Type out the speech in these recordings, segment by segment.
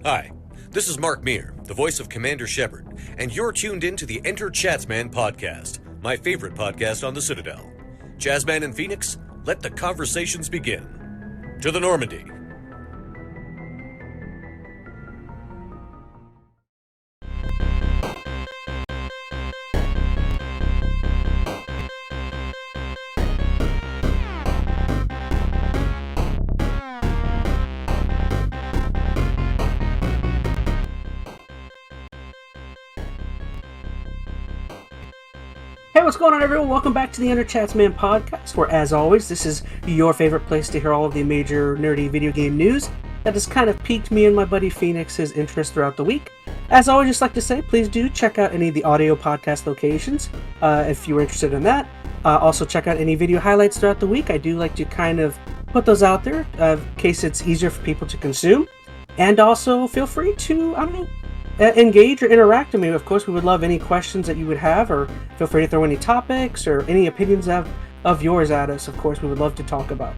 Hi, this is Mark Meir, the voice of Commander Shepard, and you're tuned in to the EnteR ChazmaN podcast, my favorite podcast on the Citadel. ChazmaN and Phoenix, let the conversations begin. To the Normandy. Hey, what's going on, everyone? Welcome back to the EnteR ChazmaN podcast, where, as always, this is your favorite place to hear all of the major nerdy video game news that has kind of piqued me and my buddy Phoenix's interest throughout the week. As always, just like to say, please do check out any of the audio podcast locations if you're interested in that. Also, check out any video highlights throughout the week. I do like to kind of put those out there in case it's easier for people to consume. And also, feel free to, engage or interact with me. Of course, we would love any questions that you would have, or feel free to throw any topics or any opinions of yours at us. Of course, we would love to talk about.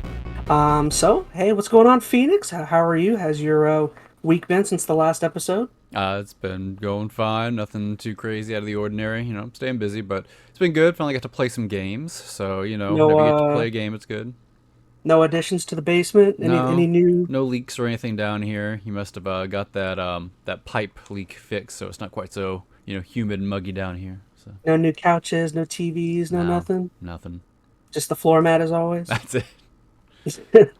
So, hey, what's going on, Phoenix? How are you? Has your week been since the last episode? It's been going fine. Nothing too crazy out of the ordinary. I'm staying busy, but it's been good. Finally got to play some games. So, whenever you get to play a game, it's good. No additions to the basement? Any new? No leaks or anything down here. You must have got that pipe leak fixed, so it's not quite so humid and muggy down here. So No new couches, no TVs, no nothing. Nothing. Just the floor mat as always. That's it.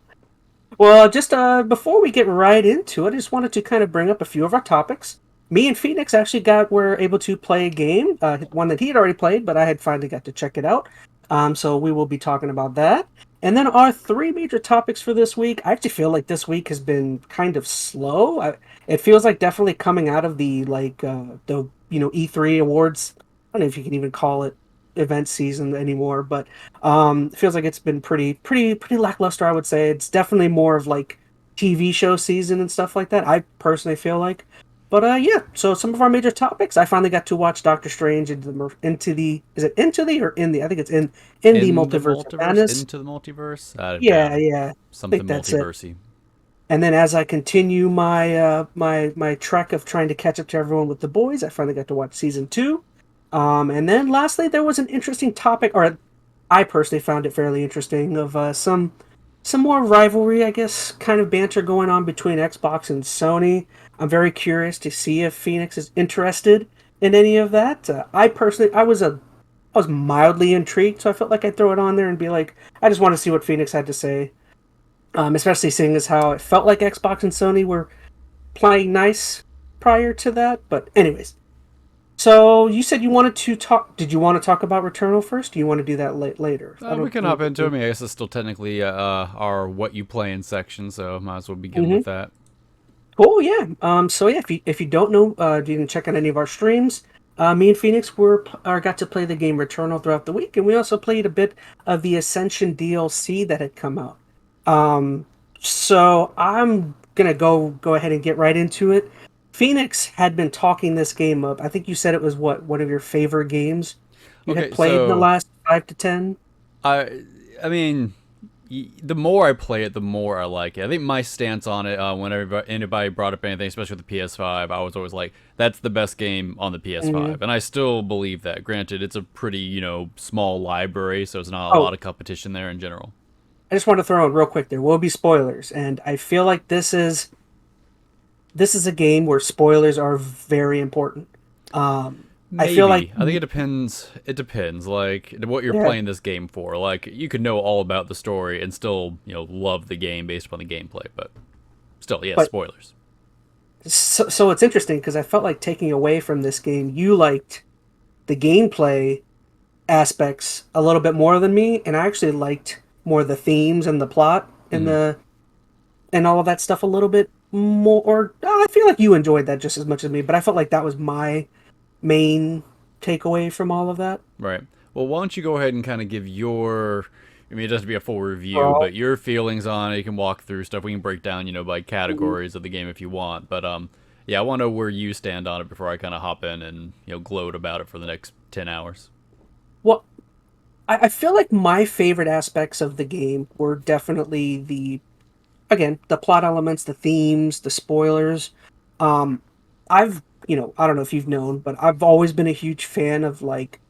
Well, just before we get right into it, I just wanted to kind of bring up a few of our topics. Me and Phoenix actually were able to play a game, one that he had already played, but I had finally got to check it out. So we will be talking about that. And then our three major topics for this week. I actually feel like this week has been kind of slow. It feels like definitely coming out of the E3 awards. I don't know if you can even call it event season anymore, but it feels like it's been pretty lackluster. I would say it's definitely more of like TV show season and stuff like that. I personally feel like. But yeah, so some of our major topics. I finally got to watch Dr.Strange into the is it into the or in the? I think it's in the multiverse of madness. Into the multiverse. Yeah. Something multiversey. And then as I continue my my trek of trying to catch up to everyone with The Boys, I finally got to watch season 2. And then lastly, there was an interesting topic, or I personally found it fairly interesting, of some more rivalry, I guess, kind of banter going on between Xbox and Sony. I'm very curious to see if Phoenix is interested in any of that. I was mildly intrigued, so I felt like I'd throw it on there and be like, I just want to see what Phoenix had to say. Especially seeing as how it felt like Xbox and Sony were playing nice prior to that. But anyways, so you said you wanted to talk. Did you want to talk about Returnal first? Do you want to do that later? We can hop into it. I mean, I guess it's still technically our what you play in section, so might as well begin with that. Cool, yeah. So yeah, if you don't know, you can check out any of our streams. Me and Phoenix got to play the game Returnal throughout the week, and we also played a bit of the Ascension DLC that had come out. So I'm gonna go ahead and get right into it. Phoenix had been talking this game up. I think you said it was one of your favorite games you had played in the last 5 to 10. I mean, the more I play it, the more I like it. I think my stance on it, whenever anybody brought up anything, especially with the PS5, I was always like, that's the best game on the PS5. And I still believe that. Granted, it's a pretty, small library, so it's not a lot of competition there in general. I just want to throw in real quick, there will be spoilers, and I feel like this is a game where spoilers are very important. Maybe. I feel like I think it depends. It depends, like what you're playing this game for. Like you could know all about the story and still, love the game based upon the gameplay. But still, spoilers. So it's interesting because I felt like taking away from this game, you liked the gameplay aspects a little bit more than me, and I actually liked more the themes and the plot and and all of that stuff a little bit more. Or I feel like you enjoyed that just as much as me, but I felt like that was my main takeaway from all of that. Right. Well, why don't you go ahead and kind of give your, I mean, it doesn't be a full review, but your feelings on it. You can walk through stuff. We can break down, by categories of the game if you want. But yeah, I want to know where you stand on it before I kind of hop in and gloat about it for the next 10 hours. Well, I feel like my favorite aspects of the game were definitely the plot elements, the themes, the spoilers. I've, I don't know if you've known, but I've always been a huge fan of like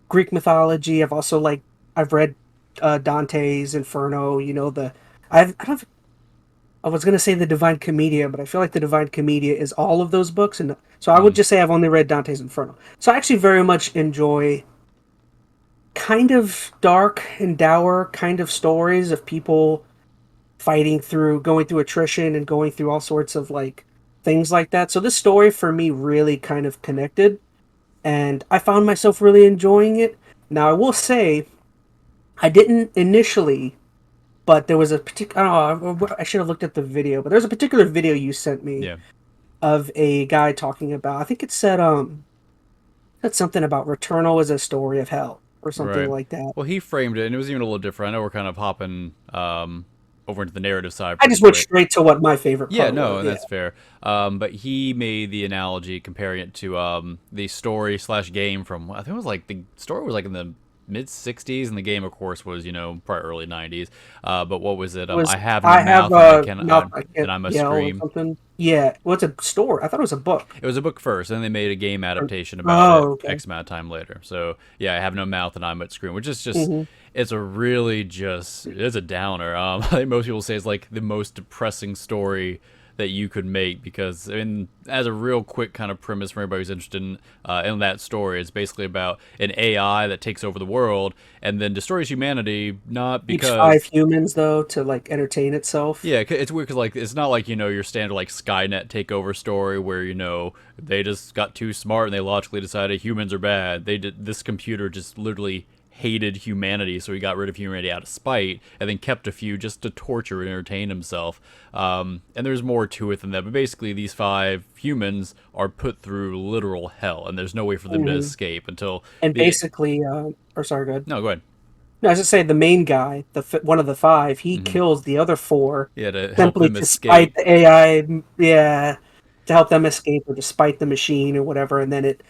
Greek mythology. I've read Dante's Inferno. I don't. I was gonna say the Divine Commedia, but I feel like the Divine Commedia is all of those books, and so I would just say I've only read Dante's Inferno. So I actually very much enjoy kind of dark and dour kind of stories of people going through attrition and going through all sorts of like things like that. So this story for me really kind of connected, and I found myself really enjoying it. Now I will say I didn't initially, but there was a particular. I should have looked at the video, but there's a particular video you sent me Yeah. of a guy talking about. I think it said that's something about Returnal as a story of hell or something Right. like that. Well, he framed it, and it was even a little different. I know we're kind of hopping over into the narrative side I pretty just went quick. straight to what my favorite Yeah, part no, was. and Yeah. that's fair. But he made the analogy comparing it to the story slash game from, I think it was like, the story was like in the mid 60s, and the game, of course, was, probably early 90s. But what was it? It was I have no I have mouth and a mouth I and can't I must yell or scream. something. Yeah, what's a story? I thought it was a book. It was a book first, and then they made a game adaptation about it Oh, okay. X amount of time later. So yeah, I have no mouth and I must scream, which is just Hmm. it's a really it's a downer. I think most people say it's like the most depressing story that you could make, because as a real quick kind of premise for anybody who's interested in that story, it's basically about an AI that takes over the world and then destroys humanity, not Keeps five because humans though to like entertain itself. yeah, it's weird because like it's not like your standard like Skynet takeover story where they just got too smart and they logically decided humans are bad. This computer just literally hated humanity, so he got rid of humanity out of spite, and then kept a few just to torture and entertain himself. And there's more to it than that, but basically these 5 humans are put through literal hell, and there's no way for them to Hmm. escape until And the. basically, or sorry, go ahead. No, go ahead. No, I was just saying the main guy, one of the 5, he Hmm. kills the other 4 Yeah, to help simply them to spite escape. the AI. Yeah, to help them escape or to spite the machine or whatever, and then it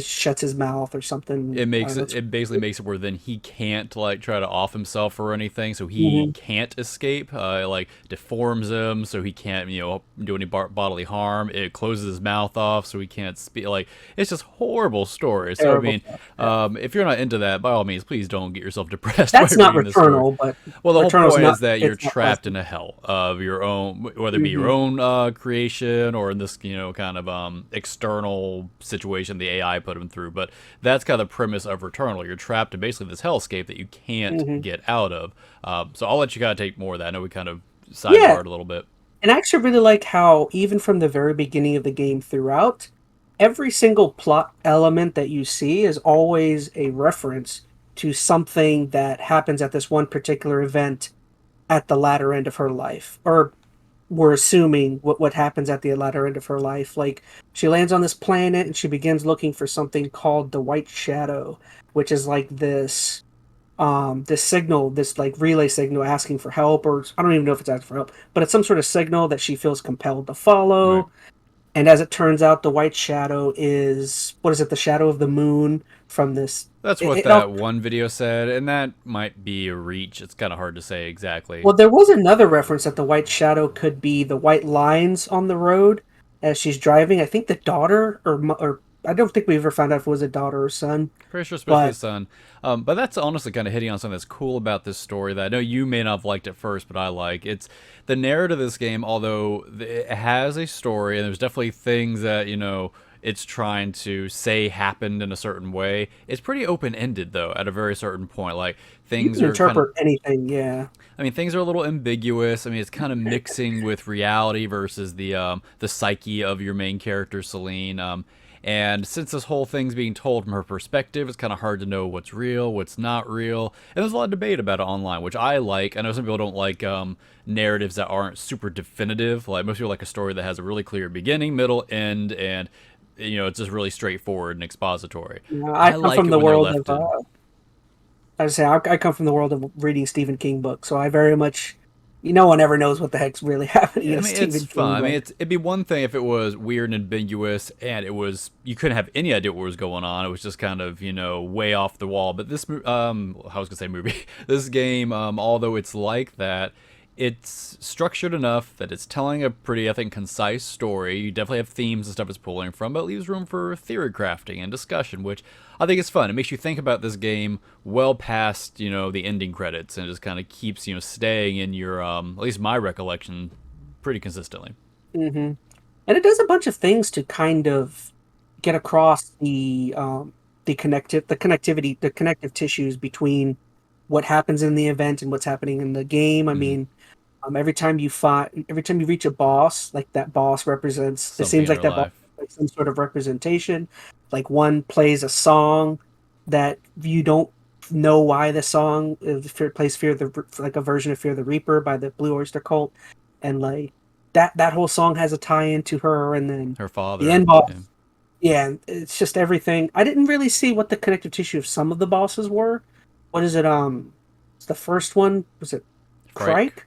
shuts his mouth or something. It I makes don't know. it basically makes it where then he can't like try to off himself or anything, so he Mhm. can't escape. It, like deforms him so he can't do any bodily harm. It closes his mouth off so he can't speak. Like, it's just horrible story. So I Terrible mean, stuff. Yeah. if you're not into that, by all means, please don't get yourself depressed by That's not reading this story. Returnal, but Well, the whole Returnal's point not. is that you're It's not trapped in pleasant. a hell of your own, whether it be your Hmm. own creation or in this, kind of external situation the AI put him through. But that's kind of the premise of Returnal. You're trapped in basically this hellscape that you can't Hmm. get out of. So I'll let you kind of take more of that. I know we kind of Yeah, sidebarred a little bit. and I actually really like how even from the very beginning of the game throughout, every single plot element that you see is always a reference to something that happens at this one particular event at the latter end of her life, or we're assuming what happens at the latter end of her life. Like, she lands on this planet and she begins looking for something called the White Shadow, which is like this signal, this like relay signal asking for help, or I don't even know if it's asking for help, but it's some sort of signal that she feels compelled to Right. follow. And as it turns out, the White Shadow is, what is it, the shadow of the moon from this. That's what It all, that one video said, and that might be a reach. It's kind of hard to say exactly. well, there was another reference that the White Shadow could be the white lines on the road as she's driving. I think the daughter, or I don't think we ever found out if it was a daughter or son, Pretty sure it's supposed to be but the sun. But that's honestly kind of hitting on something that's cool about this story that I know you may not have liked at first, but I like. It's the narrative of this game, although it has a story, and there's definitely things that, it's trying to say happened in a certain way. It's pretty open-ended, though, at a very certain point. Like, you things can are kind of. interpret anything. Yeah. I mean, things are a little ambiguous. I mean, it's kind of mixing with reality versus the psyche of your main character, Celine. And since this whole thing's being told from her perspective, it's kind of hard to know what's real, what's not real. And there's a lot of debate about it online, which I like. I know some people don't like narratives that aren't super definitive. Like, most people like a story that has a really clear beginning, middle, end, and it's just really straightforward and expository. I I come like from it the when they're world of left in. I say I come from the world of reading Stephen King books, so I very much, no one ever knows what the heck's really happening Yeah, in I a mean, it's Stephen fun. King I mean, book. it'd be one thing if it was weird and ambiguous, and you couldn't have any idea what was going on. It was just kind of way off the wall. But this I was gonna say movie, this game, although it's like that, it's structured enough that it's telling a pretty, I think, concise story. You definitely have themes and stuff it's pulling from, but it leaves room for theory crafting and discussion, which I think is fun. It makes you think about this game well past, the ending credits, and it just kind of keeps, staying in your, at least my recollection, pretty consistently. Mm-hmm. And it does a bunch of things to kind of get across the connectivity, the connective tissues between what happens in the event and what's happening in the game. I mean, every time you reach a boss, like that boss represents. It Something seems in like her that boss life. like some sort of representation. Like one plays a song that you don't know why the song plays Fear the like a version of Fear the Reaper by the Blue Oyster Cult, and like that whole song has a tie into her, and then Her father. the end boss. Yeah. Yeah, it's just everything. I didn't really see what the connective tissue of some of the bosses were. What is it? The first one was it Frike. Crike?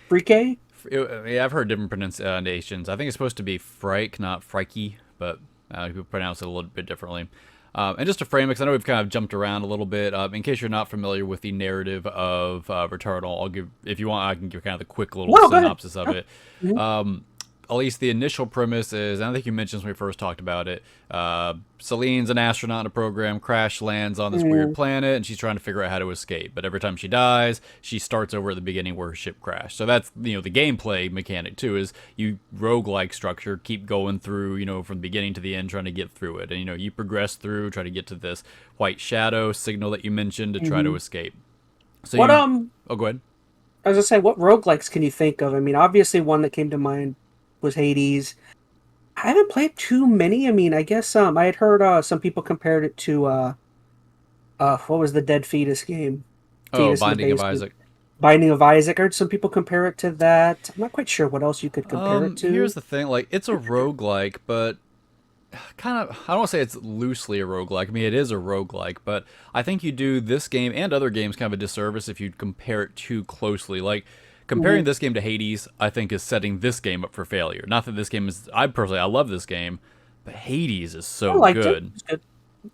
Frike? Yeah, I've heard different pronunciations. I think it's supposed to be Frike, not Frikey, but people pronounce it a little bit differently. And just to frame it, because I know we've kind of jumped around a little bit. In case you're not familiar with the narrative of Returnal, I'll give, if you want, I can give kind of the quick little synopsis of it. Mhm. At least the initial premise is, and I think you mentioned when we first talked about it, Celine's an astronaut in a program, crash lands on this weird planet, and she's trying to figure out how to escape. But every time she dies, she starts over at the beginning where her ship crashed. So that's, the gameplay mechanic, too, is you roguelike structure, keep going through, from the beginning to the end, trying to get through it. And, you progress through, try to get to this white shadow signal that you mentioned to try to escape. So What Oh, go ahead. I was gonna say, what roguelikes can you think of? I mean, obviously one that came to mind was Hades. I haven't played too many. I mean, I guess I had heard some people compared it to what was the Dead Fetus game? Oh, Fetus in the Binding of Basement. Isaac. Binding of Isaac. I heard some people compare it to that. I'm not quite sure what else you could compare it to. Here's the thing, like, it's a roguelike, but kind of, I don't want to say it's loosely a roguelike. I mean, it is a roguelike, but I think you do this game and other games kind of a disservice if you compare it too closely. Like, comparing this game to Hades, I think, is setting this game up for failure. Not that this game is, I love this game, but Hades is so I liked good. it. It's good.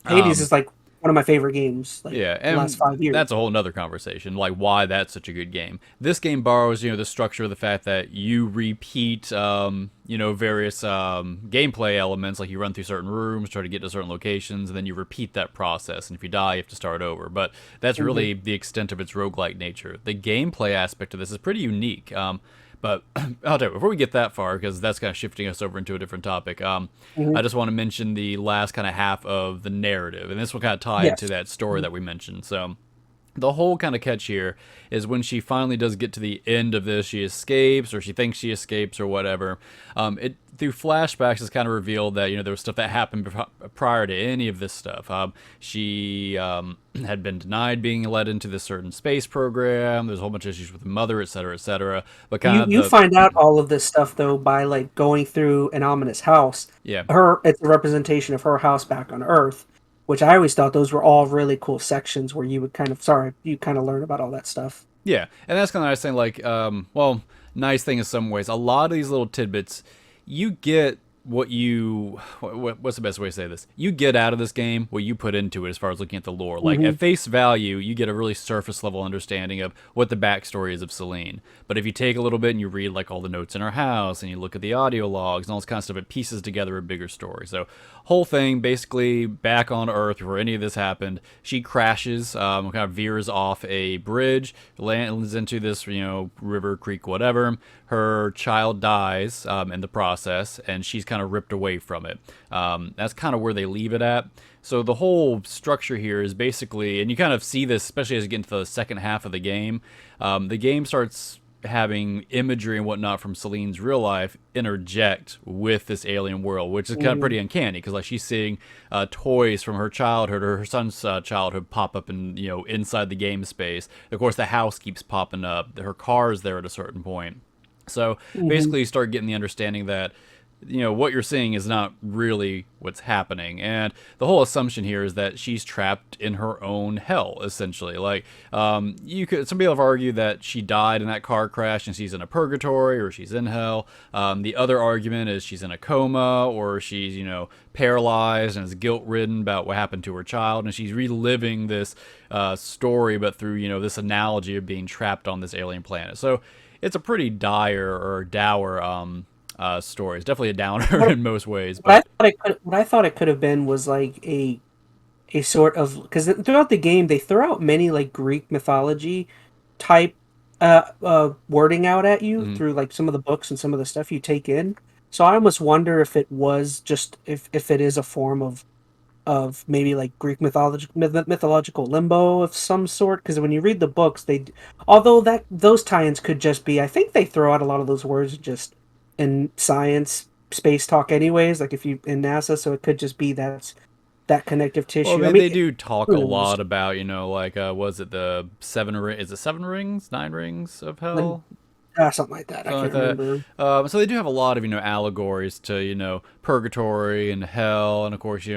Hades is like one of my favorite games. Like, Yeah, the and last 5 years. that's a whole nother conversation, like why that's such a good game. This game borrows, the structure of the fact that you repeat, various gameplay elements, like you run through certain rooms, try to get to certain locations, and then you repeat that process, and if you die, you have to start over. But that's really the extent of its roguelike nature. The gameplay aspect of this is pretty unique. But I'll tell you, before we get that far, because that's kind of shifting us over into a different topic, I just want to mention the last kind of half of the narrative, and this will kind of tie into that story that we mentioned. So the whole kind of catch here is when she finally does get to the end of this, she escapes, or she thinks she escapes, or whatever. Through flashbacks, it's kind of revealed that there was stuff that happened prior to any of this stuff. She had been denied being let into this certain space program. There's a whole bunch of issues with the mother, et cetera, et cetera. But You find out all of this stuff though by like going through an ominous house. Yeah. It's a representation of her house back on Earth, which I always thought those were all really cool sections where you would kind of learn about all that stuff. Yeah, and that's kind of nice thing. Like, nice thing in some ways. A lot of these little tidbits, you get what's the best way to say this? You get out of this game what you put into it as far as looking at the lore. Like, at face value, you get a really surface level understanding of what the backstory is of Celine. But if you take a little bit and you read like all the notes in her house and you look at the audio logs and all this kind of stuff, it pieces together a bigger story. So whole thing basically back on Earth before any of this happened, she crashes, kind of veers off a bridge, lands into this, river, creek, whatever. Her child dies in the process, and she's kind of ripped away from it. That's kind of where they leave it at. So the whole structure here is basically, and you kind of see this, especially as you get into the second half of the game starts having imagery and whatnot from Celine's real life interject with this alien world, which is kind of pretty uncanny, because like she's seeing toys from her childhood or her son's childhood pop up in inside the game space. Of course, the house keeps popping up. Her car's there at a certain point. So basically, you start getting the understanding that what you're seeing is not really what's happening. And the whole assumption here is that she's trapped in her own hell, essentially. Like, some people have argued that she died in that car crash and she's in a purgatory or she's in hell. The other argument is she's in a coma, or she's, paralyzed and is guilt-ridden about what happened to her child. And she's reliving this story, but through, this analogy of being trapped on this alien planet. So it's a pretty dire or dour story. It's definitely a downer in most ways. What I thought it could have been was like a sort of, because throughout the game they throw out many like Greek mythology type wording out at you Mhm. through like some of the books and some of the stuff you take in. So I almost wonder if it was just if it is a form of maybe like Greek mythological limbo of some sort. Because when you read the books, although that those tie-ins could just be, I think they throw out a lot of those words just in science space talk anyways. Like if you in NASA, so it could just be that connective Well, I tissue. I mean, mean, they do talk a who knows? lot about, like, was it the is it seven rings, nine rings of hell? Something like that. I Something like can't that. remember. So they do have a lot of allegories to purgatory and hell, and of course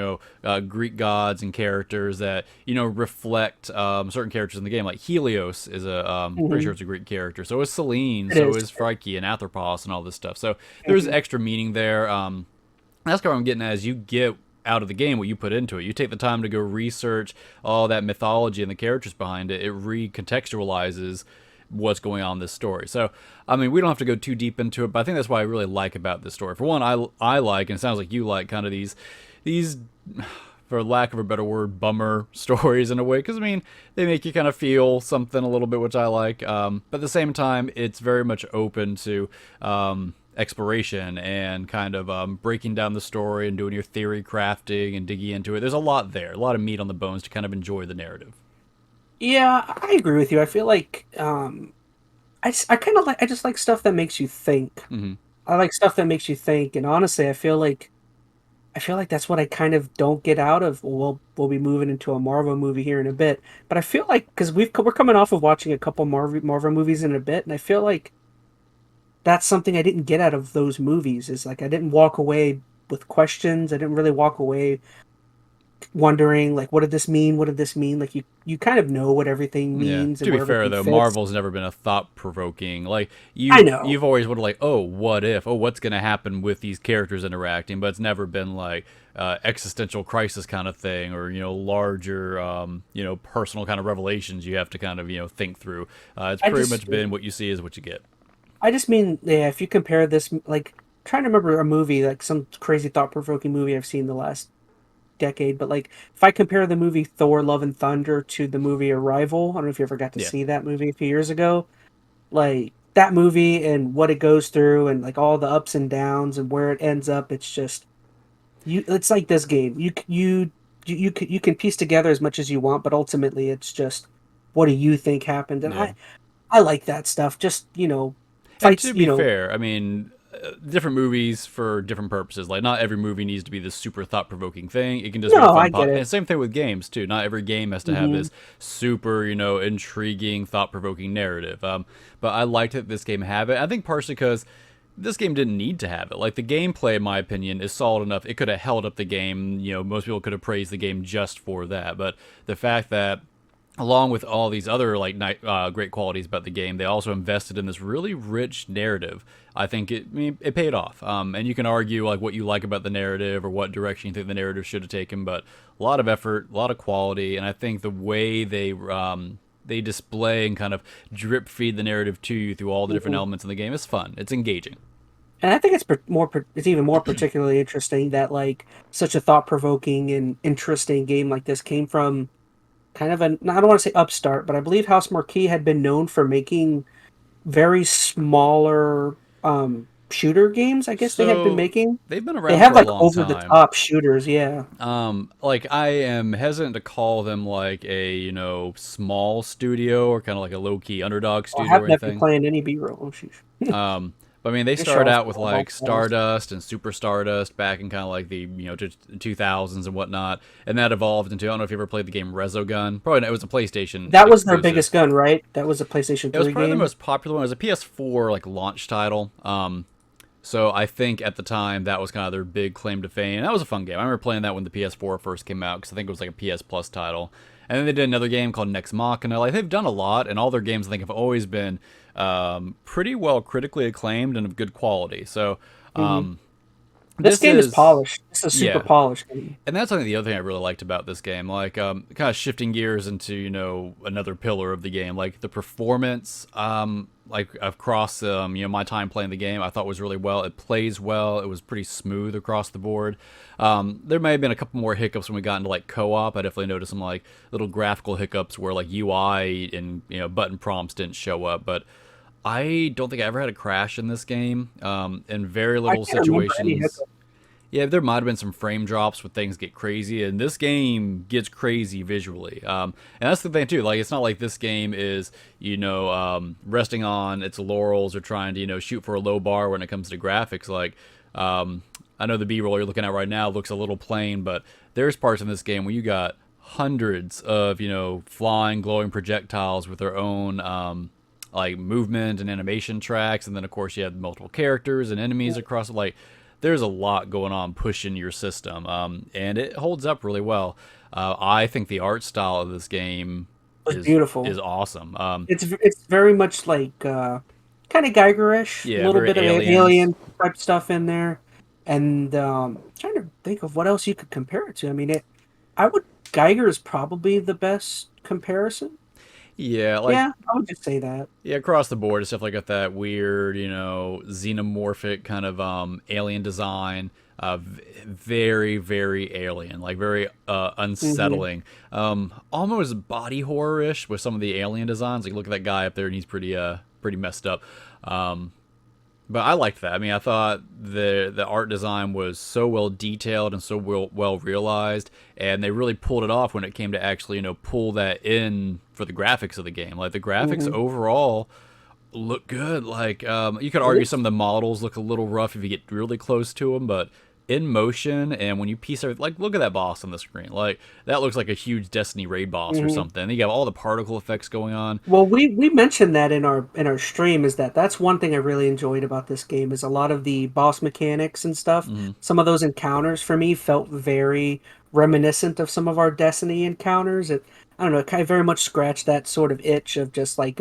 Greek gods and characters that reflect certain characters in the game. Like Helios is a pretty sure Hmm. it's a Greek character. So is Selene. It So is. is Phrike and Anthropos and all this stuff. So there's Mhm. extra meaning there. That's kind of what I'm getting at. Is you get out of the game what you put into it. You take the time to go research all that mythology and the characters behind it. It recontextualizes what's going on in this story. So, I mean, we don't have to go too deep into it, but I think that's what I really like about this story. For one, I like, and it sounds like you like, kind of these, for lack of a better word, bummer stories in a way, because I mean, they make you kind of feel something a little bit, which I like. But at the same time, it's very much open to exploration and kind of breaking down the story and doing your theory crafting and digging into it. There's a lot there, a lot of meat on the bones to kind of enjoy the narrative. Yeah, I agree with you. I feel like I kind of like I just like stuff that makes you think. Hmm. I like stuff that makes you think, and honestly, I feel like that's what I kind of don't get out of. We'll be moving into a Marvel movie here in a bit, but I feel like because we're coming off of watching a couple Marvel movies in a bit, and I feel like that's something I didn't get out of those movies. Is like I didn't walk away with questions. I didn't really walk away wondering like what did this mean? What did this mean? Like you kind of know what everything Yeah. means and To be where fair everything though, fits. Marvel's never been a thought provoking. Like I you've know. always wondered like, oh, what if? Oh, what's gonna happen with these characters interacting? But it's never been like existential crisis kind of thing, or larger personal kind of revelations you have to kind of think through. It's I pretty just much been what you see is what you get. I just mean, yeah, if you compare this, like, trying to remember a movie, like some crazy thought-provoking movie I've seen the last decade, but like, if I compare the movie Thor: Love and Thunder to the movie Arrival, I don't know if you ever got to Yeah. see that movie a few years ago, like that movie and what it goes through and like all the ups and downs and where it ends up, it's just it's like this game. You can piece together as much as you want, but ultimately it's just what do you think happened? And Yeah. I like that stuff. Just, And fights, to be fair, I mean, different movies for different purposes. Like, not every movie needs to be this super thought provoking thing. It can just be a no, I fun get pop. it. And same thing with games, too. Not every game has to have Mhm. this super, intriguing, thought provoking narrative. But I liked that this game had it. I think partially because this game didn't need to have it. Like, the gameplay, in my opinion, is solid enough. It could have held up the game. Most people could have praised the game just for that. But the fact that along with all these other great qualities about the game, they also invested in this really rich narrative. I think it paid off. And you can argue like what you like about the narrative or what direction you think the narrative should have taken, but a lot of effort, a lot of quality, and I think the way they display and kind of drip feed the narrative to you through all the different Mhm. elements in the game is fun. It's engaging. And I think it's even more particularly interesting that like such a thought-provoking and interesting game like this came from kind of I don't want to say upstart, but I believe House Marquee had been known for making very smaller shooter games. I guess they had been So making. they've been They around have for a like long over the time. top shooters, yeah. Like I am hesitant to call them like a small studio or kind of like a low key underdog I studio or haven't been anything. playing any B-roll. Oh, sheesh. But I mean, they They show started off out with all my like files. Stardust and Super Stardust back in kind of like the 2000s and whatnot, and that evolved into I don't know if you ever played the game Resogun. Probably not, it was a PlayStation That was their exclusive. biggest gun, right? That was a PlayStation It was 3 probably the game. most popular one. It was a PS4 like launch title. So I think at the time that was kind of their big claim to fame. And that was a fun game. I remember playing that when the PS4 first came out because I think it was like a PS Plus title. And then they did another game called Nex Machina. Like they've done a lot, and all their games I think have always been pretty well critically acclaimed and of good quality. So Hmm. This game is polished. It's a super yeah. polished game. And that's the other thing I really liked about this game, like kind of shifting gears into another pillar of the game, like the performance. Like across my time playing the game, I thought was really well. It plays well. It was pretty smooth across the board. There may have been a couple more hiccups when we got into like co-op. I definitely noticed some like little graphical hiccups where like UI and button prompts didn't show up, but I don't think I ever had a crash in this game. In very little situations. Yeah, there might have been some frame drops when things get crazy, and this game gets crazy visually. And that's the thing too. Like, it's not like this game is, resting on its laurels or trying to, shoot for a low bar when it comes to graphics. Like, I know the B-roll you're looking at right now looks a little plain, but there's parts in this game where you got hundreds of, flying, glowing projectiles with their own, like movement and animation tracks, and then of course you have multiple characters and enemies across. Like, there's a lot going on pushing your system, and it holds up really well. I think the art style of this game is beautiful. Is awesome. It's very much like kind of Geiger-ish, yeah, a little bit aliens. of alien type stuff in there, and trying to think of what else you could compare it to. I mean, Geiger is probably the best comparison. Yeah, I would just say that. Yeah, across the board, it's definitely got that weird, xenomorphic kind of alien design. Very, very alien, like very unsettling. Almost body horror-ish with some of the alien designs. Like, look at that guy up there, and he's pretty messed up. But I liked that. I mean, I thought the art design was so well detailed and so well realized, and they really pulled it off when it came to actually, pull that in for the graphics of the game. Like, the graphics overall look good. Like, you could argue some of the models look a little rough if you get really close to them, but in motion, and when you piece everything, like, look at that boss on the screen. Like, that looks like a huge Destiny raid boss or something. You got all the particle effects going on. Well, we mentioned that in our stream, is that's one thing I really enjoyed about this game, is a lot of the boss mechanics and stuff. Some of those encounters for me felt very reminiscent of some of our Destiny encounters. I don't know, it kind of very much scratched that sort of itch of just like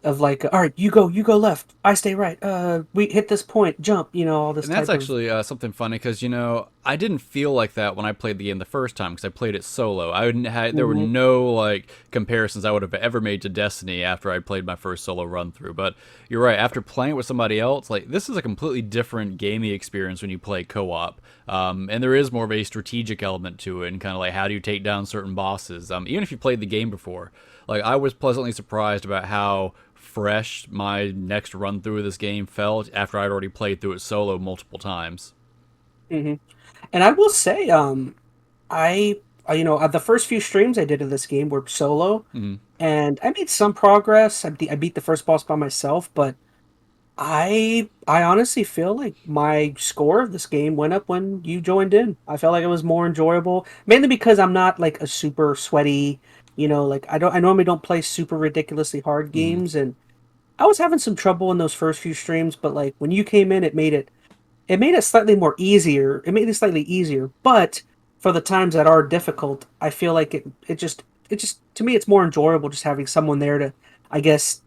all right, you go left, I stay right. We hit this point, jump. All this. And that's actually something funny, because I didn't feel like that when I played the game the first time, because I played it solo. There were no like comparisons I would have ever made to Destiny after I played my first solo run through. But you're right, after playing it with somebody else, like, this is a completely different gaming experience when you play co-op. And there is more of a strategic element to it, and kind of like, how do you take down certain bosses? Even if you played the game before, like, I was pleasantly surprised about how fresh my next run through of this game felt after I'd already played through it solo multiple times. And I will say, the first few streams I did of this game were solo, and I made some progress. I beat the first boss by myself, but I honestly feel like my score of this game went up when you joined in. I felt like it was more enjoyable, mainly because I'm not like a super sweaty, like I normally don't play super ridiculously hard games, and I was having some trouble in those first few streams, but like when you came in, it made it slightly more easier. It made it slightly easier, but for the times that are difficult, I feel like it just to me, it's more enjoyable just having someone there to, I guess,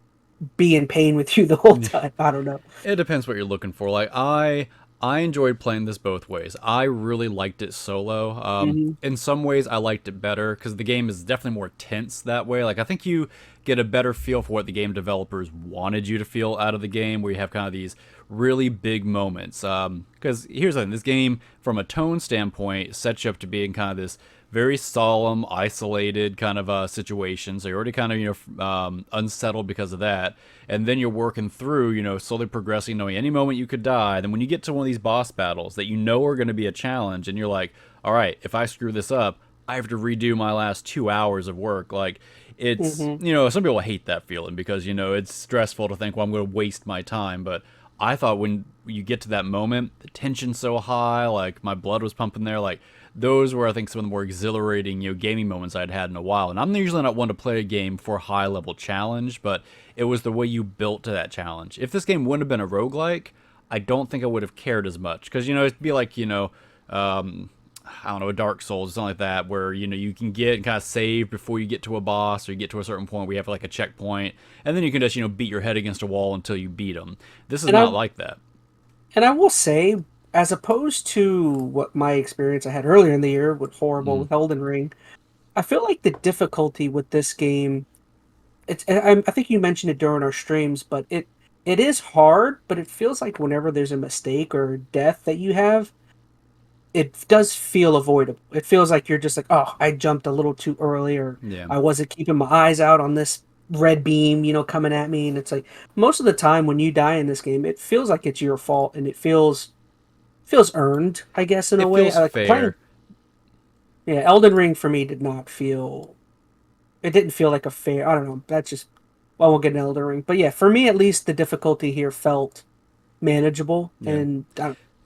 be in pain with you the whole time. I don't know. It depends what you're looking for. Like, I enjoyed playing this both ways. I really liked it solo. In some ways, I liked it better because the game is definitely more tense that way. Like, I think you get a better feel for what the game developers wanted you to feel out of the game, where you have kind of these really big moments. Because here's the thing, this game, from a tone standpoint, sets you up to be in kind of this very solemn, isolated kind of situation. So you're already kind of, unsettled because of that. And then you're working through, slowly progressing, knowing any moment you could die. Then when you get to one of these boss battles that are going to be a challenge, and you're like, all right, if I screw this up, I have to redo my last 2 hours of work. Like, it's, some people hate that feeling because, it's stressful to think, well, I'm going to waste my time. But I thought when you get to that moment, the tension's so high, like, my blood was pumping there, like, those were, I think, some of the more exhilarating, gaming moments I'd had in a while. And I'm usually not one to play a game for high-level challenge, but it was the way you built to that challenge. If this game wouldn't have been a roguelike, I don't think I would have cared as much. Because, it'd be like, I don't know, a Dark Souls or something like that, where, you can get and kind of save before you get to a boss, or you get to a certain point where you have, like, a checkpoint, and then you can just, beat your head against a wall until you beat them. This is not like that. And I will say, as opposed to what my experience I had earlier in the year with horrible Mm. with Elden Ring, I feel like the difficulty with this game, I think you mentioned it during our streams, but it is hard, but it feels like whenever there's a mistake or death that you have, it does feel avoidable. It feels like you're just like, oh, I jumped a little too early, or Yeah. I wasn't keeping my eyes out on this red beam, coming at me. And it's like most of the time when you die in this game, it feels like it's your fault, and it feels earned, I guess, in a It way. feels I like playing. fair. Yeah, Elden Ring for me did not feel. It didn't feel like a fair. I don't know. That's just. Well, we'll get an Elden Ring, but yeah, for me at least, the difficulty here felt manageable, Yeah. and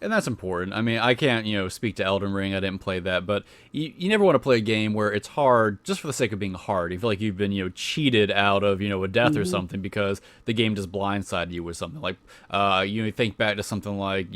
And that's important. I mean, I can't, speak to Elden Ring. I didn't play that, but you never want to play a game where it's hard just for the sake of being hard. You feel like you've been, cheated out of, a death or Mhm. something because the game just blindsided you with something. Like, think back to something like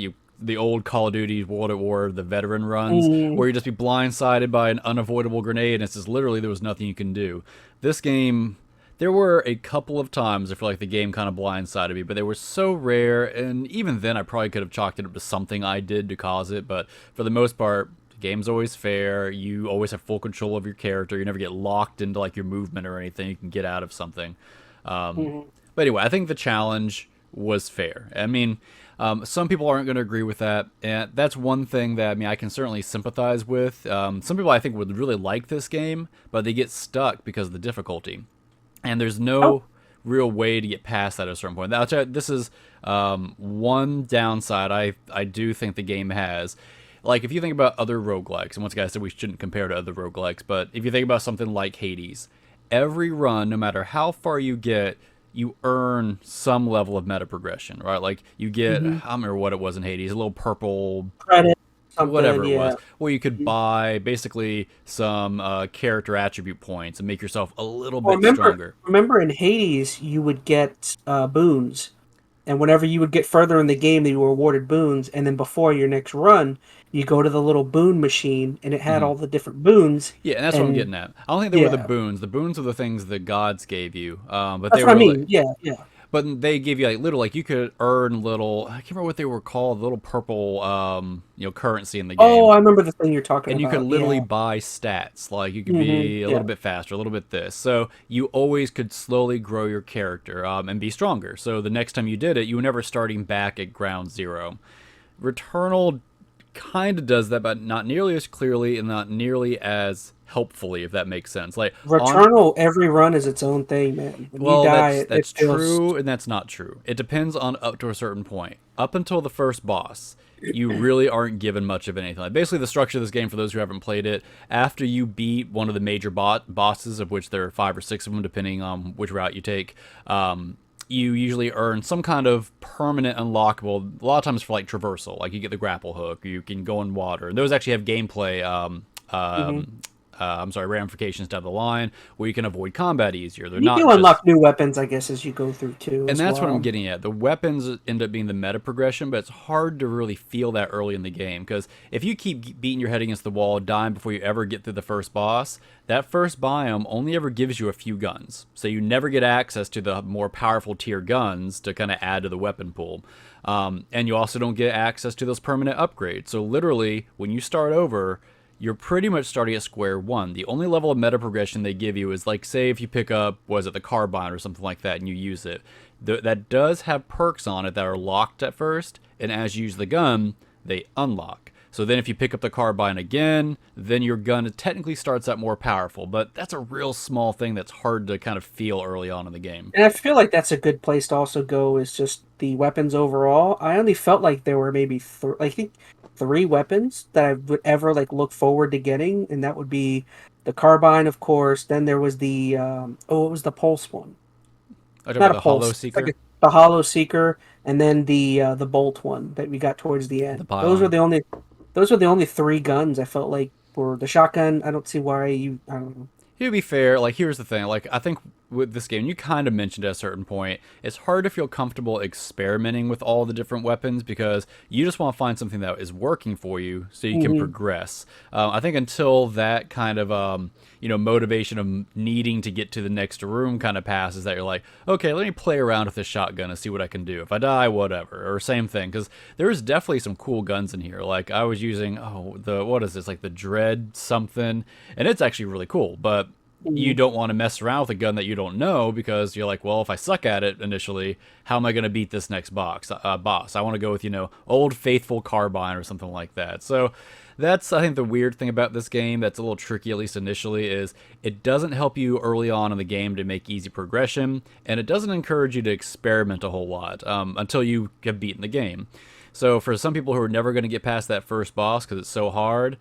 the old Call of Duty World at War, the veteran runs, Mhm. where you just be blindsided by an unavoidable grenade, and it's just literally there was nothing you can do. This game, there were a couple of times I feel like the game kind of blindsided me, but they were so rare, and even then I probably could have chalked it up to something I did to cause it, but for the most part, the game's always fair. You always have full control of your character. You never get locked into like your movement or anything. You can get out of something. Mhm. But anyway, I think the challenge was fair. I mean, some people aren't going to agree with that, and that's one thing that I can certainly sympathize with. Some people I think would really like this game, but they get stuck because of the difficulty, and there's Oh, no real way to get past that at a certain point. This is one downside I do think the game has. Like, if you think about other roguelikes, and once again I said we shouldn't compare to other roguelikes, but if you think about something like Hades, every run, no matter how far you get, you earn some level of meta progression, right? Like, you get, I mhm. don't remember what it was in Hades, a little purple, Credit something, whatever it was, yeah. where you could Mhm. buy basically some character attribute points and make yourself a little Well, bit stronger. remember in Hades you would get boons, and whenever you would get further in the game, you were awarded boons, and then before your next run, you go to the little boon machine, and it had Hmm. all the different boons, Yeah, and that's what I'm and getting at. I don't think they were the yeah, boons. The boons are the things the gods gave you, but they that's what I were like, mean. Yeah, yeah. but they give you like little, like you could earn little. I can't remember what they were called, little purple, currency in the Oh, game, I remember the thing you're talking and you could about. literally Yeah. buy stats. Like, you could Hmm. be a Yeah. little bit faster, a little bit this. So you always could slowly grow your character and be stronger. So the next time you did it, you were never starting back at ground zero. Returnal kind of does that, but not nearly as clearly and not nearly as helpfully, if that makes sense. Like, on Returnal, every run is its own thing, man. When you well, die, that's it that's feels. true and that's not true. It depends on up to a certain point. Up until the first boss, you really aren't given much of anything. Like, basically, the structure of this game, for those who haven't played it, after you beat one of the major bosses, of which there are 5 or 6 of them, depending on which route you take, you usually earn some kind of permanent unlockable. A lot of times for like traversal, like you get the grapple hook, you can go in water, and those actually have gameplay. Mhm. I'm sorry, ramifications down the line where you can avoid combat easier. They're You not do just, unlock new weapons, I guess, as you go through too, and as that's what I'm well. getting at. The weapons end up being the meta progression, but it's hard to really feel that early in the game because if you keep beating your head against the wall, dying before you ever get through the first boss, that first biome only ever gives you a few guns. So you never get access to the more powerful tier guns to kind of add to the weapon pool. And you also don't get access to those permanent upgrades. So literally, when you start over, you're pretty much starting at square one. The only level of meta progression they give you is, like, say if you pick up, was it the carbine or something like that, and you use it. That does have perks on it that are locked at first, and as you use the gun, they unlock. So then if you pick up the carbine again, then your gun technically starts out more powerful, but that's a real small thing that's hard to kind of feel early on in the game. And I feel like that's a good place to also go is just the weapons overall. I only felt like there were maybe I think 3 weapons that I would ever like look forward to getting, and that would be the carbine, of course. Then there was the it was the pulse one, I talk about not a the Hollow pulse. It's like Seeker, the hollow seeker, and then the bolt one that we got towards the the end. pylon. Those were the only 3 guns I felt like were the shotgun. I don't see why you. I don't know. To be fair, like, here's the thing. Like, I think with this game, you kind of mentioned at a certain point, it's hard to feel comfortable experimenting with all the different weapons because you just want to find something that is working for you so you can progress. I think until that kind of motivation of needing to get to the next room kind of passes, that you're like, okay, let me play around with this shotgun and see what I can do. If I die, whatever. Or same thing, because there is definitely some cool guns in here. Like I was using what is this, like the Dread something, and it's actually really cool, but you don't want to mess around with a gun that you don't know because you're like, well, if I suck at it initially, how am I going to beat this next boss? I want to go with, Old Faithful Carbine or something like that. So that's, I think, the weird thing about this game that's a little tricky, at least initially, is it doesn't help you early on in the game to make easy progression, and it doesn't encourage you to experiment a whole lot until you have beaten the game. So for some people who are never going to get past that first boss because it's so hard,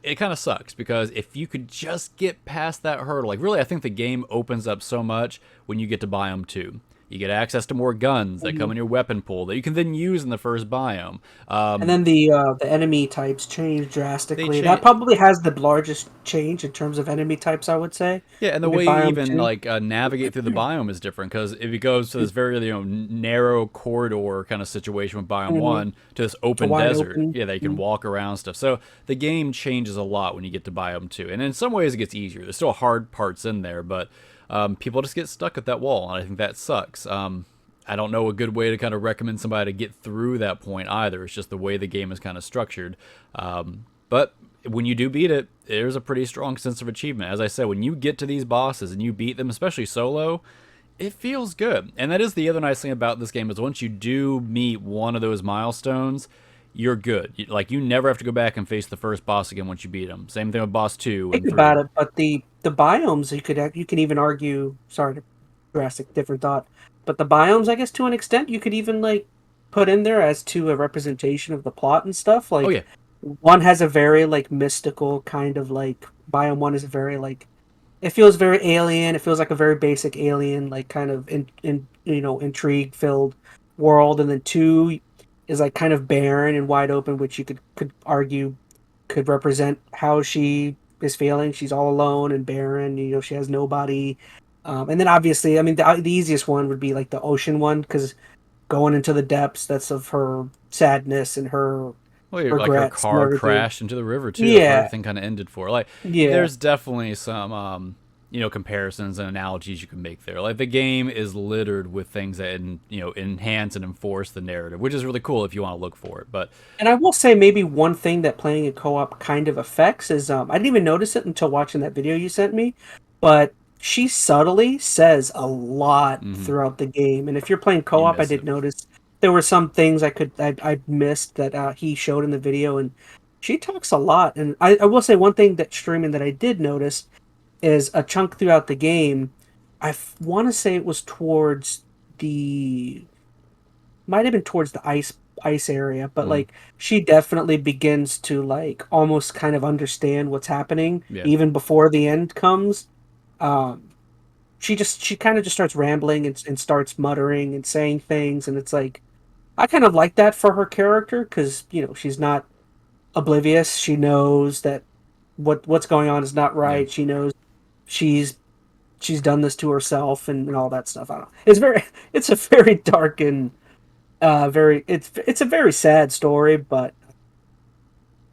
it kind of sucks, because if you could just get past that hurdle, like really I think the game opens up so much when you get to Biome 2. You get access to more guns that come in your weapon pool that you can then use in the first biome. And then the enemy types change drastically. That probably has the largest change in terms of enemy types, I would say. Yeah, and the way you even navigate through the biome is different, because if it goes to this very narrow corridor kind of situation with Biome 1 to this open desert, that you can walk around stuff. So the game changes a lot when you get to Biome 2, and in some ways it gets easier. There's still hard parts in there, but people just get stuck at that wall, and I think that sucks. I don't know a good way to kind of recommend somebody to get through that point either. It's just the way the game is kind of structured. But when you do beat it, there's a pretty strong sense of achievement. As I said, when you get to these bosses and you beat them, especially solo, it feels good. And that is the other nice thing about this game, is once you do meet one of those milestones, you're good. You never have to go back and face the first boss again once you beat him. Same thing with boss 2 and 3. Think about it, but the biomes, you can even argue, sorry to drastic different thought, but the biomes, I guess to an extent, you could even put in there as to a representation of the plot and stuff. One has a very mystical kind of biome. One is very it feels very alien. It feels like a very basic alien kind of intrigue filled world, and then 2 is kind of barren and wide open, which you could argue could represent how she is feeling. She's all alone and barren. She has nobody. And then obviously, I mean, the easiest one would be the ocean one, because going into the depths, that's of her sadness and her regrets. Her car crashed into the river too. Yeah, everything kind of ended for her. There's definitely some comparisons and analogies you can make there. The game is littered with things that enhance and enforce the narrative, which is really cool if you want to look for it. And I will say, maybe one thing that playing a co-op kind of affects is I didn't even notice it until watching that video you sent me, but she subtly says a lot throughout the game. And if you're playing co-op, I did notice there were some things I missed that he showed in the video, and she talks a lot. And I will say one thing that streaming that I did notice is a chunk throughout the game. I want to say it was might have been towards the ice area, but she definitely begins to almost kind of understand what's happening even before the end comes. She kind of just starts rambling and starts muttering and saying things, and it's I kind of like that for her character, because she's not oblivious. She knows that what's going on is not right. She knows she's done this to herself and all that stuff. I don't know. It's a very dark and it's a very sad story, but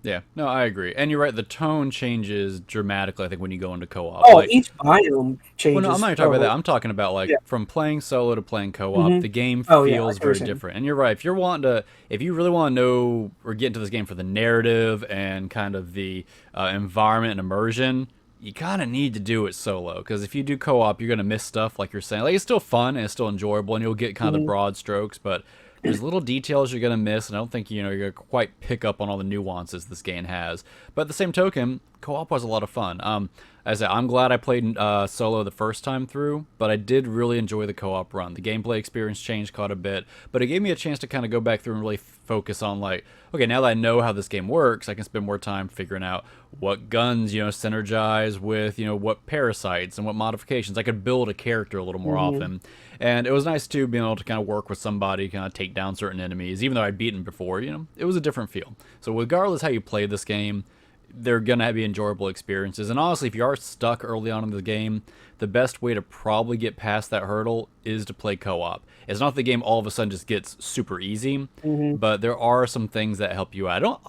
yeah, no, I agree. And you're right, the tone changes dramatically, I think, when you go into co-op. Each biome changes. Well, no, I'm not even talking about that. I'm talking about from playing solo to playing co-op, the game feels very different. And you're right, if you really want to know or get into this game for the narrative and kind of the environment and immersion, you kind of need to do it solo, because if you do co-op, you're going to miss stuff, like you're saying. It's still fun and it's still enjoyable, and you'll get kind of the broad strokes, but there's little details you're going to miss, and I don't think you're going to quite pick up on all the nuances this game has. But at the same token, co-op was a lot of fun. As I said, I'm glad I played solo the first time through, but I did really enjoy the co-op run. The gameplay experience changed quite a bit, but it gave me a chance to kind of go back through and really focus on okay, now that I know how this game works, I can spend more time figuring out what guns, synergize with, what parasites and what modifications. I could build a character a little more often. And it was nice, too, being able to kind of work with somebody, kind of take down certain enemies. Even though I'd beaten before, it was a different feel. So regardless how you play this game, they're gonna be enjoyable experiences. And honestly, if you are stuck early on in the game, the best way to probably get past that hurdle is to play co-op. It's not the game all of a sudden just gets super easy, but there are some things that help you out.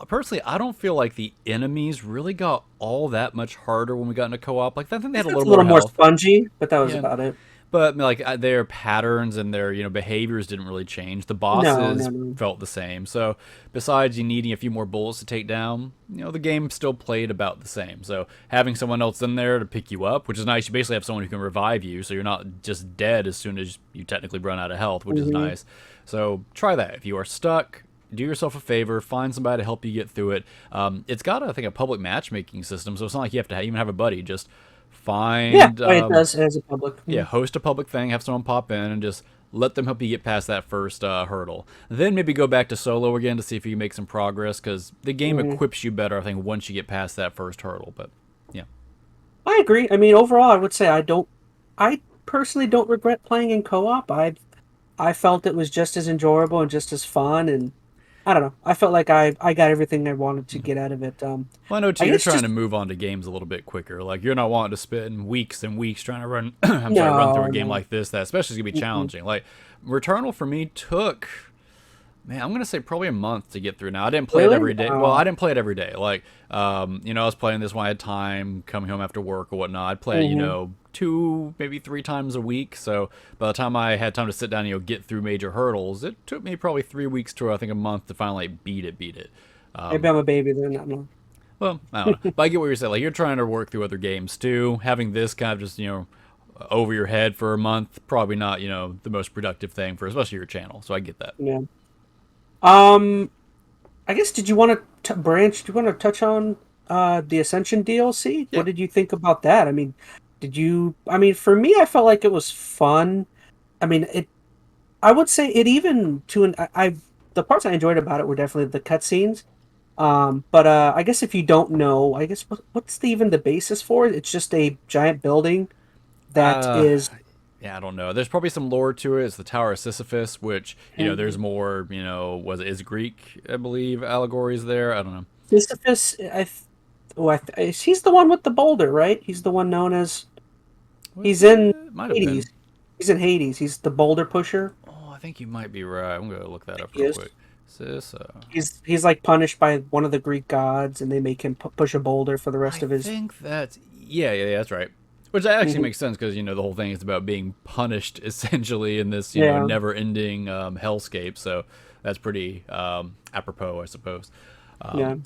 I don't feel like the enemies really got all that much harder when we got into co-op. Like I think they had a little more more health. spongy, but that was Yeah. about it. But like their patterns and their behaviors didn't really change. The bosses No. felt the same. So besides you needing a few more bullets to take down, the game still played about the same. So having someone else in there to pick you up, which is nice. You basically have someone who can revive you, so you're not just dead as soon as you technically run out of health, which is nice. So try that. If you are stuck, do yourself a favor, find somebody to help you get through it. It's got, I think, a public matchmaking system, so it's not like you have to even have a buddy. Just find Yeah, it does as a public. yeah, host a public thing, have someone pop in, and just let them help you get past that first hurdle. Then maybe go back to solo again to see if you can make some progress, because the game equips you better, I think, once you get past that first hurdle. But yeah, I agree. I mean, overall, I would say I personally don't regret playing in co-op. I felt it was just as enjoyable and just as fun, and I don't know. I felt like I got everything I wanted to get out of it. well, I know too. I You're guess trying just- to move on to games a little bit quicker. Like you're not wanting to spend weeks and weeks trying to run. Run through a game No. like this. That especially is gonna be challenging. Like Returnal for me took. Man, I'm gonna say probably a month to get through. Now I didn't play it Really? every day. Wow. Well, I didn't play it every day. Like, I was playing this when I had time, coming home after work or whatnot. I'd play it, 2, maybe 3 times a week. So by the time I had time to sit down, get through major hurdles, it took me probably 3 weeks to I think a month to finally beat it. Maybe I'm a baby then. I don't know. Well, I don't know. But I get what you're saying. Like you're trying to work through other games too. Having this kind of just over your head for a month, probably not the most productive thing for especially your channel. So I get that. Yeah. I guess did you want to branch? Do you want to touch on the Ascension DLC? Yeah. What did you think about that? I mean, for me, I felt like it was fun. I mean, I would say it even to an. The parts I enjoyed about it were definitely the cutscenes. But I guess if you don't know, I guess what's even the basis for it? It's just a giant building that is. Yeah, I don't know. There's probably some lore to it. It's the Tower of Sisyphus, which, there's more, is Greek, I believe, allegories there. I don't know. Sisyphus, he's the one with the boulder, right? He's the one known as. He's in Might have been. Hades. He's in Hades. He's the boulder pusher. Oh, I think you might be right. I'm going to look that up He real is. quick. He's like punished by one of the Greek gods, and they make him push a boulder for the rest of his. I think that's... Yeah, that's right. Which actually makes sense because, the whole thing is about being punished, essentially, in this, never-ending hellscape. So that's pretty apropos, I suppose. Yeah.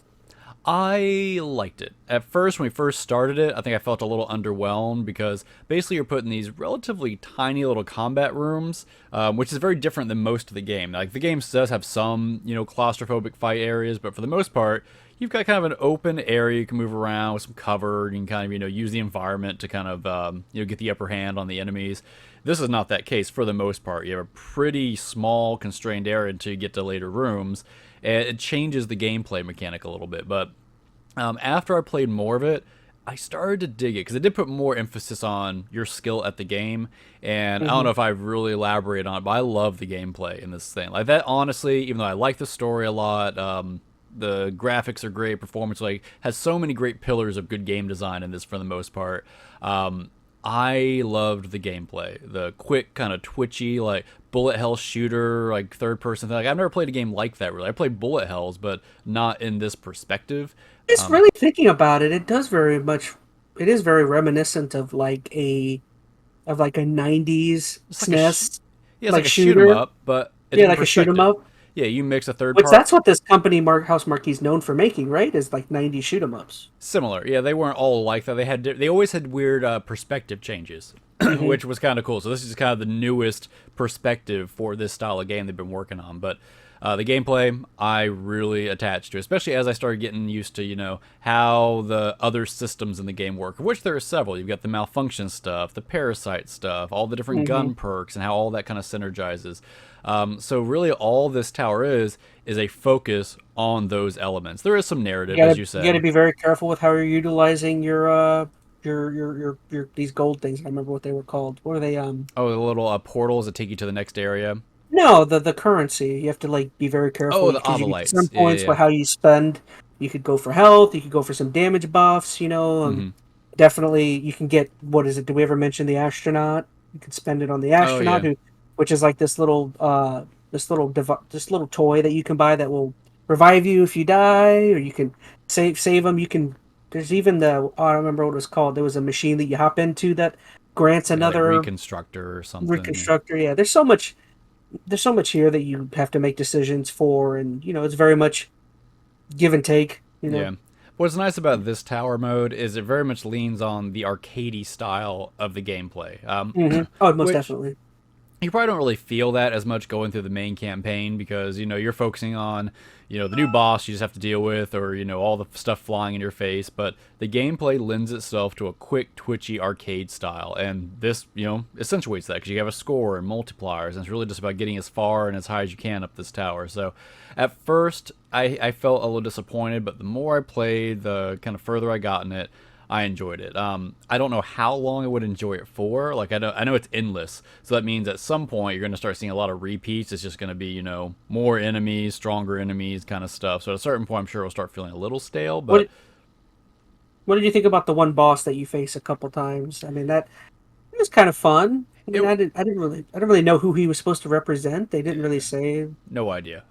I liked it. At first, when we first started it, I think I felt a little underwhelmed because basically you're put in these relatively tiny little combat rooms, which is very different than most of the game. Like, the game does have some, claustrophobic fight areas, but for the most part, you've got kind of an open area you can move around with some cover. You can kind of, use the environment to kind of, get the upper hand on the enemies. This is not that case for the most part. You have a pretty small, constrained area until you get to later rooms. And it changes the gameplay mechanic a little bit. But after I played more of it, I started to dig it because it did put more emphasis on your skill at the game. And I don't know if I've really elaborated on it, but I love the gameplay in this thing. Like that, honestly, even though I like the story a lot, the graphics are great, performance has so many great pillars of good game design in this for the most part. I loved the gameplay, the quick kind of twitchy bullet hell shooter, third person thing. I've never played a game like that really. I played bullet hells, but not in this perspective. Just really thinking about it, it is very reminiscent of a 90s SNES. It's like a shooter. shoot 'em up, but a Yeah, different like a shoot 'em perspective. up. Yeah, you mix a third Which party. that's what this company House Marquee's known for making, right? Is 90s shoot 'em ups. Similar. Yeah, they weren't all like that. They always had weird perspective changes, which was kind of cool. So this is kind of the newest perspective for this style of game they've been working on. But the gameplay, I really attached to, especially as I started getting used to, how the other systems in the game work, of which there are several. You've got the malfunction stuff, the parasite stuff, all the different gun perks, and how all that kind of synergizes. So really all this tower is a focus on those elements. There is some narrative, as you said. You got to be very careful with how you're utilizing your these gold things. I remember what they were called. What are they? Oh, the little portals that take you to the next area. No, the currency. You have to be very careful. Oh, the because you get obolites. some points Yeah. for how you spend You could go for health. You could go for some damage buffs. Definitely you can get, what is it? Did we ever mention the astronaut? You can spend it on the Oh astronaut, yeah, which is like this little toy that you can buy that will revive you if you die, or you can save them. You can. There's even I don't remember what it was called. There was a machine that you hop into that grants yeah, like another Reconstructor or something. reconstructor. Yeah, there's so much. There's so much here that you have to make decisions for, and it's very much give and take. Yeah. What's nice about this tower mode is it very much leans on the arcadey style of the gameplay. Oh, most Which definitely. you probably don't really feel that as much going through the main campaign because you're focusing on the new boss you just have to deal with, or all the stuff flying in your face. But the gameplay lends itself to a quick, twitchy arcade style, and this accentuates that because you have a score and multipliers, and it's really just about getting as far and as high as you can up this tower. So at first I felt a little disappointed, but the more I played, the kind of further I got in it, I enjoyed it. I don't know how long I would enjoy it for. Like, I know it's endless, so that means at some point you're going to start seeing a lot of repeats. It's just going to be, more enemies, stronger enemies, kind of stuff. So at a certain point, I'm sure it'll start feeling a little stale. But What did you think about the one boss that you face a couple times? I mean, that it was kind of fun. I didn't really know who he was supposed to represent. They didn't really say. No idea.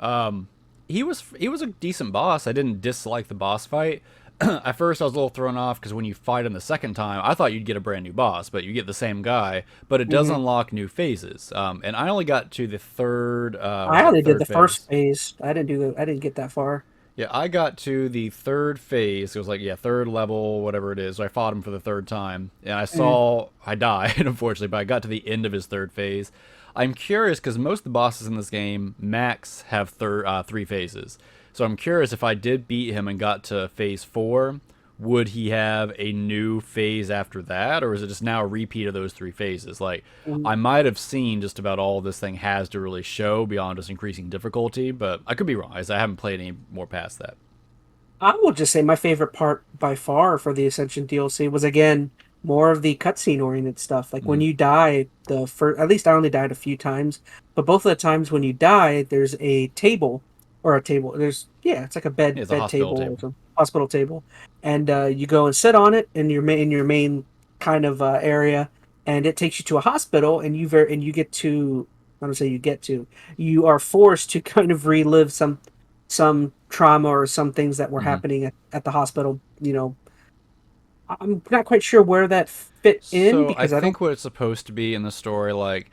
He was a decent boss. I didn't dislike the boss fight. At first, I was a little thrown off because when you fight him the second time, I thought you'd get a brand new boss, but you get the same guy. But it does unlock new phases. And I only got to the third. I only did the phase. first phase. I didn't get that far. Yeah, I got to the third phase. It was like, third level, whatever it is. So I fought him for the third time, and I died, unfortunately, but I got to the end of his third phase. I'm curious because most of the bosses in this game max have three phases. So I'm curious if I did beat him and got to phase 4, would he have a new phase after that, or is it just now a repeat of those three phases? Like, I might have seen just about all this thing has to really show beyond just increasing difficulty, but I could be wrong, as I haven't played any more past that. I will just say my favorite part by far for the Ascension DLC was, again, more of the cutscene oriented stuff. Like when you die, at least I only died a few times, but both of the times when you die, there's a table or a table. It's like a It's bed a hospital table, table. or some hospital table, and you go and sit on it in your main kind of area, and it takes you to a hospital, and you get to. I don't say you get to. You are forced to kind of relive some trauma or some things that were happening at the hospital. I'm not quite sure where that fit in So I because think what it's supposed to be in the story, like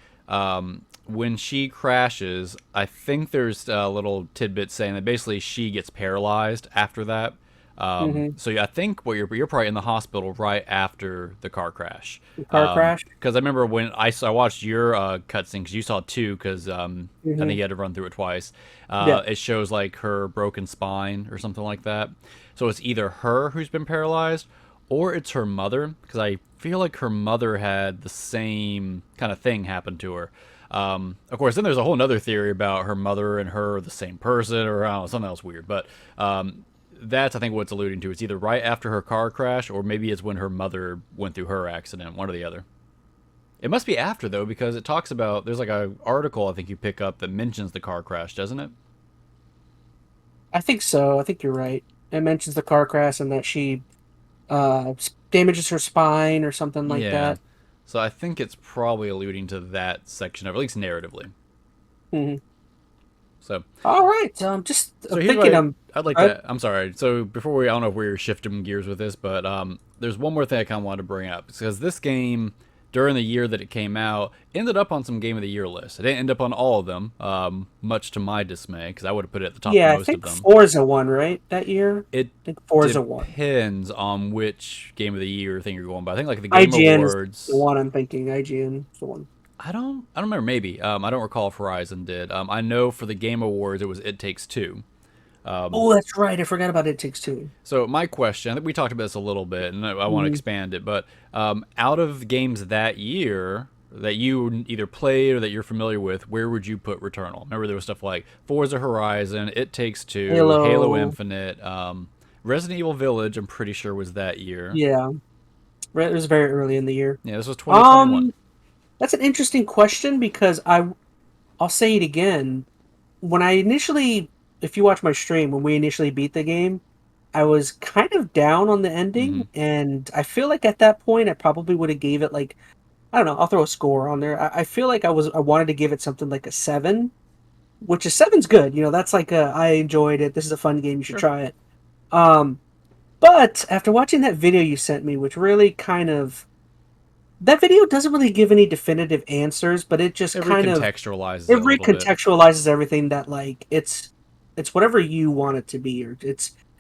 when she crashes, I think there's a little tidbit saying that basically she gets paralyzed after that. So I think you're probably in the hospital right after the car crash. car crash. Because I remember when I watched your cutscene, because you saw two, because I think you had to run through it twice. It shows like her broken spine or something like that. So it's either her who's been paralyzed, or it's her mother, because I feel like her mother had the same kind of thing happen to her. Of course, then there's a whole other theory about her mother and her are the same person, or I don't know, something else weird. But that's, I think, what it's alluding to. It's either right after her car crash, or maybe it's when her mother went through her accident, one or the other. It must be after, though, because it talks about, there's like an article I think you pick up that mentions the car crash, doesn't it? I think so. I think you're right. It mentions the car crash and that she damages her spine or something like Yeah. that. So I think it's probably alluding to that section of, at least narratively. hmm So, All right. Just here's thinking. what I'd like to. I'm sorry. So before I don't know if we're shifting gears with this, but there's one more thing I kind of wanted to bring up, because this game, during the year that it came out, ended up on some Game of the Year lists. It didn't end up on all of them, much to my dismay, because I would have put it at the top Yeah, of I most think of them. Forza won, right, that year? It I think Forza won. depends on which Game of the Year thing you're going by. I think like the Game IGN Awards. is the one I'm thinking. IGN is the one. I don't remember. Maybe I don't recall if Horizon did. I know for the Game Awards it was It Takes Two. Oh, that's right. I forgot about It Takes Two. So my question, I think we talked about this a little bit, and I want to expand it, but out of games that year that you either played or that you're familiar with, where would you put Returnal? Remember there was stuff like Forza Horizon, It Takes Two, Halo Infinite, Resident Evil Village, I'm pretty sure was that year. Yeah, it was very early in the year. Yeah, this was 2021. That's an interesting question because I'll say it again. When I initially, if you watch my stream, when we initially beat the game, I was kind of down on the ending, and I feel like at that point I probably would have gave it like, I don't know, I'll throw a score on there. I feel like I wanted to give it something like a 7, which is seven's good. That's like I enjoyed it. This is a fun game. You should try it. Um, but after watching that video you sent me, which really kind of that video doesn't really give any definitive answers, but it just It kind of recontextualizes it a little bit. recontextualizes everything that like it's whatever you want it to be, or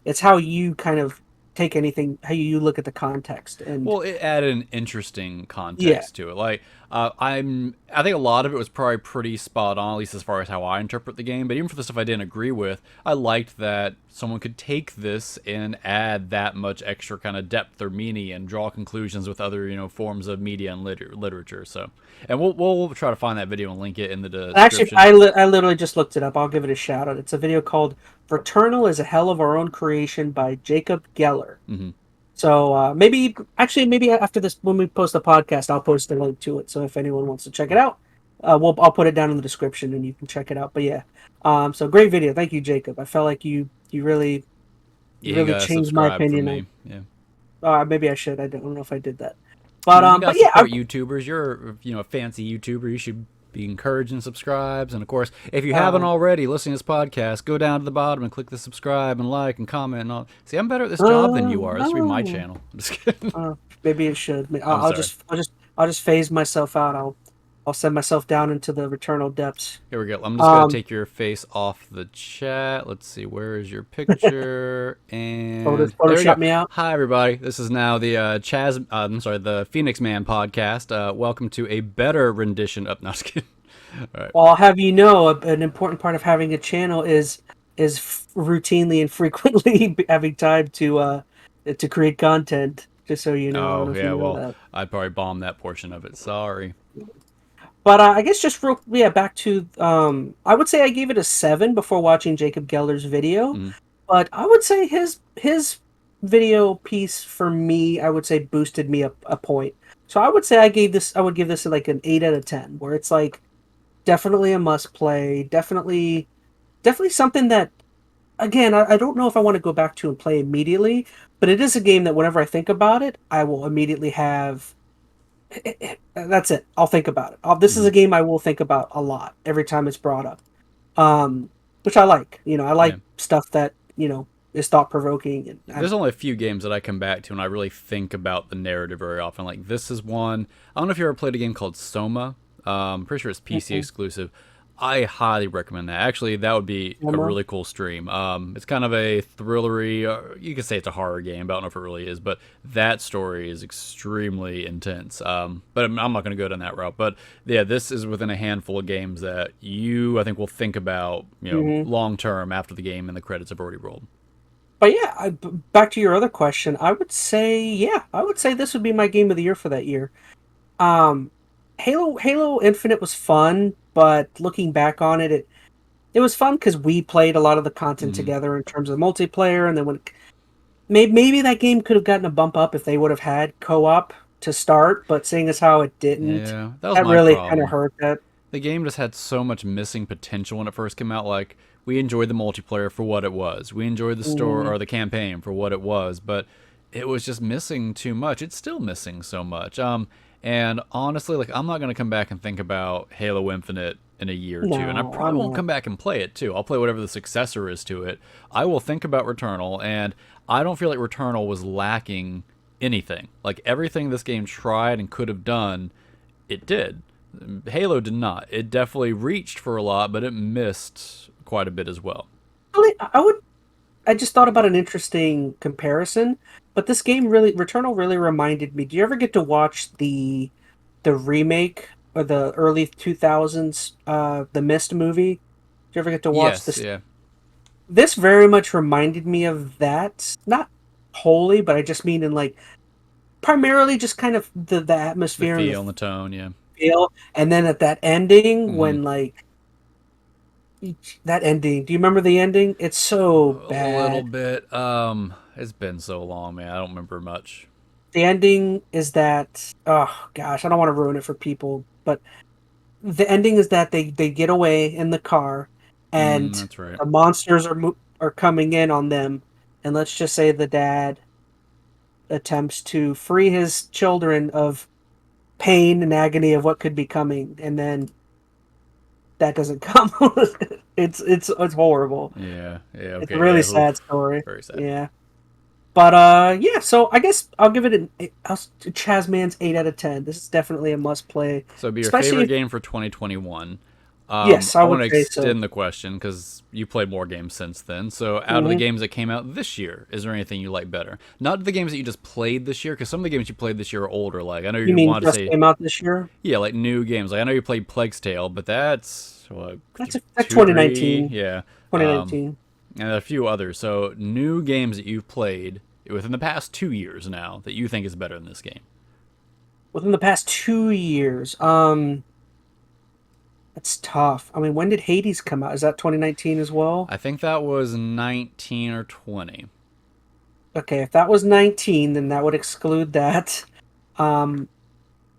it's how you kind of take anything, how you look at the context. And Well, it added an interesting yeah, context to it. Like, I think a lot of it was probably pretty spot on, at least as far as how I interpret the game. But even for the stuff I didn't agree with, I liked that someone could take this and add that much extra kind of depth or meaning and draw conclusions with other, forms of media and literature. So, and we'll try to find that video and link it in the description. actually, I literally just looked it up. I'll give it a shout out. It's a video called "Returnal is a Hell of Our Own Creation" by Jacob Geller. So maybe after this, when we post the podcast, I'll post a link to it. So if anyone wants to check it out, I'll put it down in the description and you can check it out. But yeah, so great video. Thank you, Jacob. I felt like you really changed my opinion. Yeah. Maybe I should. I don't know if I did that. But you gotta support YouTubers. You're a fancy YouTuber. You should be encouraged and subscribes. And of course, if you haven't already listening to this podcast, go down to the bottom and click the subscribe and like and comment and all. See, I'm better at this job than you are. This should be my channel. I'm just kidding. Maybe it should. I'll just phase myself out. I'll send myself down into the Returnal depths. Here we go. I'm just gonna take your face off the chat. Let's see, where is your picture? And Photoshop me out. Hi everybody. This is now the the Phoenix MaN podcast. Welcome to a better rendition of. No, just kidding. All right. Well, I'll have you know, an important part of having a channel is routinely and frequently having time to create content. Just so you know. Oh yeah, well, I'd probably bomb that portion of it. Sorry. But I guess just back to I would say I gave it a 7 before watching Jacob Geller's video. But I would say his video piece for me, I would say boosted me up a point. So I would say I would give this like an 8 out of 10, where it's like definitely a must play, definitely something that, again, I don't know if I want to go back to and play immediately, but it is a game that whenever I think about it, I will immediately have. That's it. I'll think about it. This is a game I will think about a lot every time it's brought up, which I like. I like stuff that is thought provoking. And there's only a few games that I come back to and I really think about the narrative very often. Like this is one. I don't know if you ever played a game called Soma. I'm pretty sure it's PC exclusive. I highly recommend that. Actually, that would be a really cool stream. It's kind of a thrillery, you could say it's a horror game, but I don't know if it really is. But that story is extremely intense. But I'm not going to go down that route. But yeah, this is within a handful of games that I think, will think about, long term after the game and the credits have already rolled. But yeah, back to your other question, I would say this would be my game of the year for that year. Halo Infinite was fun, but looking back on it, it was fun because we played a lot of the content together in terms of multiplayer, and then maybe that game could have gotten a bump up if they would have had co-op to start, but seeing as how it didn't, that really kind of hurt that. The game just had so much missing potential when it first came out. Like, we enjoyed the multiplayer for what it was. We enjoyed the story or the campaign for what it was, but it was just missing too much. It's still missing so much. And honestly, like, I'm not going to come back and think about Halo Infinite in a year or two. And I probably won't come back and play it, too. I'll play whatever the successor is to it. I will think about Returnal, and I don't feel like Returnal was lacking anything. Like, everything this game tried and could have done, it did. Halo did not. It definitely reached for a lot, but it missed quite a bit as well. I just thought about an interesting comparison, but this game Returnal really reminded me. Do you ever get to watch the remake or the early 2000s, the Mist movie? Did you ever get to watch this? Yeah. This very much reminded me of that. Not wholly, but I just mean in like primarily just kind of the atmosphere, the feel and the tone, yeah. Feel, and then at that ending when like. That ending. Do you remember the ending? It's so bad. A little bit. It's been so long, man. I don't remember much. The ending is that. Oh gosh, I don't want to ruin it for people, but the ending is that they get away in the car, and that's right. the monsters are coming in on them, and let's just say the dad attempts to free his children of pain and agony of what could be coming, and then that doesn't come. It's horrible. Yeah. Yeah. It's a Okay. really Yeah. sad Oof. story. Very sad. Yeah. But yeah, so I guess I'll give it ChazmaN's 8 out of 10. This is definitely a must play. So, it'd be your Especially favorite if, game for 2021. yes, I I would want to say so. extend the question because you played more games since then. So, out of the Mhm. games that came out this year, is there anything you like better? Not the games that you just played this year, because some of the games you played this year are older. Like, I know You you mean wanted to just say, came out this year? yeah, like new games. Like, I know you played Plague's Tale, but that's what, That's 2, 3, 2019. yeah, 2019. and a few others. So, new games that you've played within the past 2 years now that you think is better than this game. Within the past 2 years, that's tough. I mean, when did Hades come out? Is that 2019 as well? I think that was 19 or 20. Okay, if that was 19, then that would exclude that. Um,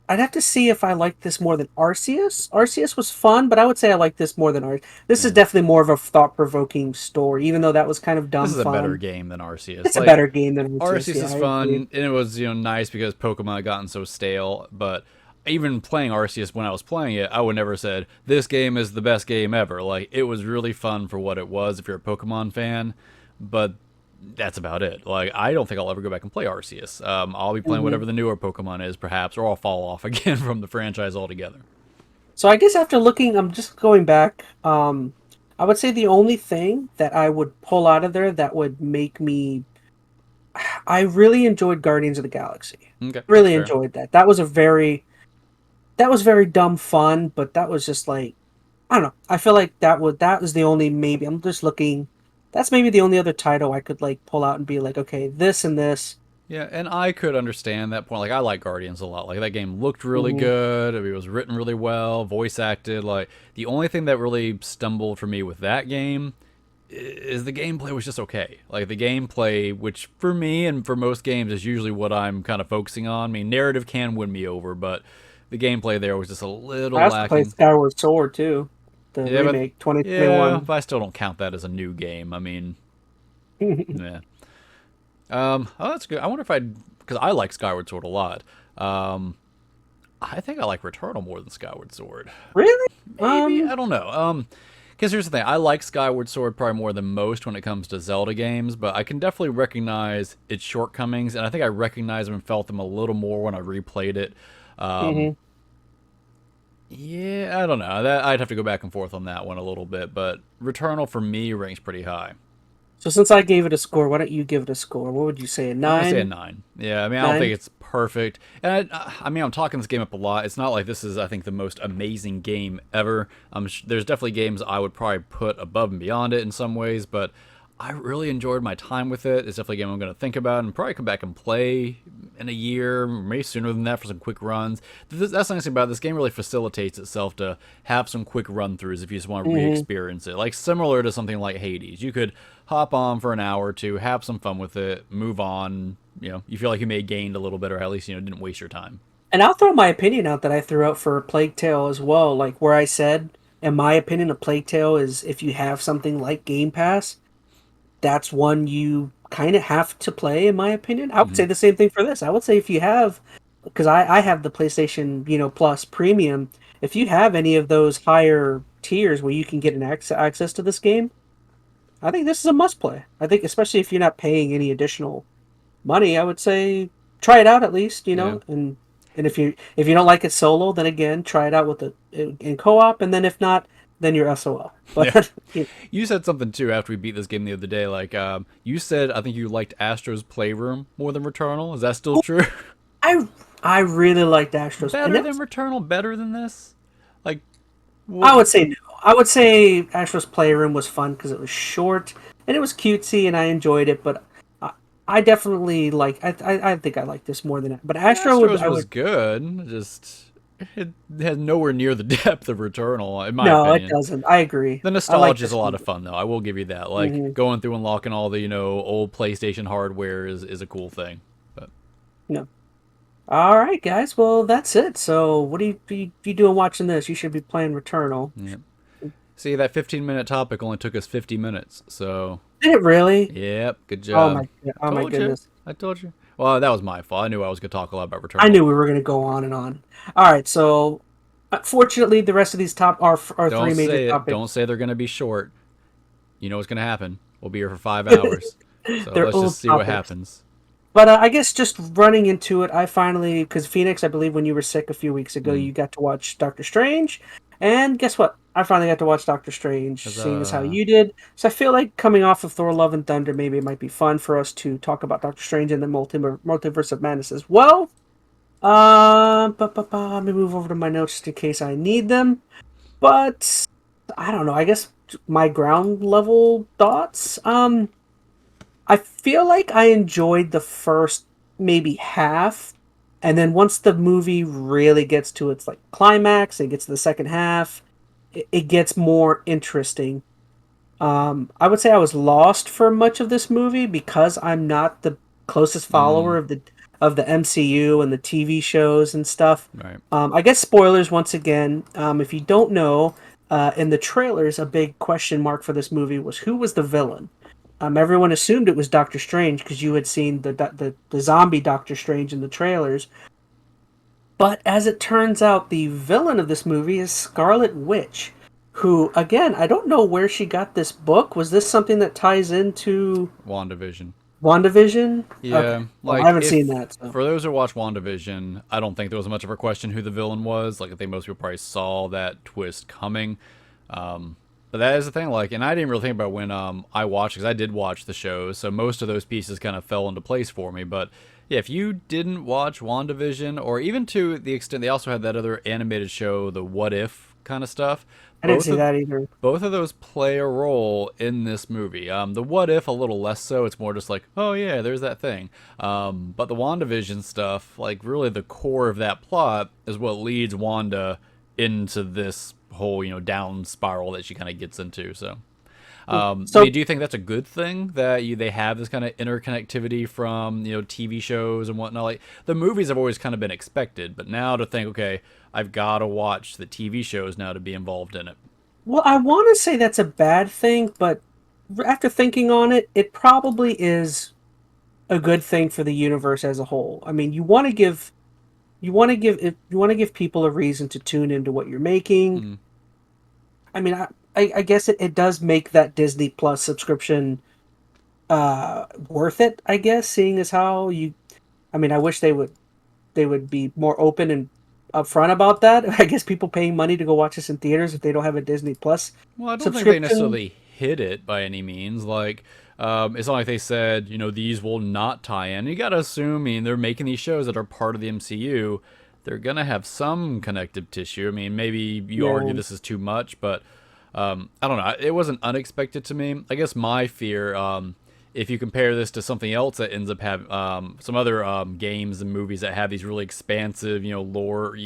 I'd have to see if I like this more than Arceus. Arceus was fun, but I would say I like this more than Arceus. This is Yeah. definitely more of a thought-provoking story, even though that was kind of This dumb is a better fun. game than Arceus. It's a Like, better game than Arceus. Arceus Yeah, is I fun, agree. and it was nice because Pokemon had gotten so stale. But even playing Arceus when I was playing it, I would never said this game is the best game ever. Like, it was really fun for what it was if you're a Pokemon fan, but that's about it. Like, I don't think I'll ever go back and play Arceus. I'll be playing Mhm. whatever the newer Pokemon is, perhaps, or I'll fall off again from the franchise altogether. So I guess after looking, I'm just going back. I would say the only thing that I would pull out of there that would make me, I really enjoyed Guardians of the Galaxy. Okay, that's Really fair. enjoyed that. That was very dumb fun, but that was just like, I don't know. I feel like that was the only, maybe I'm just looking. That's maybe the only other title I could like pull out and be like, okay, this and this. Yeah, and I could understand that point. Like, I like Guardians a lot. Like, that game looked really Mhm. good. I mean, it was written really well, voice acted. Like, the only thing that really stumbled for me with that game is the gameplay was just okay. Like, the gameplay, which for me and for most games is usually what I'm kind of focusing on. I mean, narrative can win me over, but the gameplay there was just a little I also played lacking. Skyward Sword too, the Yeah, but remake yeah, 2021. but I still don't count that as a new game. I mean, yeah. Oh, that's good. I wonder if I'd, because I like Skyward Sword a lot. Um, I think I like Returnal more than Skyward Sword. Really? Maybe, I don't know. Because here's the thing, I like Skyward Sword probably more than most when it comes to Zelda games, but I can definitely recognize its shortcomings, and I think I recognized them and felt them a little more when I replayed it. Um, hmm yeah, I don't know. That I'd have to go back and forth on that one a little bit, but Returnal for me ranks pretty high. So since I gave it a score, why don't you give it a score? What would you say? A I'm gonna say a 9? 9. Yeah, I mean, I don't 9? think it's perfect, and I mean, I'm talking this game up a lot. It's not like this is, I think, the most amazing game ever. There's definitely games I would probably put above and beyond it in some ways, but I really enjoyed my time with it. It's definitely a game I'm going to think about and probably come back and play in a year, maybe sooner than that for some quick runs. That's the nice thing about it. This game really facilitates itself to have some quick run-throughs if you just want to hmm re-experience it. Like, similar to something like Hades. You could hop on for an hour or two, have some fun with it, move on. You feel like you may have gained a little bit, or at least, didn't waste your time. And I'll throw my opinion out that I threw out for Plague Tale as well. Like where I said, in my opinion, a Plague Tale is if you have something like Game Pass, that's one you kind of have to play, in my opinion. I would Hmm. say the same thing for this. I would say if you have, because I have the PlayStation, Plus Premium, if you have any of those higher tiers where you can get an access to this game, I think this is a must play. I think especially if you're not paying any additional money, I would say try it out at least, Yeah. and if you don't like it solo, then again try it out with in co-op, and then if not, then you're SOL. Yeah. But You said something too after we beat this game the other day. Like, you said, I think you liked Astro's Playroom more than Returnal. Is that still true? I I really liked Astros, and Better than Returnal? Better than this? Like, I what? would say no. I would say Astro's Playroom was fun because it was short and it was cutesy, and I enjoyed it. But I definitely like. I think I like this more than it. But Astro would Astro's I was would good. Just it has nowhere near the depth of Returnal, in my no, it opinion. doesn't. I agree. The I like nostalgia is this a lot one. of fun, though. I will give you that. Like, Mm-hmm. going through and unlocking all the old PlayStation hardware is a cool thing. But No. All right, guys. Well, that's it. So, what are you doing watching this? You should be playing Returnal. yeah. See, that 15-minute topic only took us 50 minutes. So, Did it really? yep, good Oh job. my, I oh my told you. goodness. I told you. Well, that was my fault. I knew I was going to talk a lot about I Returnal. knew we were going to go on and on. All right, so fortunately, the rest of these top are Don't three major say it. topics. Don't say they're going to be short. You know what's going to happen. We'll be here for 5 hours. So They're let's old just see what topics. happens. But I guess just running into it, I finally, because Phoenix, I believe when you were sick a few weeks ago, Mm. you got to watch Doctor Strange, and guess what? I finally got to watch Doctor Strange, seeing as how Huzzah. you did. So I feel like coming off of Thor: Love and Thunder, maybe it might be fun for us to talk about Doctor Strange and the Multiverse of Madness as well. Let me move over to my notes just in case I need them. But I don't know. I guess my ground level thoughts. I feel like I enjoyed the first maybe half, and then once the movie really gets to its like climax, it gets to the second half, it gets more interesting. I would say I was lost for much of this movie because I'm not the closest follower Mm. of the MCU and the TV shows and stuff. Right. I guess spoilers once again. If you don't know, in the trailers, a big question mark for this movie was who was the villain. Everyone assumed it was Doctor Strange because you had seen the zombie Doctor Strange in the trailers. But as it turns out, the villain of this movie is Scarlet Witch, who, again, I don't know where she got this book. Was this something that ties into WandaVision. WandaVision? Okay. Yeah, Well, I like haven't seen if that, so. for those who watch WandaVision, I don't think there was much of a question who the villain was. Like I think most people probably saw that twist coming. But that is the thing. Like, and I didn't really think about when I watched because I did watch the show, so most of those pieces kind of fell into place for me. But yeah, if you didn't watch WandaVision, or even to the extent they also had that other animated show, the What If kind of stuff, I didn't both see of that either. both of those play a role in this movie. The What If a little less so. It's more just like, oh yeah, there's that thing. But the WandaVision stuff, like really the core of that plot, is what leads Wanda into this whole down spiral that she kind of gets into. So, I So mean, do you think that's a good thing that they have this kind of interconnectivity from TV shows and whatnot? Like the movies have always kind of been expected, but now to think, okay, I've got to watch the TV shows now to be involved in it. Well, I want to say that's a bad thing, but after thinking on it, it probably is a good thing for the universe as a whole. I mean, you want to give people a reason to tune into what you're making. Mm. I mean, I guess it does make that Disney Plus subscription worth it, I guess, seeing as how you I mean, I wish they would be more open and upfront about that. I guess people paying money to go watch this in theaters if they don't have a Disney Plus Well, I don't think they subscription. necessarily hit it by any means. Like, it's not like they said, these will not tie in. You gotta assume, I mean, they're making these shows that are part of the MCU. They're gonna have some connective tissue. I mean, maybe you argue Yeah. this is too much, but I don't know. It wasn't unexpected to me. I guess my fear, if you compare this to something else that ends up having some other games and movies that have these really expansive, lore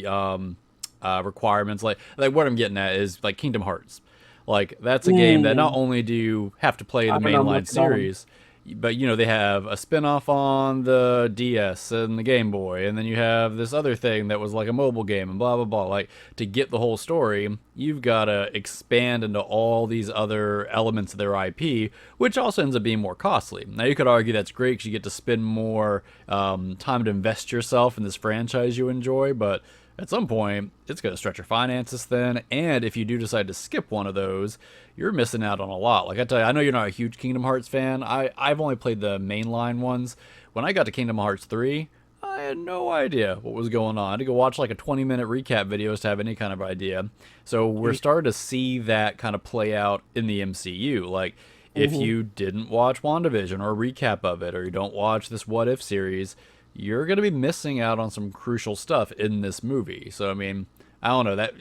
requirements, like what I'm getting at is like Kingdom Hearts. Like that's a game that not Mm, only do you have to play I the don't know mainline much about them. series, but they have a spin-off on the DS and the Game Boy, and then you have this other thing that was like a mobile game and blah blah blah. Like to get the whole story, you've got to expand into all these other elements of their IP, which also ends up being more costly. Now you could argue that's great because you get to spend more time to invest yourself in this franchise you enjoy, but at some point, it's going to stretch your finances thin, and if you do decide to skip one of those, you're missing out on a lot. Like I tell you, I know you're not a huge Kingdom Hearts fan. I've only played the mainline ones. When I got to Kingdom Hearts 3, I had no idea what was going on. I had to go watch like a 20-minute recap videos to have any kind of idea. So we're starting to see that kind of play out in the MCU. Like if Hmm. you didn't watch WandaVision or a recap of it, or you don't watch this What If series, you're going to be missing out on some crucial stuff in this movie. So I mean, I don't know that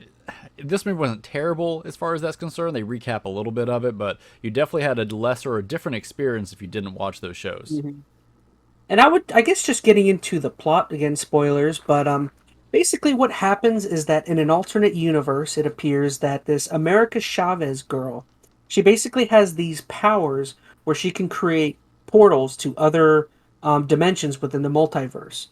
this movie wasn't terrible as far as that's concerned. They recap a little bit of it, but you definitely had a lesser or a different experience if you didn't watch those shows. Hmm. And I guess just getting into the plot again, spoilers, but basically what happens is that in an alternate universe, it appears that this America Chavez girl, she basically has these powers where she can create portals to other dimensions within the multiverse.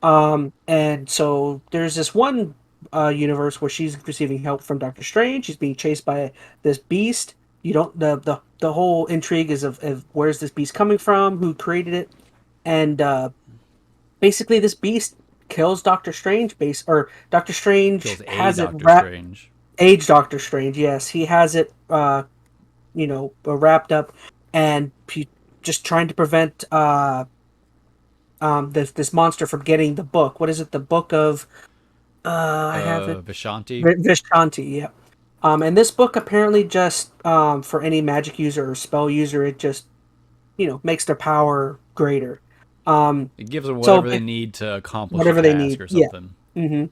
And so there's this one universe where she's receiving help from Doctor Strange. She's being chased by this beast. You don't the whole intrigue is of where's this beast coming from, who created it, and basically this beast kills Doctor Strange. Or Doctor Strange Kills a has it Doctor wrapped. Strange. Age Doctor Strange, yes, he has it. Wrapped up, and just trying to prevent this monster from getting the book. What is it? The book of I have it. Vishanti. Vishanti, yeah. And this book apparently just for any magic user or spell user, it just makes their power greater. It gives them whatever they need to accomplish whatever a they task need or something. Yeah. Mm-hmm.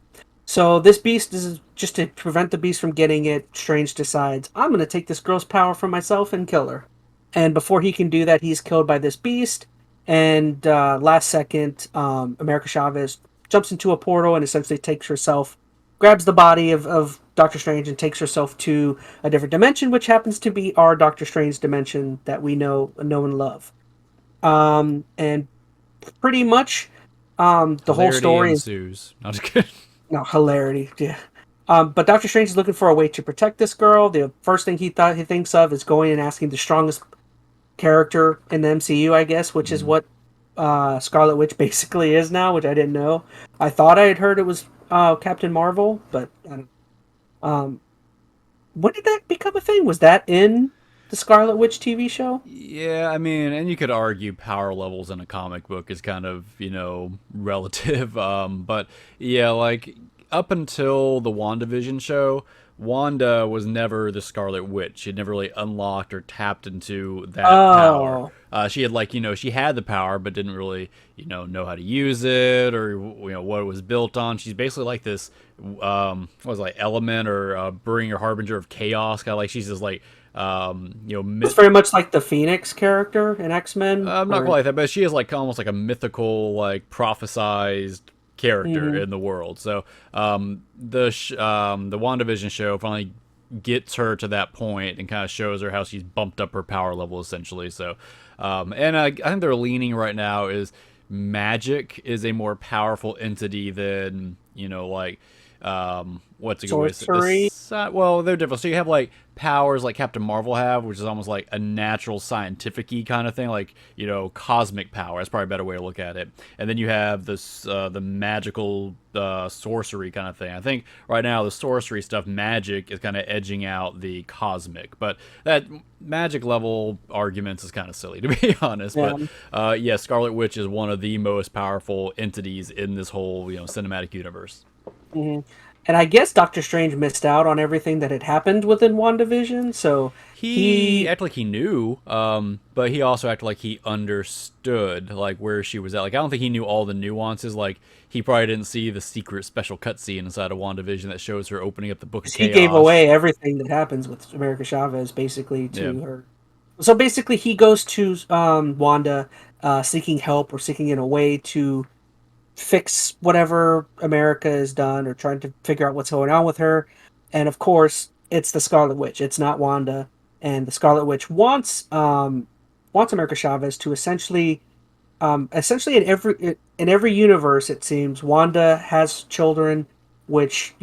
So this beast is just to prevent the beast from getting it. Strange decides, I'm going to take this girl's power from myself and kill her. And before he can do that, he's killed by this beast. And last second, America Chavez jumps into a portal and essentially grabs the body of Doctor Strange and takes herself to a different dimension, which happens to be our Doctor Strange dimension that we know and love. And pretty much the whole story ensues. Not just kidding. No, hilarity, yeah. But Doctor Strange is looking for a way to protect this girl. The first thing he thinks of is going and asking the strongest character in the MCU, I guess, which is what Scarlet Witch basically is now, which I didn't know. I thought I had heard it was Captain Marvel, but I don't. When did that become a thing? Was that in the Scarlet Witch TV show? Yeah, I mean, and you could argue power levels in a comic book is kind of, relative. But yeah, like up until the WandaVision show, Wanda was never the Scarlet Witch. She had never really unlocked or tapped into that power. She had she had the power, but didn't really, know how to use it or what it was built on. She's basically like this, element or bringer, harbinger of chaos. Kind of like she's just like. It's very much like the Phoenix character in X-Men. Not quite like that, but she is like almost like a mythical, like prophesized character in the world. So the WandaVision show finally gets her to that point and kind of shows her how she's bumped up her power level essentially. So and I think they're leaning right now is magic is a more powerful entity than what's a good way to say this? Well, they're different. So you have like powers like Captain Marvel have, which is almost like a natural scientific-y kind of thing, like cosmic power. That's probably a better way to look at it. And then you have this the magical sorcery kind of thing. I think right now the sorcery stuff, magic, is kind of edging out the cosmic, but that magic level arguments is kind of silly to be honest. Yeah. But yeah, Scarlet Witch is one of the most powerful entities in this whole cinematic universe. Mm-hmm. And I guess Doctor Strange missed out on everything that had happened within WandaVision, so he acted like he knew, but he also acted like he understood like where she was at. Like I don't think he knew all the nuances. Like he probably didn't see the secret special cutscene inside of WandaVision that shows her opening up the Book of Chaos. He gave away everything that happens with America Chavez basically to her. So basically, he goes to Wanda seeking help or seeking in a way to fix whatever America has done or trying to figure out what's going on with her. And of course, it's the Scarlet Witch. It's not Wanda. And the Scarlet Witch wants America Chavez to essentially in every universe, it seems, Wanda has children, which,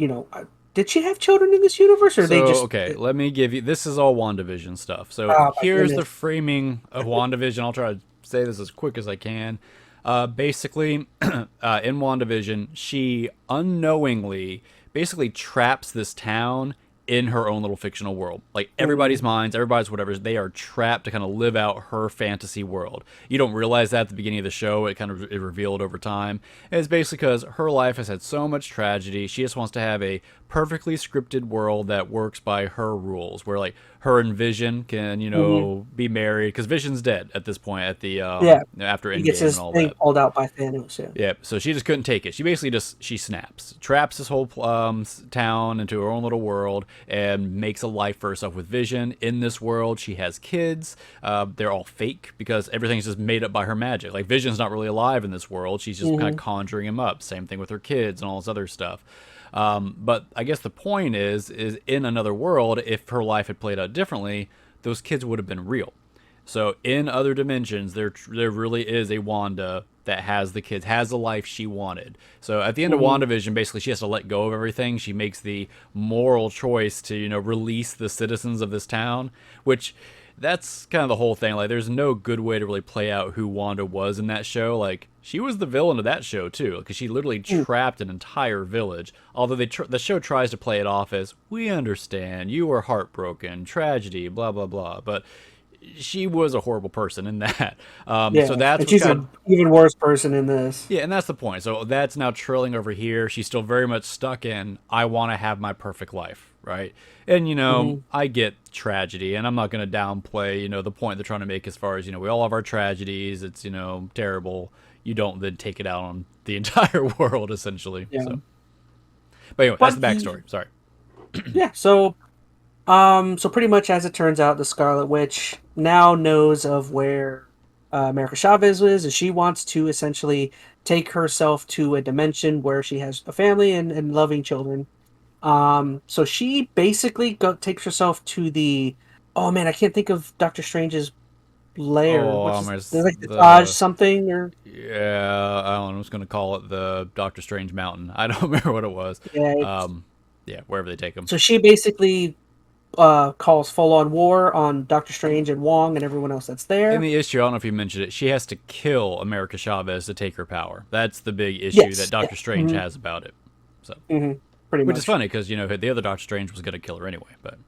did she have children in this universe or they just... Okay, let me give you... This is all WandaVision stuff. So here's the framing of WandaVision. I'll try to say this as quick as I can. Basically, in WandaVision, she unknowingly basically traps this town in her own little fictional world. Like everybody's minds, everybody's whatever, they are trapped to kind of live out her fantasy world. You don't realize that at the beginning of the show. It kind of is revealed over time. And it's basically because her life has had so much tragedy. She just wants to have a perfectly scripted world that works by her rules, where like her and Vision can, be married, because Vision's dead at this point at the after Endgame and all that. He gets his thing pulled out by Thanos. Yeah, so she just couldn't take it. She basically she snaps, traps this whole town into her own little world, and makes a life for herself with Vision. In this world, she has kids. They're all fake because everything's just made up by her magic. Like Vision's not really alive in this world. She's just kind of conjuring him up. Same thing with her kids and all this other stuff. But I guess the point is in another world, if her life had played out differently, those kids would have been real. So in other dimensions, there really is a Wanda that has the kids, has the life she wanted. So at the end of WandaVision, basically she has to let go of everything. She makes the moral choice to, release the citizens of this town, which that's kind of the whole thing. Like, there's no good way to really play out who Wanda was in that show. Like, she was the villain of that show too, because she literally trapped an entire village. Although the show tries to play it off as, we understand, you were heartbroken, tragedy, blah blah blah, but she was a horrible person in that. So that's and she's an even worse person in this. Yeah, and that's the point. So that's now trilling over here. She's still very much stuck in, I want to have my perfect life, right? And, I get tragedy, and I'm not going to downplay, the point they're trying to make as far as, we all have our tragedies. It's, terrible. You don't then take it out on the entire world, essentially. Yeah. So. But anyway, that's the backstory. Sorry. Yeah, so pretty much as it turns out, the Scarlet Witch now knows of where America Chavez is, and she wants to essentially take herself to a dimension where she has a family and loving children. So she basically takes herself to the... Oh man, I can't think of Dr. Strange's lair. There's like the Taj something, or... Yeah, I don't know. I was going to call it the Dr. Strange Mountain. I don't remember what it was. Yeah, wherever they take him. So she basically... calls full-on war on Dr. Strange and Wong and everyone else that's there. And the issue, I don't know if you mentioned it, she has to kill America Chavez to take her power. That's the big issue that Doctor Strange has about it. So, pretty much. Which is funny, because, the other Doctor Strange was going to kill her anyway, but...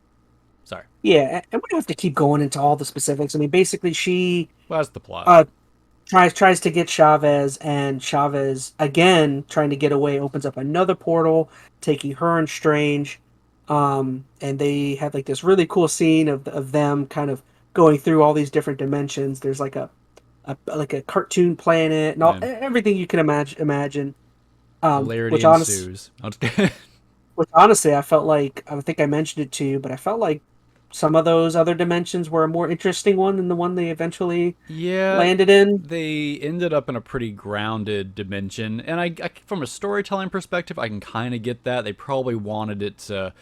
Sorry. Yeah, and we don't have to keep going into all the specifics. I mean, basically, she... Well, that's the plot. Tries to get Chavez, and Chavez, again, trying to get away, opens up another portal, taking her and Strange... and they have like this really cool scene of them kind of going through all these different dimensions. There's like a cartoon planet and everything you can imagine. Which honestly, I felt like, I think I mentioned it to you, but I felt like some of those other dimensions were a more interesting one than the one they eventually landed in. They ended up in a pretty grounded dimension, and I from a storytelling perspective, I can kind of get that. They probably wanted it to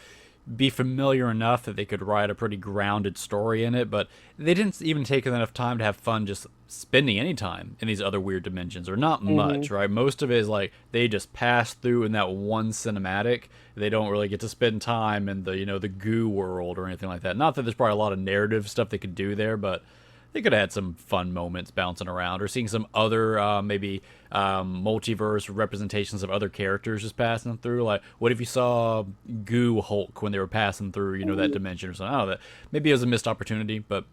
be familiar enough that they could write a pretty grounded story in it, but they didn't even take enough time to have fun just spending any time in these other weird dimensions, or not much, right? Most of it is like they just pass through in that one cinematic. They don't really get to spend time in the the goo world or anything like that. Not that there's probably a lot of narrative stuff they could do there, but they could have had some fun moments bouncing around, or seeing some other maybe multiverse representations of other characters just passing through. Like, what if you saw Goo Hulk when they were passing through, that dimension or something? I don't know. Maybe it was a missed opportunity, but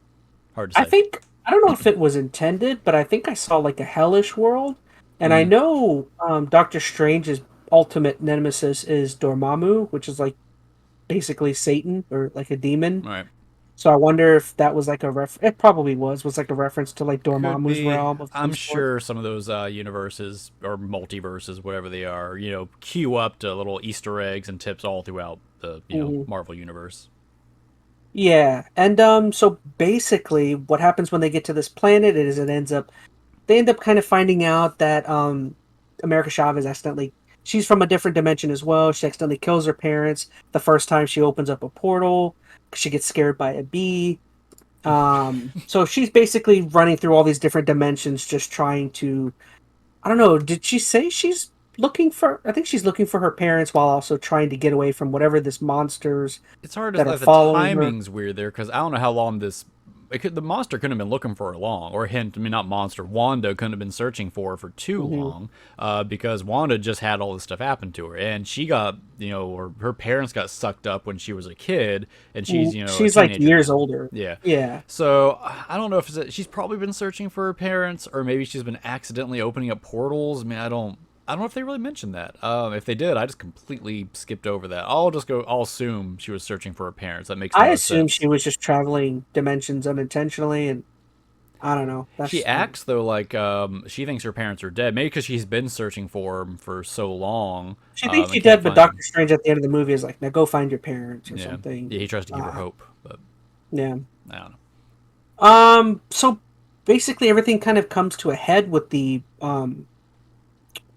hard to say. I don't know if it was intended, but I think I saw like a hellish world, and I know Doctor Strange's ultimate nemesis is Dormammu, which is like basically Satan or like a demon. Right. So I wonder if that was like it probably was like a reference to like Dormammu's realm. I'm sure some of those universes or multiverses, whatever they are, queue up to little Easter eggs and tips all throughout the Marvel universe. Yeah, and so basically, what happens when they get to this planet is they end up kind of finding out that America Chavez she's from a different dimension as well. She accidentally kills her parents the first time she opens up a portal. She gets scared by a bee. So she's basically running through all these different dimensions, just trying to... I don't know, did she say she's looking for... I think she's looking for her parents while also trying to get away from whatever this monsters... It's hard to... The timing's weird there, because I don't know how long this... the monster couldn't have been looking for her long, or not monster, Wanda couldn't have been searching for her for too long, because Wanda just had all this stuff happen to her, and she got, or her parents got sucked up when she was a kid, and she's, she's like years older. Yeah. So I don't know if she's probably been searching for her parents, or maybe she's been accidentally opening up portals. I mean, I don't know if they really mentioned that. If they did, I just completely skipped over that. I'll assume she was searching for her parents. That makes more sense. I assume she was just traveling dimensions unintentionally, and I don't know. She acts, though, like she thinks her parents are dead. Maybe because she's been searching for them for so long. She thinks she's dead, but Doctor Strange at the end of the movie is like, now go find your parents or something. Yeah, he tries to give her hope, but... Yeah. I don't know. So basically everything kind of comes to a head with the...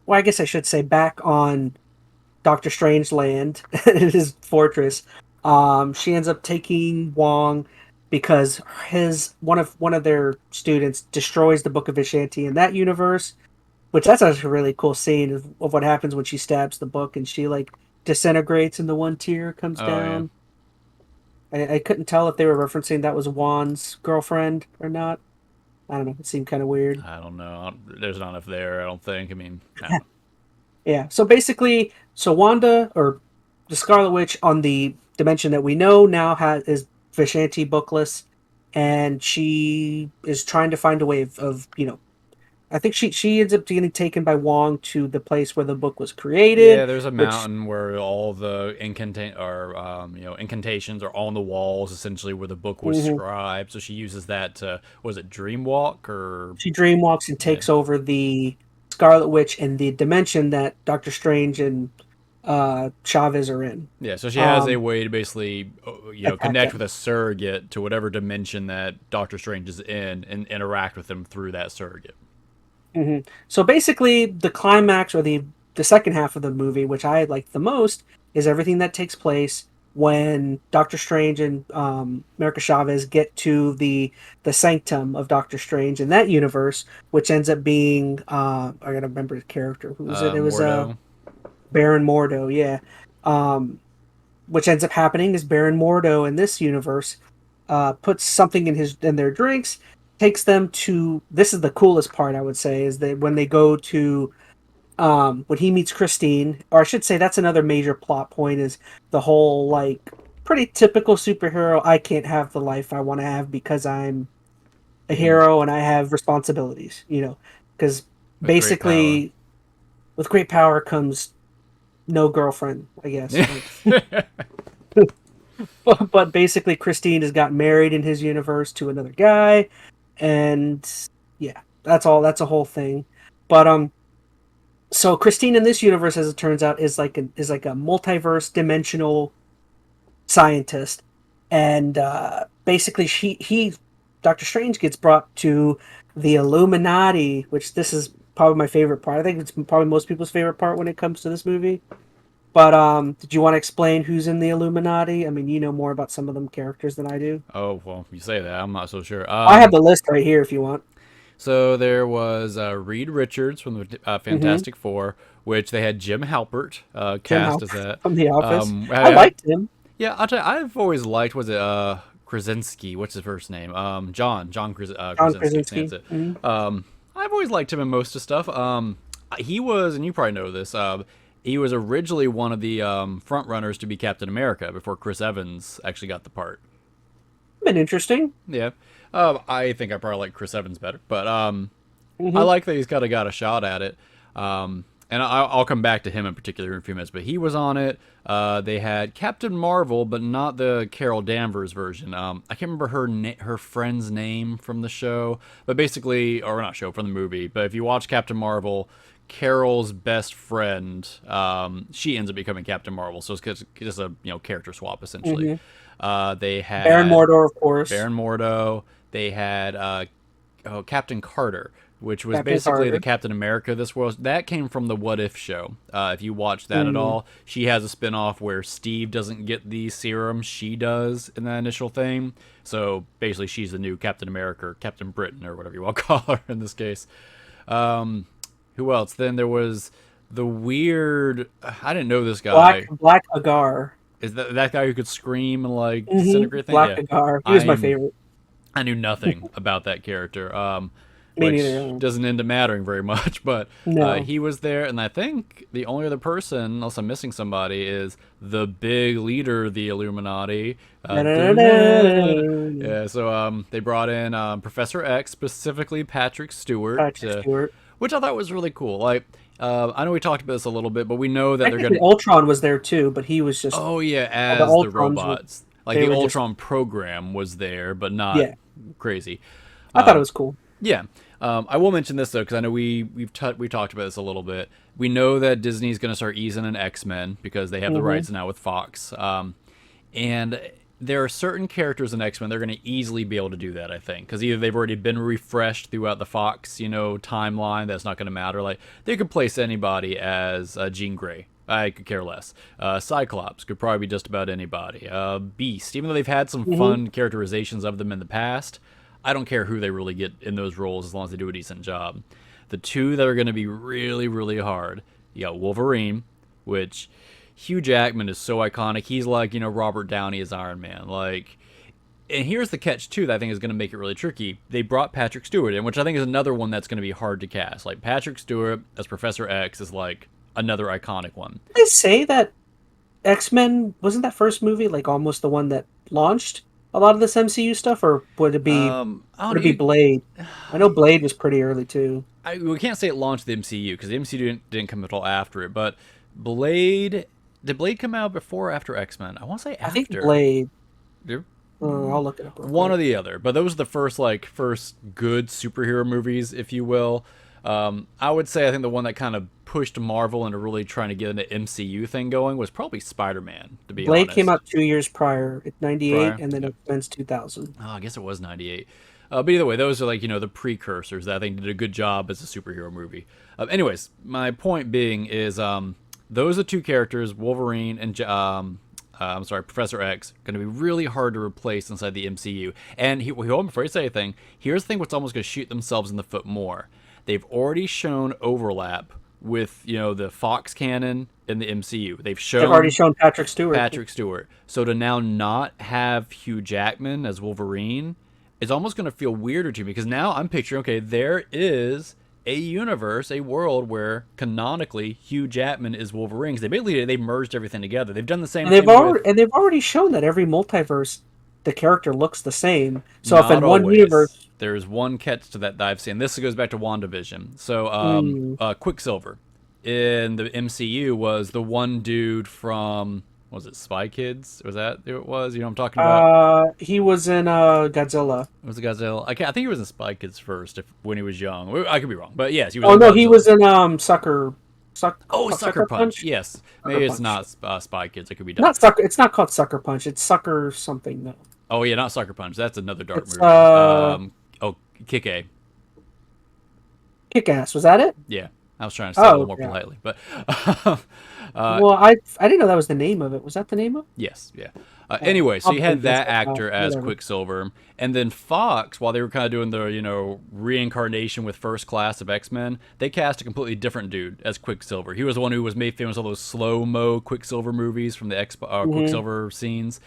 Well, I guess I should say back on Dr. Strange land, his fortress. She ends up taking Wong because one of their students destroys the Book of Vishanti in that universe. which that's actually a really cool scene of what happens when she stabs the book and she like disintegrates and the one tear comes Oh yeah. down. I couldn't tell if they were referencing that was Juan's girlfriend or not. I don't know. It seemed kind of weird. I don't know. There's not enough there. I don't think. I mean, I don't know. Yeah. So basically, so Wanda or the Scarlet Witch on the dimension that we know now is Vishanti bookless, and she is trying to find a way of I think she ends up getting taken by Wong to the place where the book was Yeah, created, there's a which mountain where all the incantations are on the walls, essentially where the book was Mhm. scribed. So she uses that to, was it Dreamwalk or she dreamwalks and yeah, takes over the Scarlet Witch and the dimension that Doctor Strange and Chavez are in. yeah. So she has a Um, way to basically attack connect with them. a surrogate to whatever dimension that Doctor Strange is in and interact with them through that surrogate. So basically, the climax or the second half of the movie, which I liked the most, is everything that takes place when Doctor Strange and America Chavez get to the sanctum of Doctor Strange in that universe, which ends up being I gotta remember the character. Who was it? It was Mordo. Baron Mordo. Yeah. Um, which ends up happening is Baron Mordo in this universe puts something in their drinks, takes them to. This is the coolest part, I would say, is that when they go to when he meets Christine, or I should say, that's another major plot point is the whole like pretty typical superhero. I can't have the life I want to have because I'm a Hmm. hero and I have responsibilities. Because With great power. basically, with great power comes no girlfriend, I guess. Like, but basically, Christine has got married in his universe to another guy, and yeah, that's all. That's a whole thing. But so Christine in this universe, as it turns out, is like a multiverse dimensional scientist, and basically, Doctor Strange gets brought to the Illuminati, which this is probably my favorite part. I think it's probably most people's favorite part when it comes to this movie. But did you want to explain who's in the Illuminati? I mean, you know more about some of them characters than I do. Oh well, you say that. I'm not so sure. I have the list right here if you want. So there was Reed Richards from the Mm-hmm. Fantastic Four, which they had Jim Halpert Jim cast as Halpert that. from The Office. I I, liked him. yeah, I'll tell you, I've always liked, was it Krasinski? What's his first name? John Krasinski. That's Krasinski. it. Mm-hmm. I've always liked him in most of stuff. He was, and you probably know this. He was originally one of the front runners to be Captain America before Chris Evans actually got the part. Been interesting. Yeah. I think I probably like Chris Evans better, but I Mm-hmm. like that he's kind of got a shot at it. And I'll come back to him in particular in a few minutes, but he was on it. They had Captain Marvel, but not the Carol Danvers version. I can't remember her friend's name from the show, but basically, or not show, from the movie. But if you watch Captain Marvel, Carol's best friend, she ends up becoming Captain Marvel. So it's just a character swap essentially. Mm-hmm. They Baron had Mordo, of course. Baron Mordo. They had Captain Carter, which was Captain basically the Carter. Captain America of this world. That came from the What If show. If you watch that at Mm. all, she has a spin-off where Steve doesn't get the serum, she does in that initial thing. So basically, she's the new Captain America, or Captain Britain, or whatever you want to call her in this case. Um, who else? Then there was the weird. I didn't know this guy. Black Agar. Is that guy who could scream and like Mm-hmm. disintegrate things? Black Yeah, Agar. He was my I'm favorite. I knew nothing about that character, Me which neither. doesn't end up mattering very much. But No. he was there, and I think the only other person, unless I'm missing somebody, is the big leader of the Illuminati. Da-da-da-da-da-da. Yeah, so they brought in Professor X, specifically Patrick Stewart, Patrick Stewart. which I thought was really cool. Like, I know we talked about this a little bit, but we know that they're Technically, gonna. Ultron was there too, but he was just Oh yeah, the as the Ultrons were robots, like they the were just Ultron program was there, but not yeah. crazy. I thought it was cool. Yeah, I will mention this though because I know we talked about this a little bit. We know that Disney's going to start easing in X-Men because they have the Mm-hmm. rights now with Fox, and there are certain characters in X-Men they're going to easily be able to do that. I think because either they've already been refreshed throughout the Fox timeline that's not going to matter. Like they could place anybody as Jean Grey. I could care less. Cyclops could probably be just about anybody. Beast, even though they've had some Mm-hmm. fun characterizations of them in the past, I don't care who they really get in those roles as long as they do a decent job. the two that are going to be really, really hard. You got Wolverine, which Hugh Jackman is so iconic. He's like, Robert Downey as Iron Man. Like, and here's the catch, too, that I think is going to make it really tricky. They brought Patrick Stewart in, which I think is another one that's going to be hard to cast. Like, Patrick Stewart as Professor X is, like, another iconic one. They say that X-Men, wasn't that first movie, like, almost the one that launched a lot of this MCU stuff, or would it be Blade? I know Blade was pretty early, too. We can't say it launched the MCU, because the MCU didn't come until after it, but Blade... Did Blade come out before or after X-Men? I want to say after. I think Blade... Did, I'll look it up. One or the other, but those are the first good superhero movies, if you will. I would say I think the one that kind of pushed Marvel into really trying to get an MCU thing going was probably Spider-Man. To be honest, Blade came out 2 years prior, '98, and then X-Men's 2000. Oh, I guess it was '98. But either way, those are the precursors that I think did a good job as a superhero movie. Anyways, my point being is those are two characters, Wolverine and Professor X, going to be really hard to replace inside the MCU. And before I say anything, here's the thing what's almost going to shoot themselves in the foot more. They've already shown overlap with, the Fox canon in the MCU. They've already shown Patrick Stewart. So to now not have Hugh Jackman as Wolverine is almost going to feel weirder to me, because now I'm picturing, okay, there is a universe, a world where canonically Hugh Jackman is Wolverine. Because they've merged everything together. They've done the same thing. And they've already shown that every multiverse, the character looks the same. So if in one universe, there's one catch to that I've seen. This goes back to WandaVision. So Quicksilver in the MCU was the one dude from, was it Spy Kids? Was that who it was? You know what I'm talking about? He was in Godzilla. Was it Godzilla? I think he was in Spy Kids first, when he was young. I could be wrong, but yes, he was. Oh no, Godzilla. He was in Sucker Punch. Yes, maybe it's not Spy Kids. It could be not Sucker. It's not called Sucker Punch. It's Sucker something though. Oh yeah, not Sucker Punch. That's another dark movie. Kick-A. Kick-Ass. Was that it? Yeah. I was trying to say it a little more politely, but well, I didn't know that was the name of it. Was that the name of it? Yes, yeah. Anyway, so you had that actor as Quicksilver, and then Fox, while they were kind of doing the reincarnation with First Class of X-Men, they cast a completely different dude as Quicksilver. He was the one who was made famous for all those slow-mo Quicksilver movies from the Quicksilver scenes.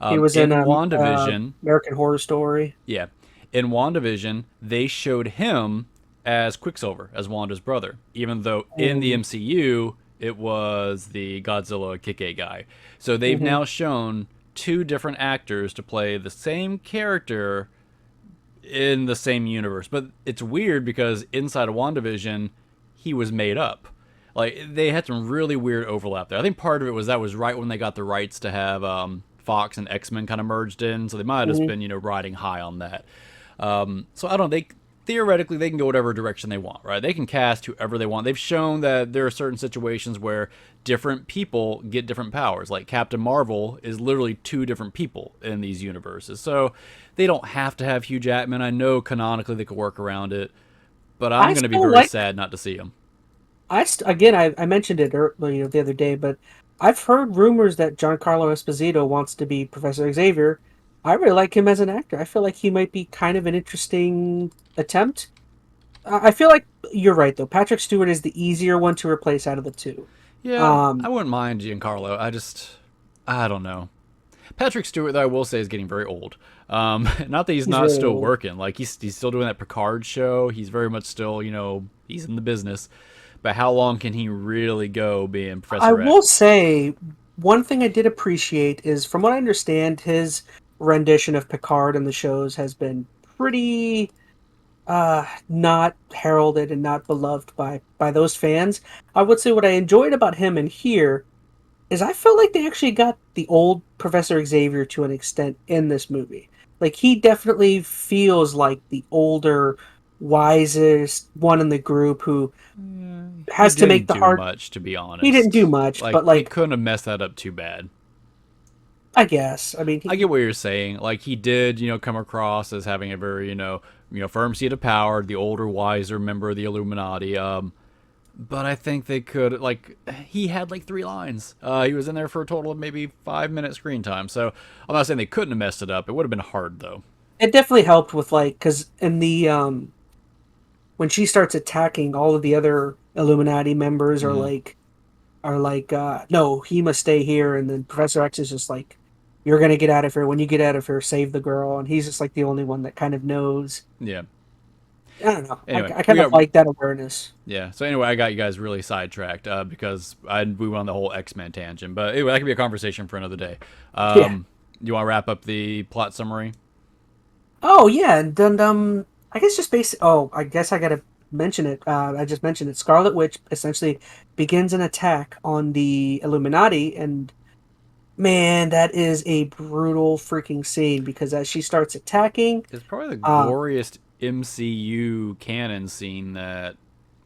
He was in WandaVision, American Horror Story. Yeah, in WandaVision, they showed him as Quicksilver, as Wanda's brother, even though in the MCU it was the Godzilla Kick-A guy. So they've now shown two different actors to play the same character in the same universe. But it's weird because inside of WandaVision, he was made up. Like, they had some really weird overlap there. I think part of it was that was right when they got the rights to have Fox and X-Men kind of merged in, so they might have just been, riding high on that. So I don't know, theoretically, they can go whatever direction they want, right? They can cast whoever they want. They've shown that there are certain situations where different people get different powers. Like Captain Marvel is literally two different people in these universes. So they don't have to have Hugh Jackman. I know canonically they could work around it, but I'm going to be very sad not to see him. I mentioned it the other day, but I've heard rumors that Giancarlo Esposito wants to be Professor Xavier. I really like him as an actor. I feel like he might be kind of an interesting attempt. I feel like you're right, though. Patrick Stewart is the easier one to replace out of the two. Yeah, I wouldn't mind Giancarlo. I don't know. Patrick Stewart, though, I will say, is getting very old. Not that he's not really still working. Like, he's still doing that Picard show. He's very much still, he's in the business. But how long can he really go being Professor X? I will say, one thing I did appreciate is, from what I understand, his rendition of Picard in the shows has been pretty not heralded and not beloved by those fans. I would say what I enjoyed about him in here is I felt like they actually got the old Professor Xavier to an extent in this movie. Like, he definitely feels like the older, wisest one in the group who has to make the hard... much, to be honest. He didn't do much, but he couldn't have messed that up too bad. I guess. I mean, I get what you're saying. Like, he did, come across as having a very, firm seat of power, the older, wiser member of the Illuminati. But I think they could, he had 3 lines. He was in there for a total of maybe 5-minute screen time. So I'm not saying they couldn't have messed it up. It would have been hard, though. It definitely helped with, because in the when she starts attacking, all of the other Illuminati members are Mhm. like, no, he must stay here. And then Professor X is just like, you're gonna get out of here. When you get out of here, save the girl. And he's just like the only one that kind of knows. Yeah. I don't know. Anyway, I we kind of got like that awareness. yeah. So anyway, I got you guys really sidetracked because we went on the whole X-Men tangent. But anyway, that could be a conversation for another day. Yeah. You want to wrap up the plot summary? Oh yeah, and then I guess just basic. Oh, I guess I gotta mention it. I just mentioned it. Scarlet Witch essentially begins an attack on the Illuminati, and man, that is a brutal freaking scene because as she starts attacking, It's probably the uh, goriest MCU canon scene that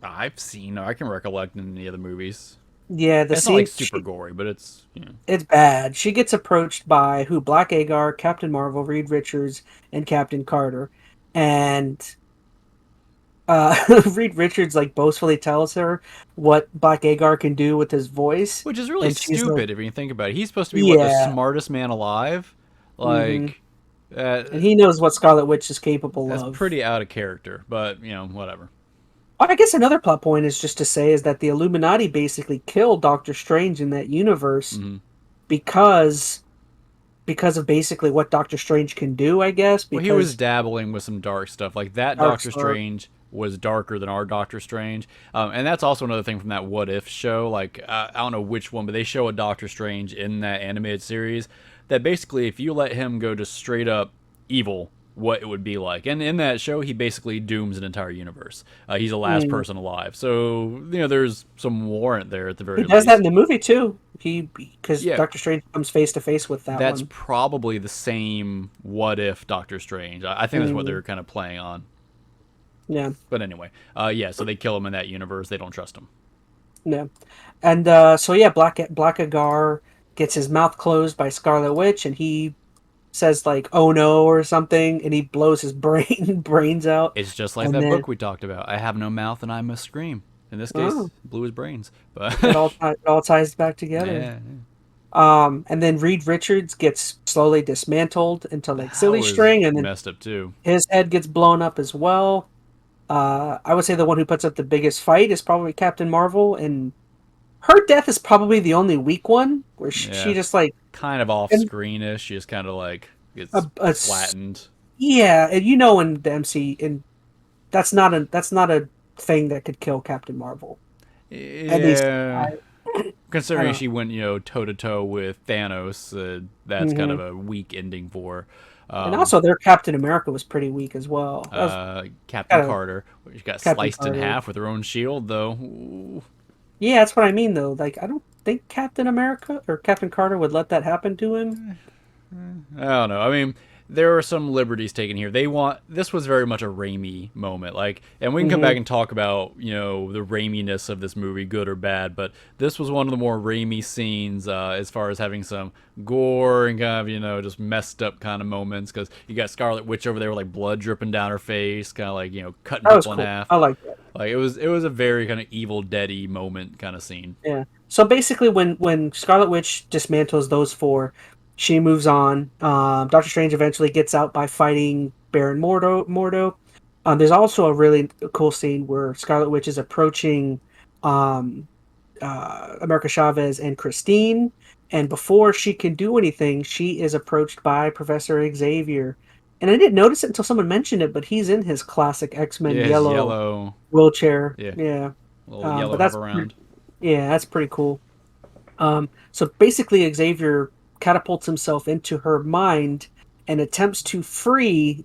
I've seen or I can recollect in any of the movies. yeah, the It's not like scene super gory, but it's it's bad. She gets approached by who? Black Agar, Captain Marvel, Reed Richards, and Captain Carter, and Reed Richards like boastfully tells her what Black Agar can do with his voice, which is really and she's like, stupid if you think about it. He's supposed to be what, the "Yeah." smartest man alive? Hmm. Like uh, And he knows what Scarlet Witch is capable that's of. pretty out of character, but whatever. I guess another plot point is just to say is that the Illuminati basically killed Doctor Strange in that universe Hmm. because because of basically what Doctor Strange can do, I guess, Well, he was because dabbling with some dark stuff. Like that Dark Doctor Star. Strange was darker than our Doctor Strange, and that's also another thing from that What If show. Like I don't know which one, but they show a Doctor Strange in that animated series that basically, if you let him go to straight up evil, what it would be like. And in that show, he basically dooms an entire universe. He's the last Mm. person alive, so there's some warrant there at the He very does that in least. the movie too. He because Yeah, Doctor Strange comes face to face with that that's one. probably the same What If Doctor Strange. I think that's what Mm. they're kind of playing on. Yeah, But anyway, yeah. So they kill him in that universe. They don't trust him. yeah, and so yeah, Black Agar gets his mouth closed by Scarlet Witch, and he says like "oh no" or something, and he blows his brains out, It's just like and that then book we talked about. I have no mouth and I must scream. In this oh, case, blew his brains. But it all ties back together. yeah, And then Reed Richards gets slowly dismantled into like that silly was string, and then messed up too. his head gets blown up as well. I would say the one who puts up the biggest fight is probably Captain Marvel, and her death is probably the only weak one where she Yeah, just like kind of off and screenish. She just kind of like gets a, a flattened. yeah, and in the MC, and that's not a thing that could kill Captain Marvel. At least Yeah, I considering don't she went toe to toe with Thanos, that's kind know. of a weak ending for. her. And also, their Captain America was pretty weak as well. That was Captain kind of Carter. She got Captain sliced in Carter. half with her own shield, though. Ooh. Yeah, that's what I mean, though. Like, I don't think Captain America or Captain Carter would let that happen to him. I don't know. I mean, there are some liberties taken here. This was very much a Raimi moment, like, and we can come Hmm. back and talk about the Raiminess of this movie, good or bad. But this was one of the more Raimi scenes as far as having some gore and kind of just messed up kind of moments because you got Scarlet Witch over there with like blood dripping down her face, kind of like cutting That was people in cool. half. I like that. Like it was a very kind of Evil Dead-y moment kind of scene. Yeah. So basically, when Scarlet Witch dismantles those four, she moves on. Doctor Strange eventually gets out by fighting Baron Mordo. There's also a really cool scene where Scarlet Witch is approaching um, America Chavez and Christine, and before she can do anything, she is approached by Professor Xavier. And I didn't notice it until someone mentioned it, but he's in his classic X-Men Yeah, his yellow yellow, wheelchair. yeah, Yeah, little yellow but hover around. that's pretty cool. So basically, Xavier catapults himself into her mind and attempts to free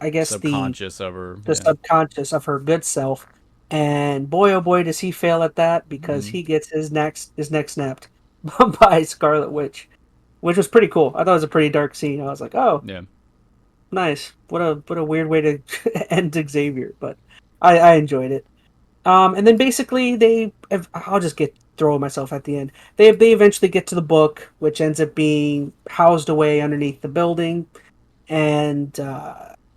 I guess Subconscious of her. the Yeah. subconscious of her good self. And boy, oh boy, does he fail at that because Mhm. he gets his neck snapped by Scarlet Witch, which was pretty cool. I thought it was a pretty dark scene. I was like, oh, Yeah. nice. What a weird way to end Xavier, but I enjoyed it. And then basically I'll just get throw myself at the end. They eventually get to the book, which ends up being housed away underneath the building, and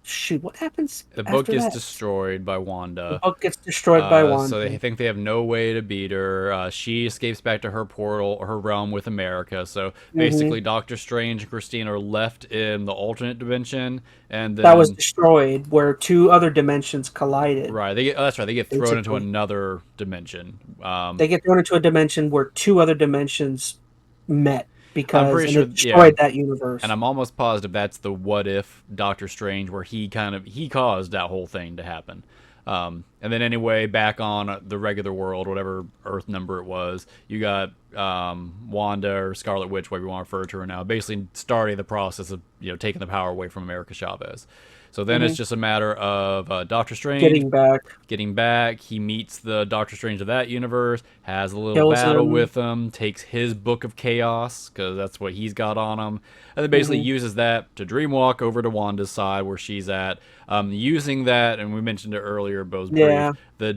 shoot, what happens The book after gets that? destroyed by The Wanda. book gets destroyed by So they Wanda. think they have no way to beat her. She escapes back to her portal, or her realm with America. So Hmm. basically, Doctor Strange and Christine are left in the alternate dimension, and That was then destroyed, where two other dimensions collided. right, that's right. They get thrown into Basically, another dimension. they get thrown into a dimension where two other dimensions met I'm because, pretty and sure, it yeah. destroyed that And universe. I'm almost positive that's the what if Doctor Strange, where he caused that whole thing to happen. And then anyway, back on the regular world, whatever Earth number it was, you got Wanda or Scarlet Witch, whatever you want to refer to her now, basically starting the process of taking the power away from America Chavez. So then Hmm. it's just a matter of Doctor Strange Getting back, getting back. He meets the Doctor Strange of that universe, has a little kills battle him. with him, takes his Book of Chaos, because that's what he's got on him, and then basically Hmm. uses that to dreamwalk over to Wanda's side where she's at. Using that, and we mentioned it earlier, but it was brief, Yeah, the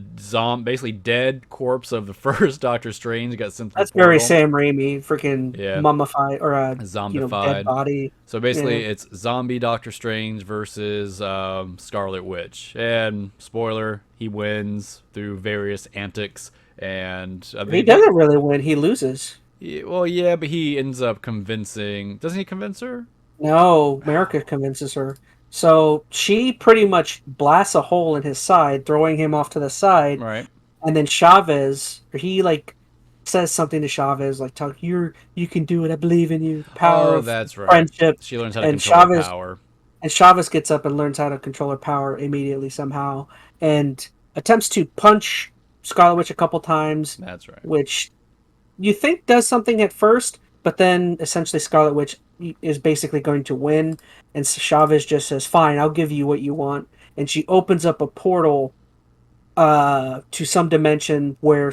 basically dead corpse of the first Doctor Strange got sent to the that's very portal. Sam Raimi, freaking Yeah, mummified or dead zombified. body. So Yeah, basically, it's zombie Doctor Strange versus Scarlet Witch. And spoiler, he wins through various antics. And he doesn't really win; he loses. well, yeah, but he ends up convincing. Doesn't he convince her? No, America convinces her. So she pretty much blasts a hole in his side, throwing him off to the side, Right. and then Chavez, or he like says something to Chavez, like "Talk, you can do it. I believe in you. The power Oh, of that's right. friendship." She learns how to And control her Chavez power. and Chavez gets up and learns how to control her power immediately somehow, and attempts to punch Scarlet Witch a couple times, That's right. which you think does something at first, but then essentially Scarlet Witch is basically going to win, and Chavez just says, "Fine, I'll give you what you want," and she opens up a portal to some dimension where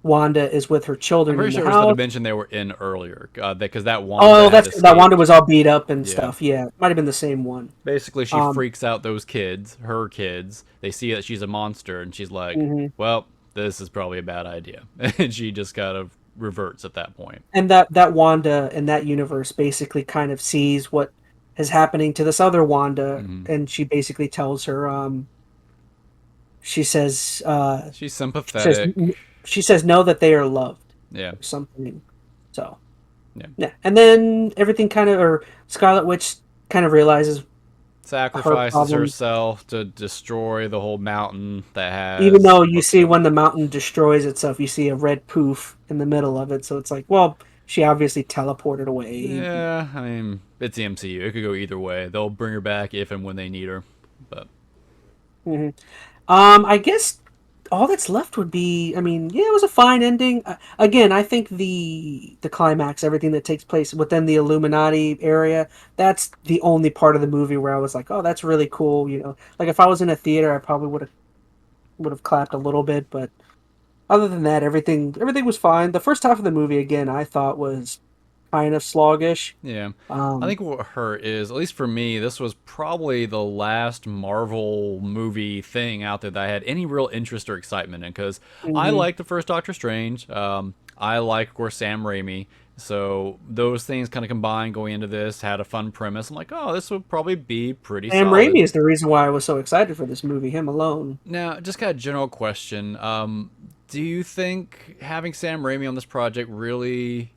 Wanda is with her I'm children pretty in the sure it was the house. dimension they were in earlier, because that Oh, Wanda had that's that Wanda escaped. was all beat up and Yeah. stuff. Yeah, might have been the same one. Basically, she Um, freaks out those kids, her kids. They see that she's a monster, and she's like, mhm. well, this is probably a bad idea. And she just kind of reverts at that point. And that Wanda in that universe basically kind of sees what is happening to this other Wanda, Hmm. and she basically tells her, she says, She's she says, sympathetic. she says no, that they are loved Yeah. or something. So Yeah. yeah, and then everything kind of, or Scarlet Witch kind of realizes her Sacrifices problem. herself to destroy the whole mountain that Even has though you books see of it. when the mountain destroys itself, you see a red poof in the middle of it. So it's like, well, she obviously teleported away. Yeah, I mean, it's the MCU. It could go either way. They'll bring her back if and when they need her. But Hmm. I guess all that's left would be. I mean, yeah, it was a fine ending. Again, I think the climax, everything that takes place within the Illuminati area, that's the only part of the movie where I was like, oh, that's really cool. You know, like if I was in a theater, I probably would have clapped a little bit, but other than that, everything was fine. The first half of the movie, again, I thought was kind of sluggish. yeah, I Um, think what hurt is, at least for me, this was probably the last Marvel movie thing out there that I had any real interest or excitement in. Because I mhm. liked the first Doctor Strange. I like, of course, Sam Raimi. So those things kind of combined going into this had a fun premise. I'm like, oh, this would probably be pretty Sam solid. Raimi is the reason why I was so excited for this movie. Him alone. Now, just got a general question. Do you think having Sam Raimi on this project really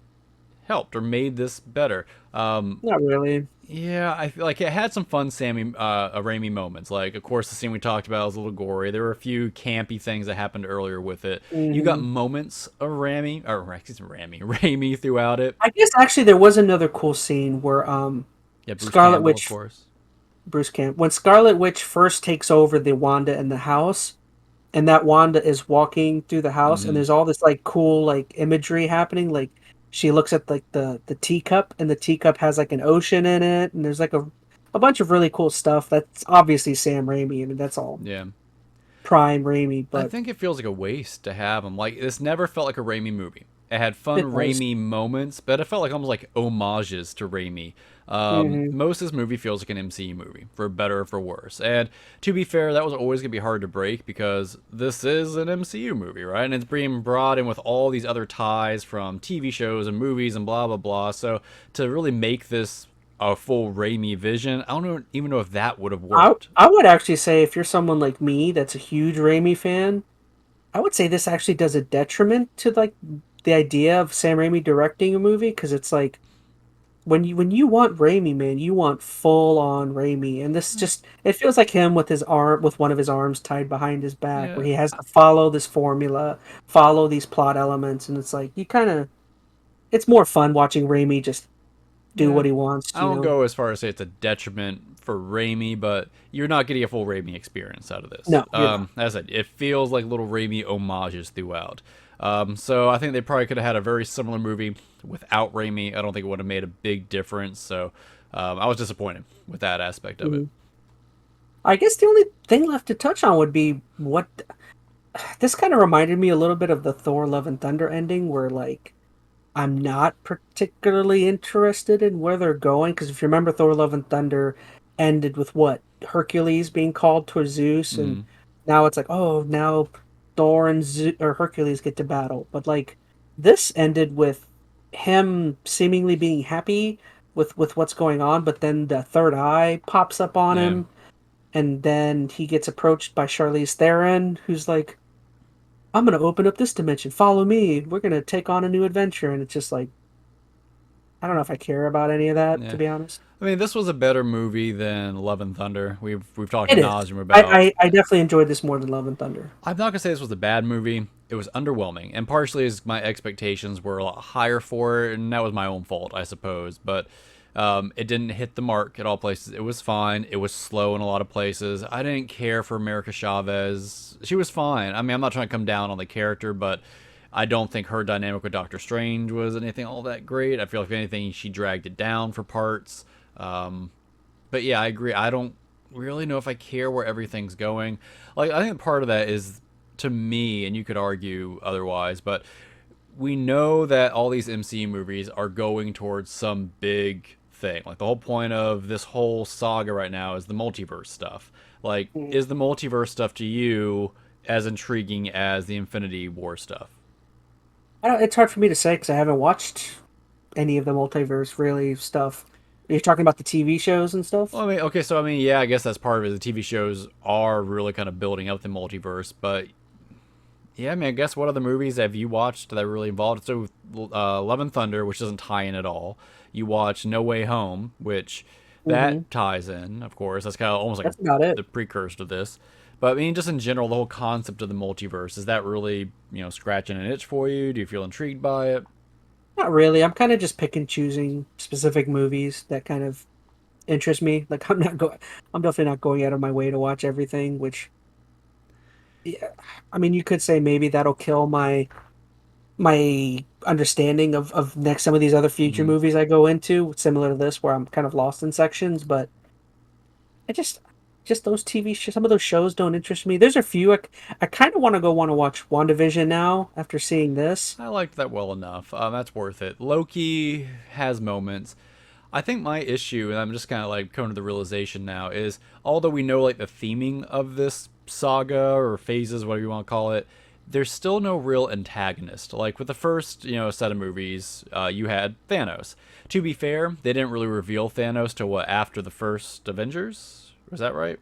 helped or made this better? Not really. Yeah, I feel like it had some fun Raimi moments. Like, of course, the scene we talked about was a little gory. There were a few campy things that happened earlier with it. You got Mhm. moments of Raimi throughout it. I guess actually there was another cool scene where Yeah, Bruce Scarlet Campbell, of Witch course. Bruce Camp when Scarlet Witch first takes over the Wanda in the house, and that Wanda is walking through the house, and Hmm. there's all this like cool like imagery happening. Like she looks at like the teacup, and the teacup has like an ocean in it, and there's like a bunch of really cool stuff. That's obviously Sam Raimi. I mean, that's all Yeah. prime Raimi, I but think it feels like a waste to have him. Like, this never felt like a Raimi movie. It had fun it does. Raimi moments, but it felt like almost like homages to Raimi. Hmm. Most of this movie feels like an MCU movie, for better or for worse. And to be fair, that was always going to be hard to break because this is an MCU movie, right? And it's being brought in with all these other ties from TV shows and movies and blah, blah, blah. So to really make this a full Raimi vision, even know if that would have I worked. I would actually say if you're someone like me that's a huge Raimi fan, I would say this actually does a detriment to like the idea of Sam Raimi directing a movie because it's like when you want Raimi, man, you want full on Raimi, and this just it feels like him with his arm with one of his arms tied behind his back, where Yeah, he has to follow this formula, follow these plot elements, and it's like you kind of it's more fun watching Raimi just do yeah. what he wants, I you don't know? go as far as say it's a detriment for Raimi, but you're not getting a full Raimi experience out of this. No, you're not. As I said, it feels like little Raimi homages throughout. So I think they probably could have had a very similar movie without Raimi. I don't think it would have made a big difference. So I was disappointed with that aspect of it. Mhm. I guess the only thing left to touch on would be what this kind of reminded me a little bit of the Thor: Love and Thunder ending, where like I'm not particularly interested in where they're going because if you remember, Thor: Love and Thunder ended with what Hercules being called to Zeus, and Mm, now it's like, oh, now Thor and or Hercules get to battle. But like this ended with him seemingly being happy with what's going on, but then the third eye pops up on yeah. him, and then he gets approached by Charlize Theron, who's like, I'm gonna open up this dimension. Follow me. We're gonna take on a new adventure. And it's just like I don't know if I care about any of that, to Yeah. be honest. I mean, this was a better movie than Love and Thunder. We've talked ad It is. nauseum I, about. I, I definitely enjoyed this more than Love and Thunder. I'm not gonna say this was a bad movie. It was underwhelming, and partially is my expectations were a lot higher for it, and that was my own fault, I suppose. But it didn't hit the mark at all places. It was fine. It was slow in a lot of places. I didn't care for America Chavez. She was fine. I mean, I'm not trying to come down on the character, but I don't think her dynamic with Dr. Strange was anything all that great. I feel like if anything, she dragged it down for parts. But yeah, I agree. I don't really know if I care where everything's going. Like, I think part of that is to me, and you could argue otherwise, but we know that all these MCU movies are going towards some big thing. Like, the whole point of this whole saga right now is the multiverse stuff. Like, Mm. is the multiverse stuff to you as intriguing as the Infinity War stuff? I don't, it's hard for me to say because I haven't watched any of the multiverse really stuff. Are you talking about the TV shows and stuff? Well, I mean, okay, so I mean, yeah, I guess that's part of it. The TV shows are really kind of building up the multiverse, but yeah, I mean, I guess what other movies have you watched that are really involved? So, Love and Thunder, which doesn't tie in at all. You watch No Way Home, which Hmm. that ties in, of course. That's kind of almost like That's about it. the precursor to this. But I mean, just in general, the whole concept of the multiverse, is that really, scratching an itch for you? Do you feel intrigued by it? Not really. I'm kind of just pick and choosing specific movies that kind of interest me. Like I'm not going. I'm definitely not going out of my way to watch everything. Which, yeah, I mean, you could say maybe that'll kill my understanding of next some of these other future Mm. movies I go into, similar to this, where I'm kind of lost in sections. But I just those TV shows, some of those shows don't interest me. There's a few I kind of want to watch WandaVision now after seeing this. I liked that well enough. That's worth it. Loki has moments. I think my issue, and I'm just kind of like coming to the realization now, is although we know like the theming of this saga or phases, whatever you want to call it, there's still no real antagonist. Like with the first, set of movies, you had Thanos. To be fair, they didn't really reveal Thanos till what after the first Avengers. Was that right?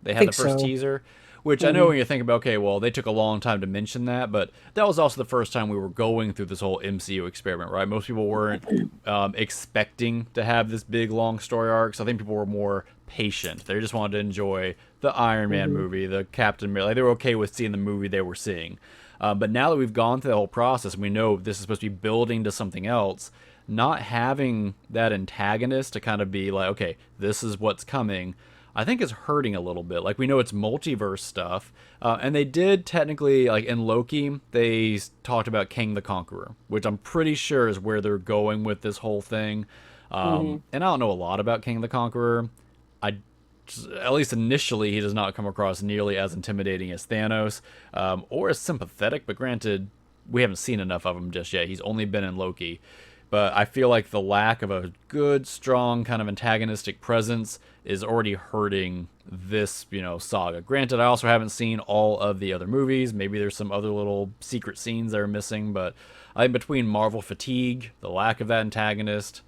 They I had the think first so. teaser, which I know Hmm. when you think about, okay, well, they took a long time to mention that, but that was also the first time we were going through this whole MCU experiment, right? Most people weren't expecting to have this big, long story arc, so I think people were more patient. They just wanted to enjoy the Iron Man Hmm. movie, the Captain America. Like, they were okay with seeing the movie they were seeing. But now that we've gone through the whole process and we know this is supposed to be building to something else, not having that antagonist to kind of be like, okay, this is what's coming, I think is hurting a little bit. Like we know it's multiverse stuff, and they did technically like in Loki they talked about King the Conqueror, which I'm pretty sure is where they're going with this whole thing. Hmm. And I don't know a lot about King the Conqueror. I at least initially he does not come across nearly as intimidating as Thanos, or as sympathetic. But granted, we haven't seen enough of him just yet. He's only been in Loki. But I feel like the lack of a good, strong kind of antagonistic presence is already hurting this, saga. Granted, I also haven't seen all of the other movies. Maybe there's some other little secret scenes that are missing, but I think between Marvel fatigue, the lack of that antagonist,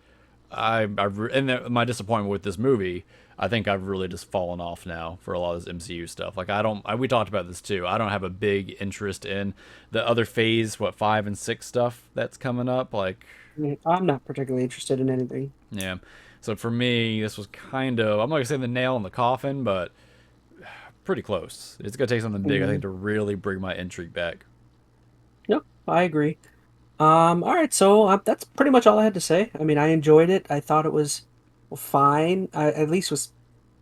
my disappointment with this movie, I think I've really just fallen off now for a lot of this MCU stuff. Like we talked about this too. I don't have a big interest in the other phase, 5 and 6 stuff that's coming up. Like, I'm not particularly interested in anything. yeah. So for me, this was kind of, I'm not gonna say the nail in the coffin, but pretty close. It's gonna take something big, I think, to really bring my intrigue back. Yep, I agree. All right, so that's pretty much all I had to say. I mean, I enjoyed it. I thought it was fine. I at least was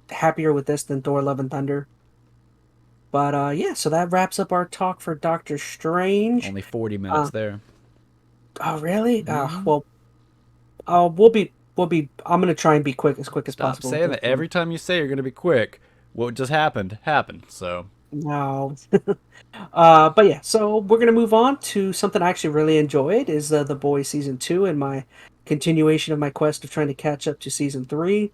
happier with this than Thor: Love and Thunder. But yeah, so that wraps up our talk for Doctor Strange. Only 40 minutes Uh, there. oh, really? Mhm. Well, we'll be. I'm gonna try and be quick as Stop possible with saying this that. one. Every time you say you're gonna be quick, what just happened. So No. But yeah, so we're gonna move on to something I actually really enjoyed is The Boys season 2 and my continuation of my quest of trying to catch up to season 3.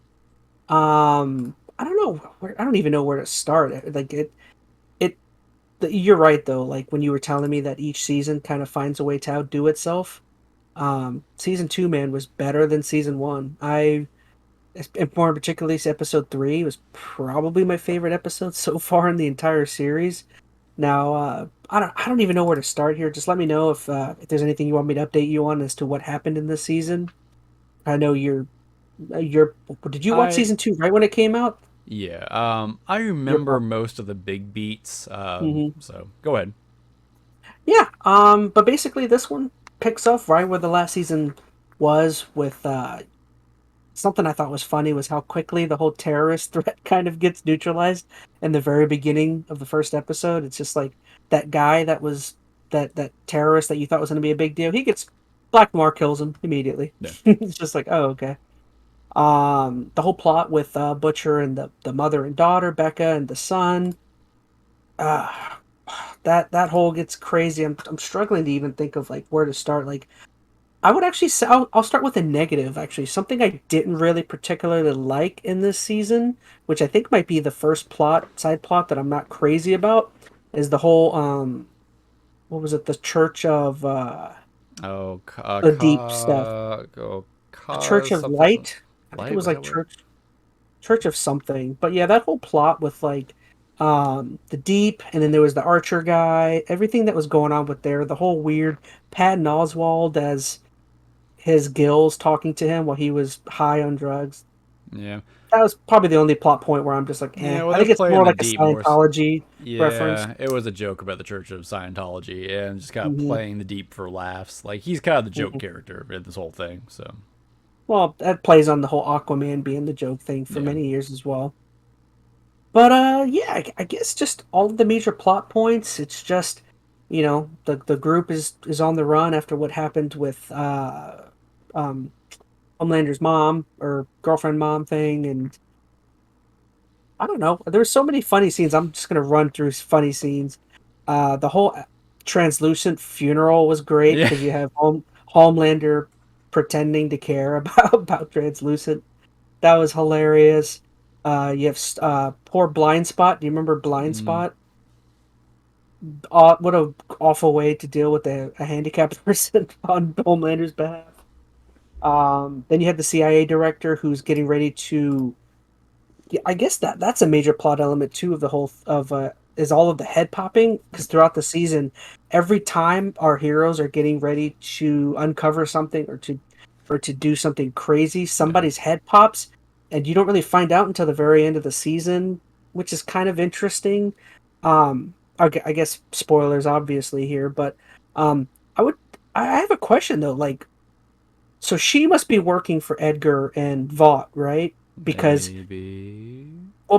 I don't know I don't even know where to start. Like it. You're right though. Like when you were telling me that each season kind of finds a way to outdo itself. Season 2, man, was better than season 1. And more particularly, episode 3 was probably my favorite episode so far in the entire series. Now, I don't even know where to start here. Just let me know if there's anything you want me to update you on as to what happened in this season. I know you're. Did you watch I season 2 right when it came out? yeah, I You're remember most of the big beats. hmm So go ahead. Yeah. But basically, this one picks up right where the last season was with something I thought was funny was how quickly the whole terrorist threat kind of gets neutralized in the very beginning of the first episode. It's just like that guy that was that terrorist that you thought was going to be a big deal. He gets Blackmore kills him immediately. Yeah. It's just like, oh, okay. The whole plot with Butcher and the mother and daughter, Becca and the son. Uh, that whole gets crazy. I'm struggling to even think of like where to start. Like I would actually say I'll start with a negative. Actually, something I didn't really particularly like in this season, which I think might be the first side plot that I'm not crazy about, is the whole what was it? The Church of Oh, the Deep stuff. The Church of something. Light. I think it Light, was was like that what? Church of something. But yeah, that whole plot with like the Deep, and then there was the Archer guy. Everything that was going on with there, the whole weird Patton Oswald as his gills talking to him while he was high on drugs. Yeah. That was probably the only plot point where I'm just like, Yeah, eh. well, I they're think it's playing more the like a deep Morse. Scientology reference. Yeah, it was a joke about the Church of Scientology and just kind of hmm playing the deep for laughs. Like, he's kind of the joke hmm character in this whole thing, so. Well, that plays on the whole Aquaman being the joke thing for Yeah. many years as well. But yeah, I guess just all of the major plot points. It's just, the group is on the run after what happened with um Homelander's mom or girlfriend mom thing, and I don't know. There's so many funny scenes. I'm just gonna run through funny scenes. The whole translucent funeral was great Yeah. because you have Homelander pretending to care about translucent. That was hilarious. You have poor Blind Spot. Do you remember Blind Mm, Spot? What a awful way to deal with a handicapped person on Homelander's behalf. Then you have the CIA director who's getting ready to. Yeah, I guess that's a major plot element too of the whole of is all of the head popping because throughout the season, every time our heroes are getting ready to uncover something or to do something crazy, yeah. somebody's head pops, and you don't really find out until the very end of the season, which is kind of interesting. I guess spoilers obviously here, but um, I would I have a question though, like so she must be working for Edgar and Vought, right? Because Maybe.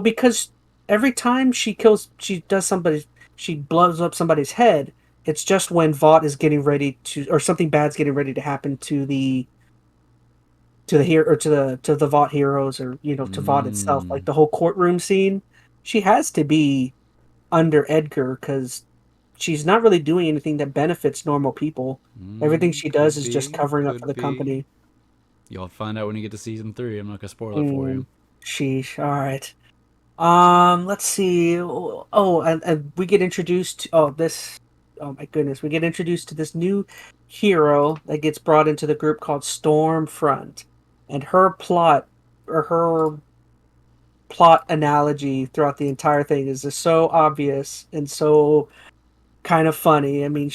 because every time she blows up somebody's head, it's just when Vought is getting ready to, or something bad's getting ready to happen to the hero or to the Vought heroes, or to Vought itself, like Mm, the whole courtroom scene. She has to be under Edgar because she's not really doing anything that benefits normal people. Everything she does could is just be. covering up for Could the be. company. You'll find out when you get to season 3. I'm not gonna spoil it for Mm, you. sheesh. All right. Let's see. Oh, and we get introduced. Oh my goodness, we get introduced to this new hero that gets brought into the group called Stormfront, and her plot or her plot analogy throughout the entire thing is just so obvious and so kind of funny. I mean,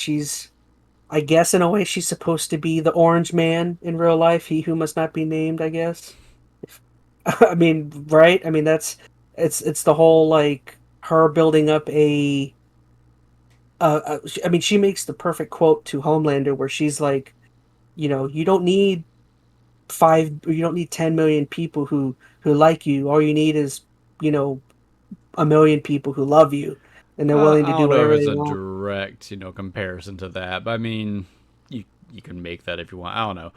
I guess in a way she's supposed to be the orange man in real life, he who must not be named, I guess. I mean, right? I mean, it's the whole like her building up I mean, she makes the perfect quote to Homelander where she's like, you don't need you don't need 10 million people who like you. All you need is, you know, a million people who love you, and they're willing I to do don't know if whatever it's they a want. direct, comparison to that, but I mean, you can make that if you want. I don't know.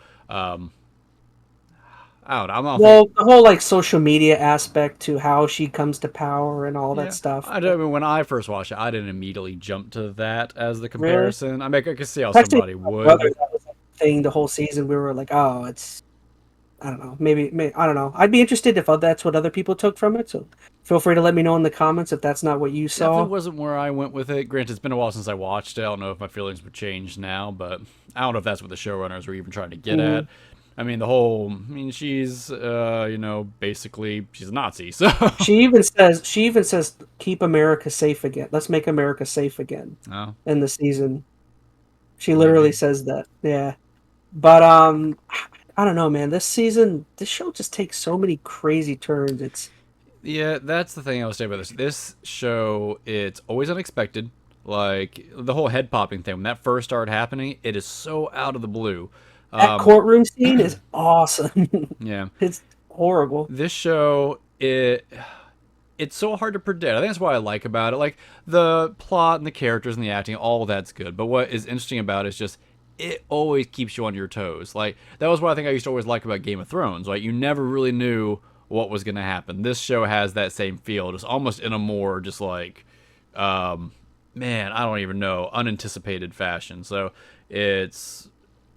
I don't know. I don't think. Well, the whole like social media aspect to how she comes to power and all that Yeah, stuff. I But don't. I mean, when I first watched it, I didn't immediately jump to that as the really, comparison. I mean, I could see how it's actually somebody my brother would. that was like, the thing the whole season. We were like, oh, it's I don't know. Maybe I don't know. I'd be interested if that's what other people took from it. So feel free to let me know in the comments if that's not what you Definitely saw. wasn't where I went with it. Granted, it's been a while since I watched it. I don't know if my feelings would change now, but I don't know if that's what the showrunners were even trying to get Hmm. at. I mean, she's, basically, she's a Nazi, so. She even says keep America safe again. Let's make America safe again Oh, in the season. She literally maybe. says that. Yeah. But I don't know, man. This season, this show just takes so many crazy turns. It's Yeah, that's the thing I was saying about this. This show, it's always unexpected. Like, the whole head popping thing, when that first started happening, it is so out of the blue. that Um, courtroom scene is awesome. yeah. It's horrible. This show, it's so hard to predict. I think that's what I like about it. Like the plot and the characters and the acting, all of that's good. But what is interesting about it is just it always keeps you on your toes. Like that was what I think I used to always like about Game of Thrones. Like you never really knew what was going to happen. This show has that same feel, just almost in a more just like, man, I don't even know, unanticipated fashion. So it's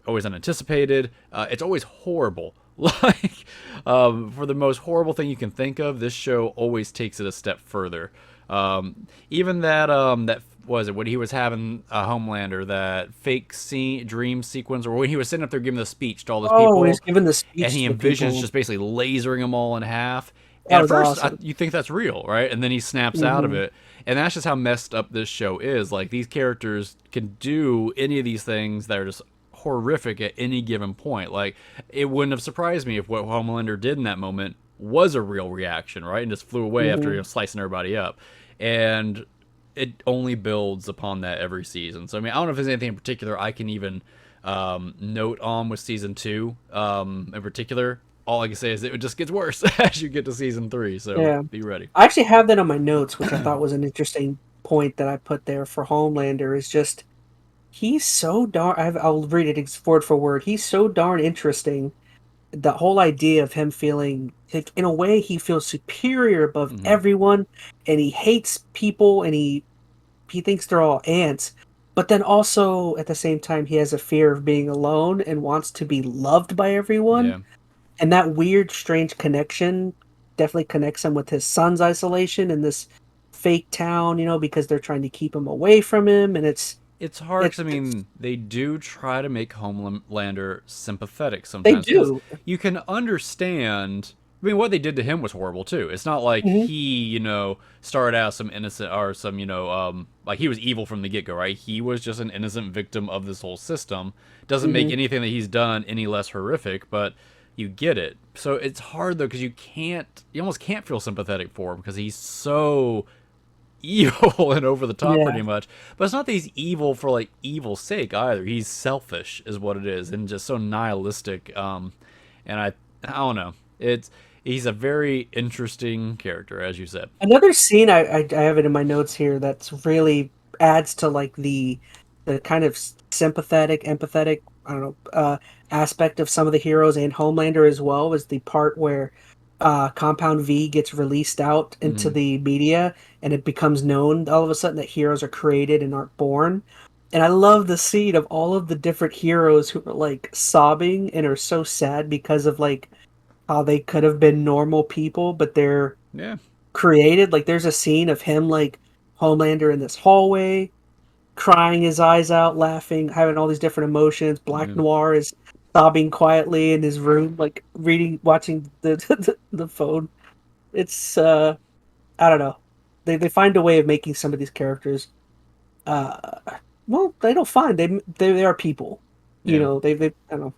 always unanticipated. It's always horrible. Like, for the most horrible thing you can think of, this show always takes it a step further. Even that was it when he was having a Homelander, that fake dream sequence, or when he was sitting up there giving the speech to all those Oh, he's people, giving the and speech he to the envisions people. just basically lasering them all in half. That And at was first, awesome. you think that's real, right? And then he snaps out of Hmm. it. And that's just how messed up this show is. Like, these characters can do any of these things that are just horrific at any given point. Like, it wouldn't have surprised me if what Homelander did in that moment was a real reaction, right? And just flew away after Hmm. slicing everybody up. And it only builds upon that every season. So, I mean, I don't know if there's anything in particular I can even note on with season two in particular. All I can say is it just gets worse as you get to season three. So Yeah. be ready. I actually have that on my notes, which I thought was an interesting point that I put there for Homelander. Is just he's so darn. I'll read it word for word. He's so darn interesting. The whole idea of him feeling, like, in a way, he feels superior above Hmm. everyone, and he hates people, and he thinks they're all ants. But then also at the same time, he has a fear of being alone and wants to be loved by everyone. Yeah. And that weird, strange connection definitely connects him with his son's isolation in this fake town, because they're trying to keep him away from him, and It's hard because, I it's mean, they do try to make Homelander sympathetic they sometimes because do. you can understand. I mean, what they did to him was horrible too. It's not like Hmm. he, started out some innocent or some, like he was evil from the get go, right? He was just an innocent victim of this whole system. Doesn't make Hmm. anything that he's done any less horrific, but you get it. So it's hard though because you almost can't feel sympathetic for him because he's so evil and over the top Yeah. pretty much. But it's not that he's evil for like evil's sake either. He's selfish is what it is and just so nihilistic. And I don't know. He's a very interesting character, as you said. Another scene I have it in my notes here that's really adds to like the kind of sympathetic, empathetic, I don't know, aspect of some of the heroes and Homelander as well is the part where Compound V gets released out into Hmm. the media and it becomes known all of a sudden that heroes are created and aren't born. And I love the scene of all of the different heroes who are like sobbing and are so sad because of like how they could have been normal people, but they're Yeah. created. Like there's a scene of him like Homelander in this hallway, crying his eyes out, laughing, having all these different emotions. Black Yeah. Noir is sobbing quietly in his room, like watching the phone. It's I don't know. They find a way of making some of these characters. Uh, well, they don't find they are people. You Yeah. know, they I don't know.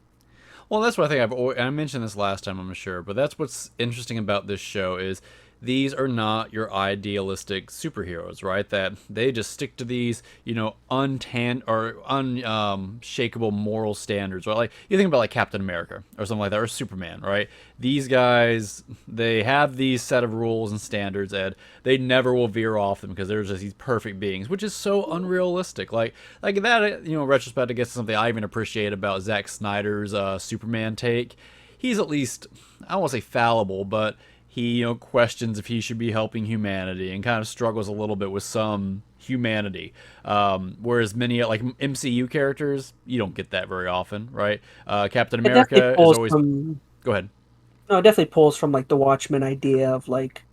Well, that's what I think I mentioned this last time, I'm sure, but that's what's interesting about this show is these are not your idealistic superheroes, right? That they just stick to these, unshakable moral standards, right? Like you think about like Captain America or something like that, or Superman, right? These guys, they have these set of rules and standards, and they never will veer off them because they're just these perfect beings, which is so unrealistic. Like that, retrospect, I guess is something I even appreciate about Zack Snyder's Superman take. He's at least, I don't want to say fallible, but he questions if he should be helping humanity and kind of struggles a little bit with some humanity. Whereas many like MCU characters, you don't get that very often, right? Captain It definitely America is pulls always. from Go ahead. no, it definitely pulls from like the Watchmen idea of like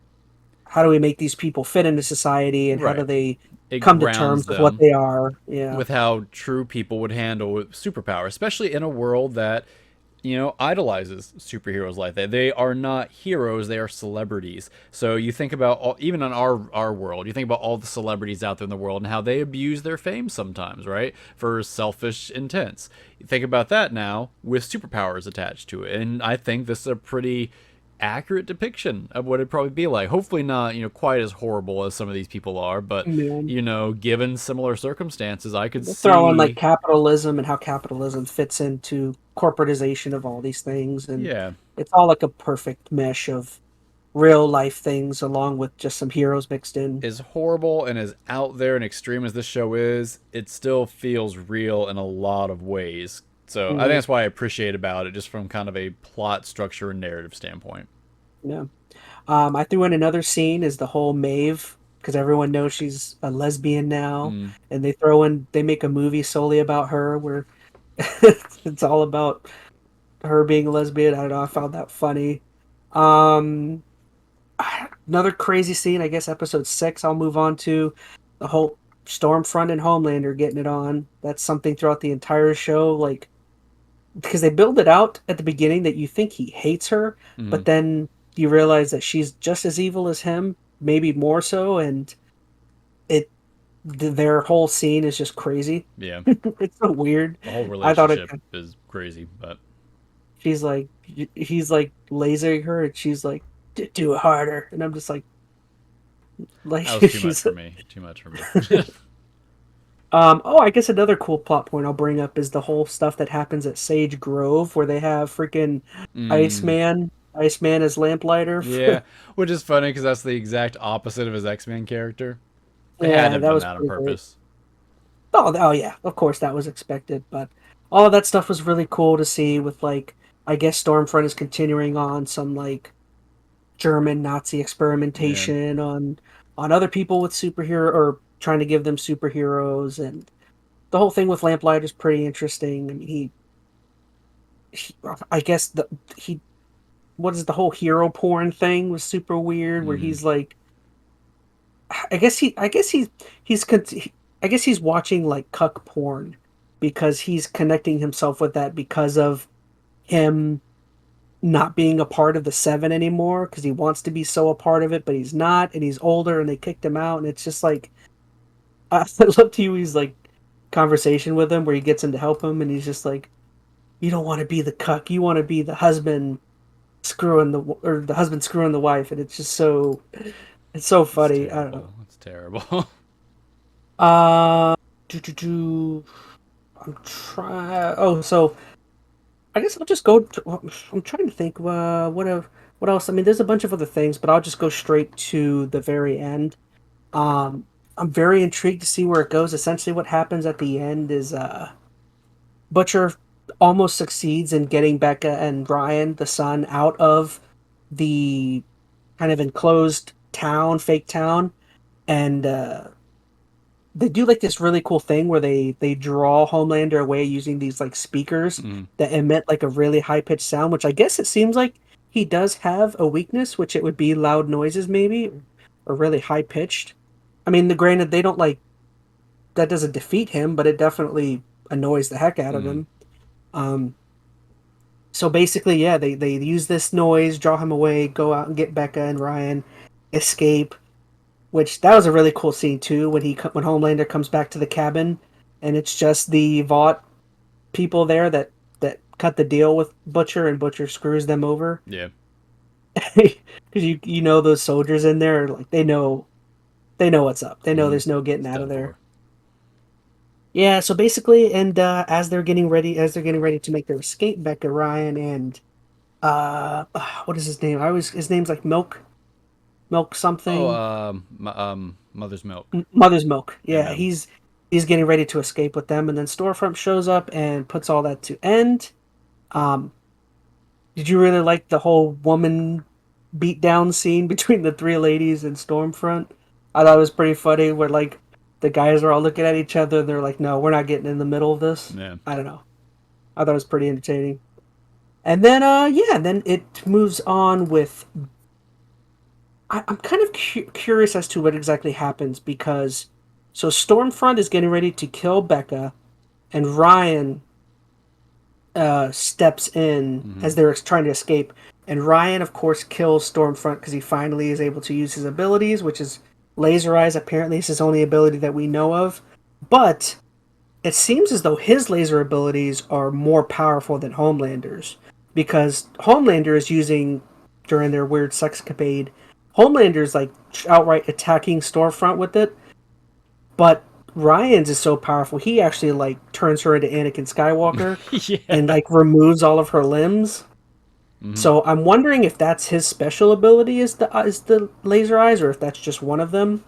how do we make these people fit into society and how do Right. they It come to grounds terms with what them they are. Yeah. with how true people would handle superpower, especially in a world that idolizes superheroes like that. They are not heroes; they are celebrities. So you think about even in our world, you think about all the celebrities out there in the world and how they abuse their fame sometimes, right, for selfish intents. You think about that now with superpowers attached to it, and I think this is a pretty accurate depiction of what it'd probably be like. Hopefully not, quite as horrible as some of these people are, but Yeah. given similar circumstances, I could We'll throw in like see. capitalism and how capitalism fits into corporatization of all these things, and Yeah, it's all like a perfect mesh of real life things along with just some heroes mixed in. as horrible and as out there and extreme as this show is, it still feels real in a lot of ways. So I think Mhm. that's why I appreciate about it, just from kind of a plot structure and narrative standpoint. Yeah. I threw in another scene is the whole Maeve because everyone knows she's a lesbian now, Mm, and they make a movie solely about her where it's all about her being a lesbian. I don't know. I found that funny. Um, Another crazy scene. I guess episode 6. I'll move on to the whole Stormfront and Homelander getting it on. That's something throughout the entire show, like because they build it out at the beginning that you think he hates her, mm, but then you realize that she's just as evil as him, maybe more so, and it their whole scene is just crazy. yeah, It's so weird. the whole I thought relationship is crazy, but she's like he's like lasering her and she's like do it harder, and I'm just like that was too much she's for me. Too much for me. oh, I guess another cool plot point I'll bring up is the whole stuff that happens at Sage Grove where they have freaking mm, Iceman as lamplighter. yeah, which is funny because that's the exact opposite of his X-Men character. They had to Yeah, have that done was that on pretty great. purpose. Oh yeah, of course that was expected, but all of that stuff was really cool to see with like I guess Stormfront is continuing on some like German Nazi Yeah. experimentation on other people with superhero or trying to give them superheroes, and the whole thing with Lamplighter is pretty interesting. I mean he I guess he what is the whole hero porn thing was super weird where Mm, he's like I guess he's con- he- I guess he's watching like cuck porn because he's connecting himself with that because of him not being a part of the Seven anymore because he wants to be so a part of it, but he's not, and he's older, and they kicked him out, and it's just like I love to use like conversation with him where he gets him to help him, and he's just like, "You don't want to be the cuck, you want to be the husband or the husband screwing the wife," and it's so it's funny. I don't know. terrible. It's terrible. Uh, do do do. I'm trying. Oh, so I guess I'll just go. I'm trying to think. What else? I mean, there's a bunch of other things, but I'll just go straight to the very end. Um, I'm very intrigued to see where it goes. Essentially, what happens at the end is Butcher almost succeeds in getting Becca and Brian, the son, out of the kind of enclosed town, fake town, and they do like this really cool thing where they draw Homelander away using these like speakers Mm, that emit like a really high pitched sound, which I guess it seems like he does have a weakness, which it would be loud noises maybe or really high pitched. I mean, the granted they don't like that doesn't defeat him, but it definitely annoys the heck out of mm. him. Um, So basically, yeah, they use this noise, draw him away, go out and get Becca and Ryan, escape. Which that was a really cool scene too when Homelander comes back to the cabin, and it's just the Vought people there that cut the deal with Butcher, and Butcher screws them over. Yeah. Because you know those soldiers in there, like they know what's up. They know there's no getting out of there. Yeah, so basically, and as they're getting ready to make their escape, Becca, Ryan, and what is his name? His name's like Milk Oh, something. Mother's Milk. Mother's Milk. Yeah, Amen. he's getting ready to escape with them, and then Storefront shows up and puts all that to end. Um, did you really like the whole woman beatdown scene between the three ladies and Stormfront? I thought it was pretty funny where like the guys are all looking at each other and they're like, "No, we're not getting in the middle of this." Yeah. I don't know. I thought it was pretty entertaining. And then then it moves on with. I'm kind of curious as to what exactly happens because so Stormfront is getting ready to kill Becca, and Ryan steps in as they're trying to escape. And Ryan, of course, kills Stormfront because he finally is able to use his abilities, which is Laser Eyes. Apparently, it's his only ability that we know of. But it seems as though his laser abilities are more powerful than Homelander's because Homelander is using, during their weird sexcapade, Homelander's like outright attacking Stormfront with it. But Ryan's is so powerful, he actually like turns her into Anakin Skywalker Yeah. and like removes all of her limbs. So I'm wondering if that's his special ability is the laser eyes, or if that's just one of them.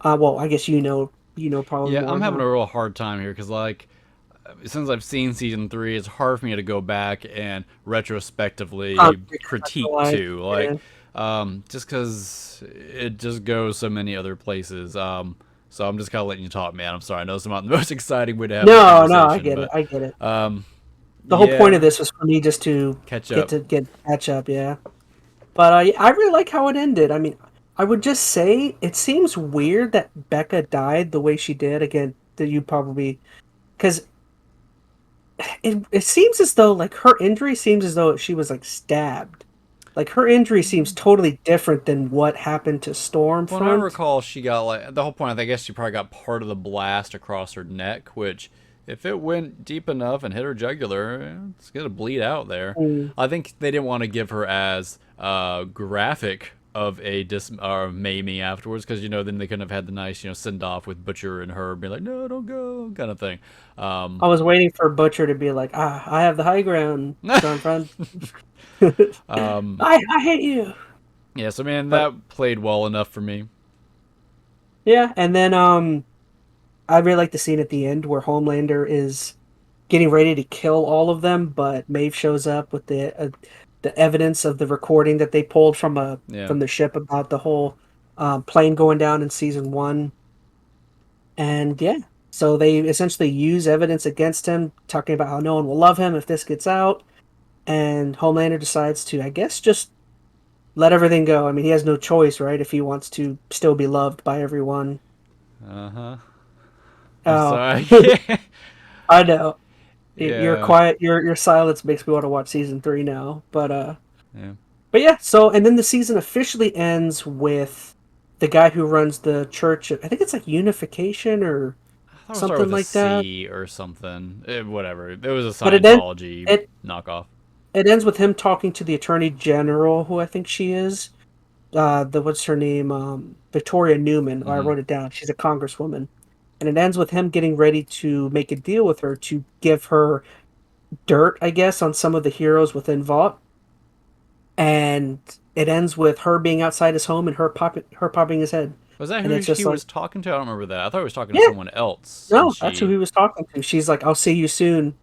Well, I guess you know probably Yeah, more I'm having now. a real hard time here because, like, since I've seen season 3, it's hard for me to go back and retrospectively critique too. Like, Yeah. just because it just goes so many other places. So I'm just kind of letting you talk, man. I'm sorry. I know it's not the most exciting way to have a No, conversation, I get it. but I get it. um, The whole point of yeah, this was for me just to catch up. catch up. Yeah. But yeah, I really like how it ended. I mean, I would just say it seems weird that Becca died the way she did. Again, that you probably because it seems as though like her injury seems as though she was like stabbed. Like her injury seems totally different than what happened to Well, I Stormfront. recall she got like the whole point. I guess she probably got part of the blast across her neck, which, if it went deep enough and hit her jugular, it's gonna bleed out there. Mm. I think they didn't want to give her as graphic of a maiming afterwards, because then they couldn't have had the nice send off with Butcher and her being like, no, don't go, kind of thing. I was waiting for Butcher to be like, I have the high ground, Stormfront. I hate you. Yeah, so man, But that played well enough for me. yeah, and then I really like the scene at the end where Homelander is getting ready to kill all of them, but Maeve shows up with the evidence of the recording that they pulled Yeah. from the ship about the whole plane going down in season 1. And yeah, so they essentially use evidence against him, talking about how no one will love him if this gets out. And Homelander decides to, I guess, just let everything go. I mean, he has no choice, right? If he wants to still be loved by everyone. Uh-huh. I'm Oh, sorry. I know. Your Yeah. quiet, your silence makes me want to watch season 3 now. Yeah. But yeah. So, and then the season officially ends with the guy who runs the church. I think it's like Unification or I thought it started something with a like that. C or something. Whatever. It was a But it then Scientology it knockoff. it ends with him talking to the Attorney General, who I think she is. The what's her name? Victoria Newman. Oh, I Hmm. wrote it down. She's a congresswoman, and it ends with him getting ready to make a deal with her to give her dirt, I guess, on some of the heroes within Vought. And it ends with her being outside his home and her popping his head. Was that And who it's just he like, was talking to? I don't remember that. I thought he was talking to yeah, someone else, and no, that's who she. he was talking to. She's like, I'll see you soon.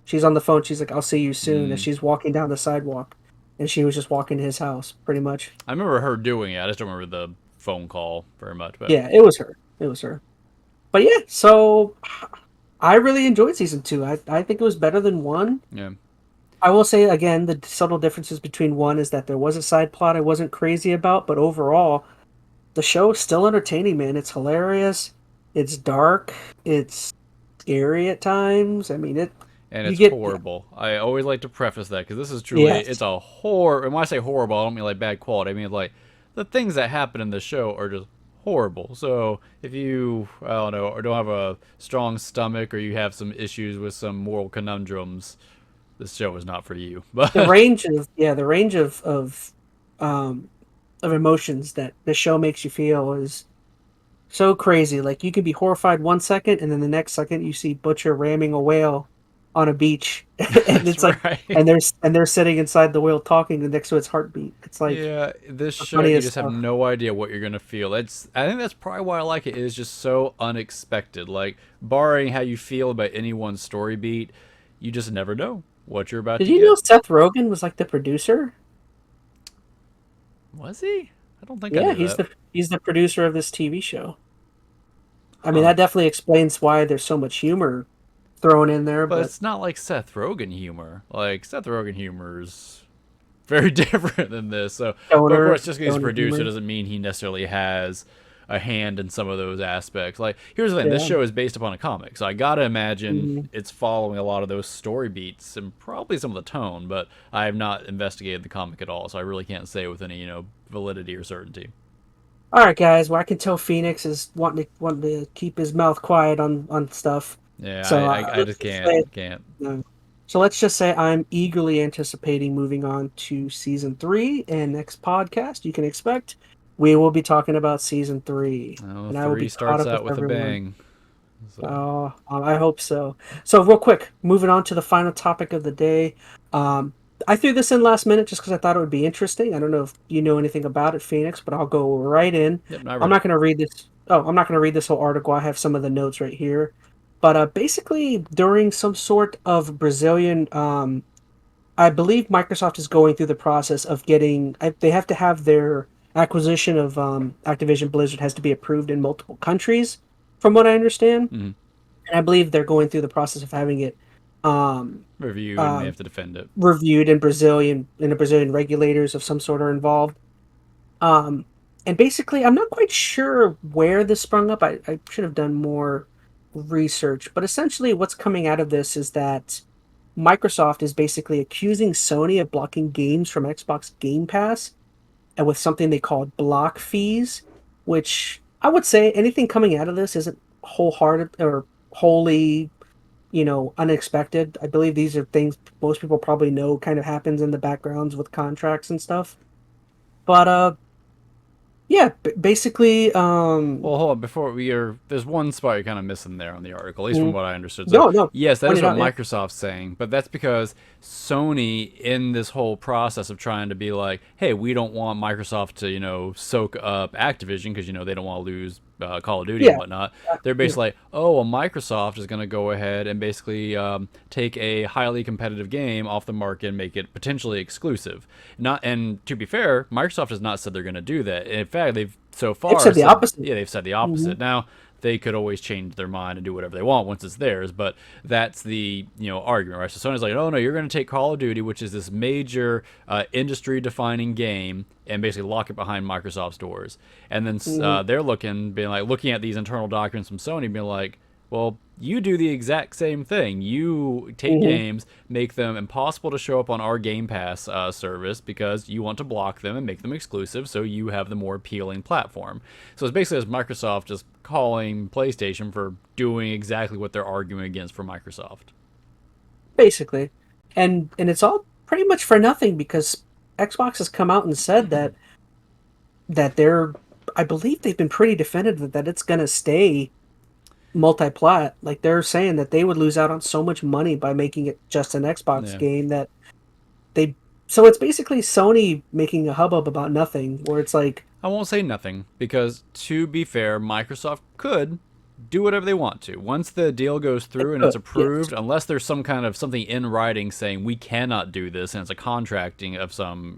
She's on the phone. She's like, I'll see you soon. As Mm, she's walking down the sidewalk. And she was just walking to his house, pretty much. I remember her doing it. I just don't remember the phone call very much. But Yeah, it was her. It was her. But yeah, so I really enjoyed season 2. I think it was better than 1. yeah, I will say again, the subtle differences between 1 is that there was a side plot I wasn't crazy about, but overall, the show is still entertaining, man. It's hilarious. It's dark. It's scary at times. I mean, and you it's get horrible. I always like to preface that because this is truly yes. it's a horror. And when I say horrible, I don't mean like bad quality. I mean like the things that happen in the show are just horrible. So if you I don't know or don't have a strong stomach or you have some issues with some moral conundrums, this show is not for you. The But range of the range um of emotions that the show makes you feel is so crazy. Like you can be horrified 1 second, and then the next second you see Butcher ramming a whale on a beach, and that's it's like, right. and they're sitting inside the whale talking next to its heartbeat. It's like Yeah, this the show you funniest just have stuff. no idea what you're gonna feel. It's I think that's probably why I like it. It is just so unexpected. Like barring how you feel about any one story beat, you just never know what you're about Did to you know get. Seth Rogen was like the producer? Was he? I don't think I Yeah, knew that. he's the producer of this TV show. I mean, Huh. that definitely explains why there's so much humor thrown in there. But But it's not like Seth Rogen humor. Like Seth Rogen humor is very different than this. So, but of course, just because he's a stoner producer humor. doesn't mean he necessarily has a hand in some of those aspects. Like, here's the thing: this Yeah. show is based upon a comic, so I gotta imagine Mhm. it's following a lot of those story beats and probably some of the tone. But I have not investigated the comic at all, so I really can't say with any validity or certainty. All right, guys. Well, I can tell Phoenix is wanting to keep his mouth quiet on stuff. Yeah, So I let's just just say, can't. so let's just say I'm eagerly anticipating moving on to season 3. And next podcast you can expect we will be talking about season 3, Oh, and I will three be caught starts up with out with a everyone. bang. So, Oh, I hope so. So, real quick, moving on to the final topic of the day. Um, I threw this in last minute just because I thought it would be interesting. I don't know if you know anything about it, Phoenix, but I'll go right in. yep, I I'm read not it. going to read this. Oh, I'm not going to read this whole article. I have some of the notes right here. But basically, during some sort of Brazilian, I believe Microsoft is going through the process of getting. They have to have their acquisition of Activision Blizzard has to be approved in multiple countries, from what I understand, Hmm. and I believe they're going through the process of having it um, Review and they uh, have to defend it. reviewed in Brazilian, and the Brazilian regulators of some sort are involved. Um, and basically, I'm not quite sure where this sprung up. I should have done more research, but essentially, what's coming out of this is that Microsoft is basically accusing Sony of blocking games from Xbox Game Pass, and with something they called block fees, which I would say anything coming out of this isn't wholehearted or wholly, unexpected. I believe these are things most people probably know kind of happens in the backgrounds with contracts and stuff. But yeah, basically, Well, hold on. Before we are, there's one spot you're kind of missing there on the article, at least from mm, what I understood. So, no, no, yes, that point is it what out, yeah. Microsoft's saying, but that's because Sony, in this whole process of trying to be like, hey, we don't want Microsoft to, soak up Activision because, they don't want to lose Call of Duty and Yeah, whatnot. They're yeah. basically like, oh, well, Microsoft is going to go ahead and basically take a highly competitive game off the market and make it potentially exclusive. Not, and to be fair, Microsoft has not said they're going to do that. In fact, they've so They've far said the said, opposite. yeah, they've said the Hmm. opposite. Now they could always change their mind and do whatever they want once it's theirs, but that's the argument, right? So Sony's like, oh no, you're going to take Call of Duty, which is this major industry-defining game, and basically lock it behind Microsoft's doors. And then Hmm. they're looking at these internal documents from Sony, being like, well, you do the exact same thing. You take Hmm. games, make them impossible to show up on our Game Pass service because you want to block them and make them exclusive so you have the more appealing platform. So it's basically as Microsoft just calling PlayStation for doing exactly what they're arguing against for Microsoft. Basically, and it's all pretty much for nothing because Xbox has come out and said that they're, I believe they've been pretty definitive that it's going to stay multi-plat. Like they're saying that they would lose out on so much money by making it just an Xbox Yeah. game that they. So it's basically Sony making a hubbub about nothing, where it's like, I won't say nothing because, to be fair, Microsoft could do whatever they want to. Once the deal goes through and it's approved, yes. unless there's some kind of something in writing saying we cannot do this, and it's a contracting of some,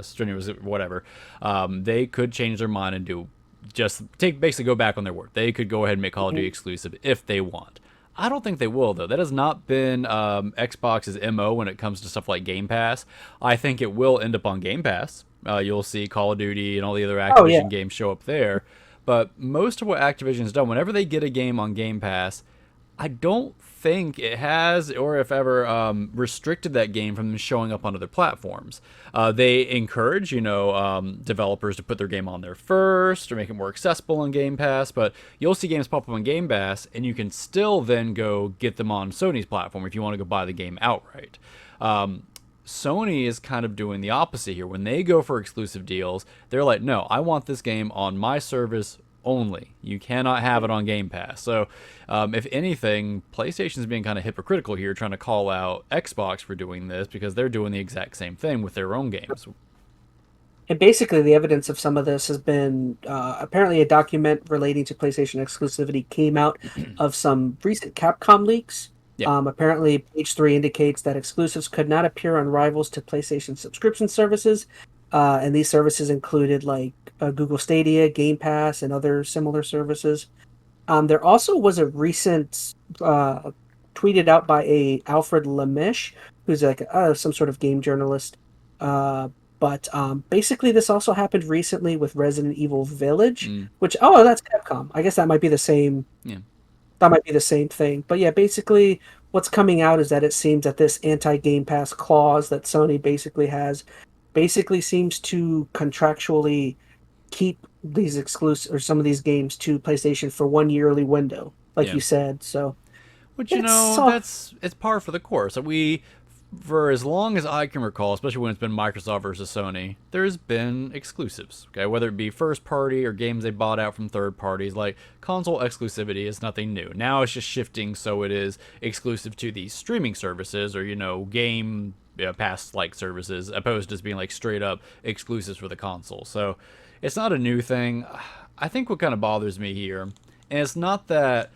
strenuous whatever, they could change their mind and basically go back on their word. They could go ahead and make Call of Duty exclusive if they want. I don't think they will, though. That has not been Xbox's MO when it comes to stuff like Game Pass. I think it will end up on Game Pass. You'll see Call of Duty and all the other Oh yeah. Activision games show up there. But most of what Activision's done, whenever they get a game on Game Pass, I don't think it has, or if ever, restricted that game from showing up on other platforms. They encourage, developers to put their game on there first or make it more accessible on Game Pass, but you'll see games pop up on Game Pass, and you can still then go get them on Sony's platform if you want to go buy the game outright. Sony is kind of doing the opposite here. When they go for exclusive deals, they're like, no, I want this game on my service only. You cannot have it on Game Pass. So, if anything, PlayStation's being kind of hypocritical here, trying to call out Xbox for doing this because they're doing the exact same thing with their own games. And basically, the evidence of some of this has been apparently a document relating to PlayStation exclusivity came out of some recent Capcom leaks. Yeah. Apparently, page 3 indicates that exclusives could not appear on rivals to PlayStation subscription services, and these services included like Google Stadia, Game Pass, and other similar services. There also was a recent tweeted out by a Alfred Lemish, who's like some sort of game journalist. But basically, this also happened recently with Resident Evil Village, which that's Capcom. I guess that might be the same. Yeah. That might be the same thing. But yeah, basically, what's coming out is that it seems that this anti-Game Pass clause that Sony basically has, basically seems to contractually keep these exclusive or some of these games to PlayStation for 1 yearly window, like you said. So, which it's par for the course. For as long as I can recall, especially when it's been Microsoft versus Sony, there's been exclusives, okay? Whether it be first party or games they bought out from third parties, like console exclusivity is nothing new. Now it's just shifting so it is exclusive to these streaming services or, Game Pass-like services, opposed to just being like straight up exclusives for the console. So it's not a new thing. I think what kind of bothers me here, and it's not that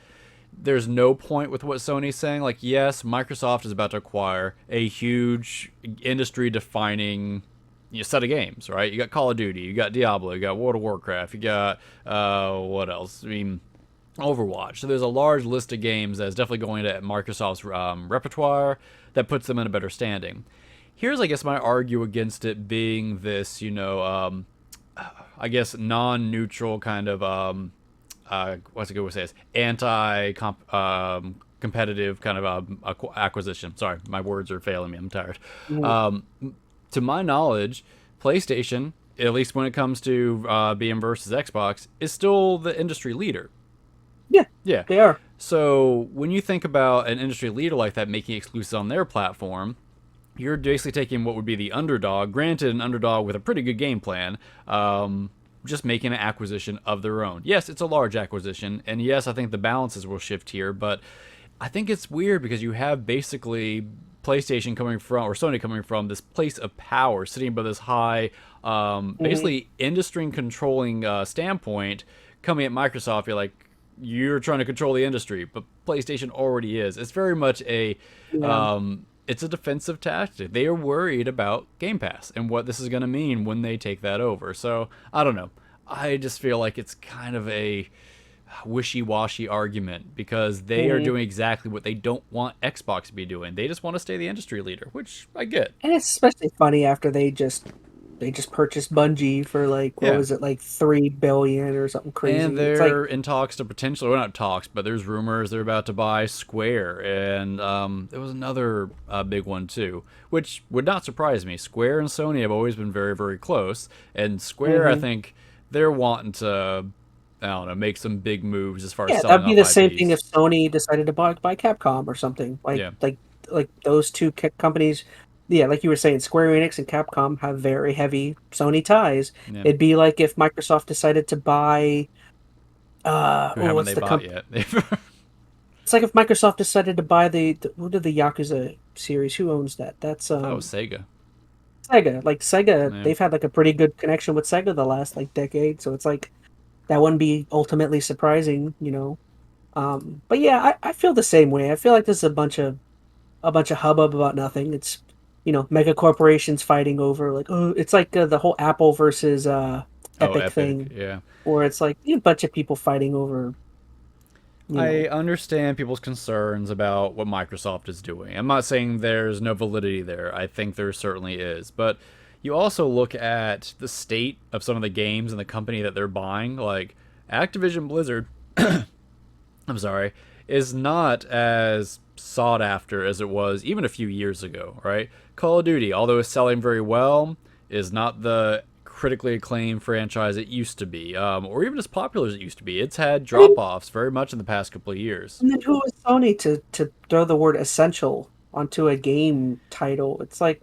there's no point with what Sony's saying. Like, yes, Microsoft is about to acquire a huge industry-defining set of games, right? You got Call of Duty, you got Diablo, you got World of Warcraft, you got, what else? I mean, Overwatch. So there's a large list of games that's definitely going to Microsoft's repertoire that puts them in a better standing. Here's, I guess, my argue against it being this, I guess, non-neutral kind of, what's a good way to say this? Anti-competitive kind of acquisition. Sorry, my words are failing me. I'm tired. To my knowledge, PlayStation, at least when it comes to being versus Xbox, is still the industry leader. Yeah, they are. So when you think about an industry leader like that making exclusives on their platform, you're basically taking what would be the underdog, granted an underdog with a pretty good game plan, just making an acquisition of their own. Yes, it's a large acquisition, and yes, I think the balances will shift here, but I think it's weird because you have basically PlayStation coming from, or Sony coming from, this place of power, sitting above this high, basically industry controlling standpoint, coming at Microsoft, you're like, you're trying to control the industry, but PlayStation already is. It's very much a... it's a defensive tactic. They are worried about Game Pass and what this is going to mean when they take that over. So, I don't know. I just feel like it's kind of a wishy-washy argument because they are doing exactly what they don't want Xbox to be doing. They just want to stay the industry leader, which I get. And it's especially funny after they just purchased Bungie for like, what was it, like $3 billion or something crazy. And they're in talks to potentially, well, not talks, but there's rumors they're about to buy Square. And there was another big one too, which would not surprise me. Square and Sony have always been very, very close. And Square, I think, they're wanting to, I don't know, make some big moves as far as selling that'd be the same IPs. thing if Sony decided to buy Capcom or something. Like those two companies. Yeah, like you were saying, Square Enix and Capcom have very heavy Sony ties. Yeah. It'd be like if Microsoft decided to buy. Who haven't they bought yet? It's like if Microsoft decided to buy the Yakuza series. Who owns that? That's Sega. Sega. Like Sega, they've had like a pretty good connection with Sega the last like decade. So it's like that wouldn't be ultimately surprising, But yeah, I feel the same way. I feel like this is a bunch of hubbub about nothing. It's mega corporations fighting over it's like the whole Apple versus Epic thing. Yeah. Or it's like a bunch of people fighting over. I understand people's concerns about what Microsoft is doing. I'm not saying there's no validity there. I think there certainly is. But you also look at the state of some of the games and the company that they're buying. Like Activision Blizzard, I'm sorry, is not as sought after as it was even a few years ago, right? Call of Duty, although it's selling very well, is not the critically acclaimed franchise it used to be, or even as popular as it used to be. It's had I mean, drop-offs very much in the past couple of years. and then who is Sony to throw the word essential onto a game title? It's like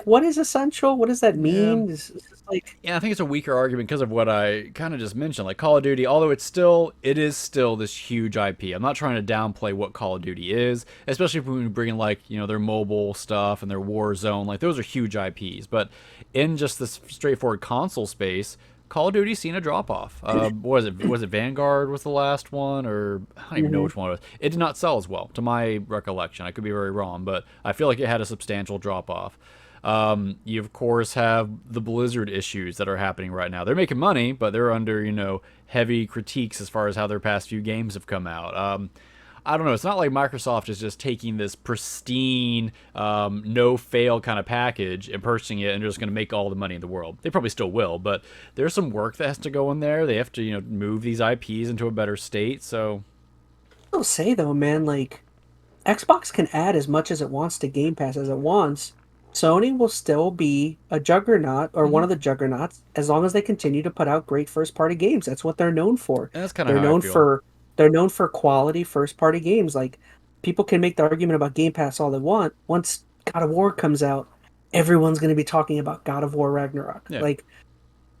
what is essential? What does that Yeah. mean? It's like Yeah, I think it's a weaker argument because of what I kind of just mentioned. Like Call of Duty, although it is still this huge IP. I'm not trying to downplay what Call of Duty is, especially when we bring in like their mobile stuff and their Warzone. Like those are huge IPs. But in just this straightforward console space, Call of Duty's seen a drop off. What was it? Was it Vanguard was the last one, or I don't even know mhm. which one it was. It did not sell as well, to my recollection. I could be very wrong, but I feel like it had a substantial drop off. You of course have the Blizzard issues that are happening right now. They're making money, but they're under heavy critiques as far as how their past few games have come out. I don't know. It's not like Microsoft is just taking this pristine, no fail kind of package and purchasing it and just going to make all the money in the world. They probably still will, but there's some work that has to go in there. They have to move these IPs into a better state. So I'll say though, man, like Xbox can add as much as it wants to Game Pass as it wants. Sony will still be a juggernaut or one mhm. of the juggernauts as long as they continue to put out great first party games. That's what they're known for. And that's kind of They're how I known feel. for they're known for quality first party games. Like people can make the argument about Game Pass all they want. Once God of War comes out, everyone's going to be talking about God of War Ragnarok. Yeah. Like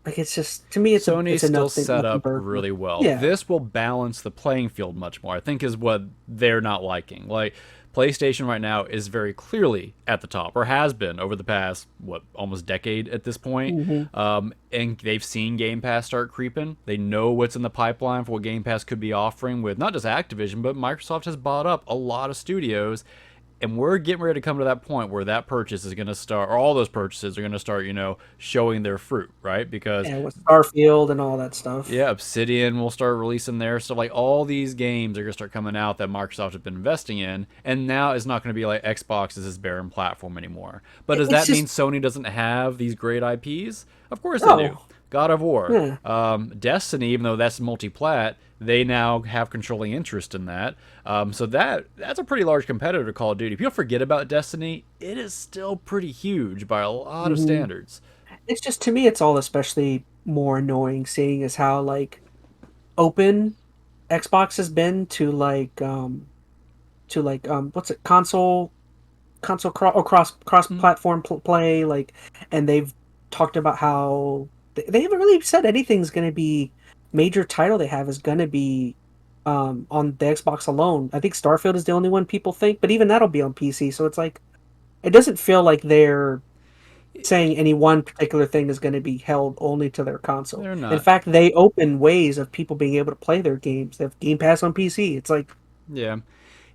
it's just to me Sony's it's a still nothing set nothing up burger. really well. Yeah. This will balance the playing field much more, I think, is what they're not liking. Like, PlayStation right now is very clearly at the top, or has been over the past, almost decade at this point. Hmm. And they've seen Game Pass start creeping. They know what's in the pipeline for what Game Pass could be offering with not just Activision, but Microsoft has bought up a lot of studios, and we're getting ready to come to that point where that purchase is going to start, or all those purchases are going to start, showing their fruit, right? Because And with Starfield and all that stuff. yeah, Obsidian will start releasing their stuff. Like all these games are going to start coming out that Microsoft has been investing in, and now it's not going to be like Xbox is this barren platform anymore. But does It's that mean just Sony doesn't have these great IPs? Of course they do. no. God of War, Yeah. Destiny, even though that's multi-plat, they now have controlling interest in that. So that's a pretty large competitor to Call of Duty. People forget about Destiny. It is still pretty huge by a lot of Hmm. standards. It's just to me, it's all especially more annoying seeing as how like open Xbox has been to what's it cross Hmm. platform play like, and they've talked about how they haven't really said anything's going to be major title they have is going to be on the Xbox alone. I think Starfield is the only one people think, but even that'll be on PC. So it's like it doesn't feel like they're saying any one particular thing is going to be held only to their console. They're In not. fact, they open ways of people being able to play their games. They have Game Pass on PC. It's like, Yeah.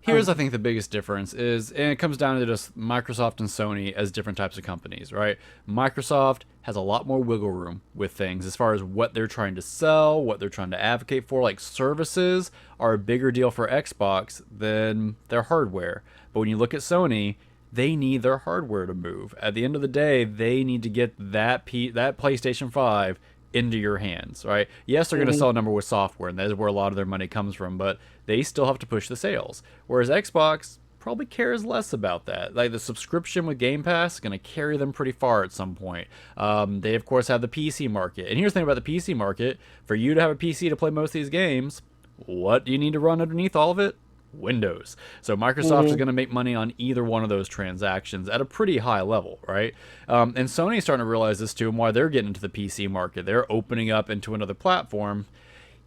Here's, I um, think, the biggest difference is, and it comes down to just Microsoft and Sony as different types of companies, right? Microsoft has a lot more wiggle room with things as far as what they're trying to sell, what they're trying to advocate for. Like, services are a bigger deal for Xbox than their hardware. But when you look at Sony, they need their hardware to move. At the end of the day, they need to get that PlayStation 5 into your hands, right? Yes, they're going to mhm. sell a number with software, and that is where a lot of their money comes from, but they still have to push the sales. Whereas Xbox probably cares less about that. Like the subscription with Game Pass is going to carry them pretty far at some point. They, of course, have the PC market. And here's the thing about the PC market: for you to have a PC to play most of these games, what do you need to run underneath all of it? Windows. So Microsoft is Mhm. going to make money on either one of those transactions at a pretty high level, right? And Sony's starting to realize this too, and why they're getting into the PC market. They're opening up into another platform.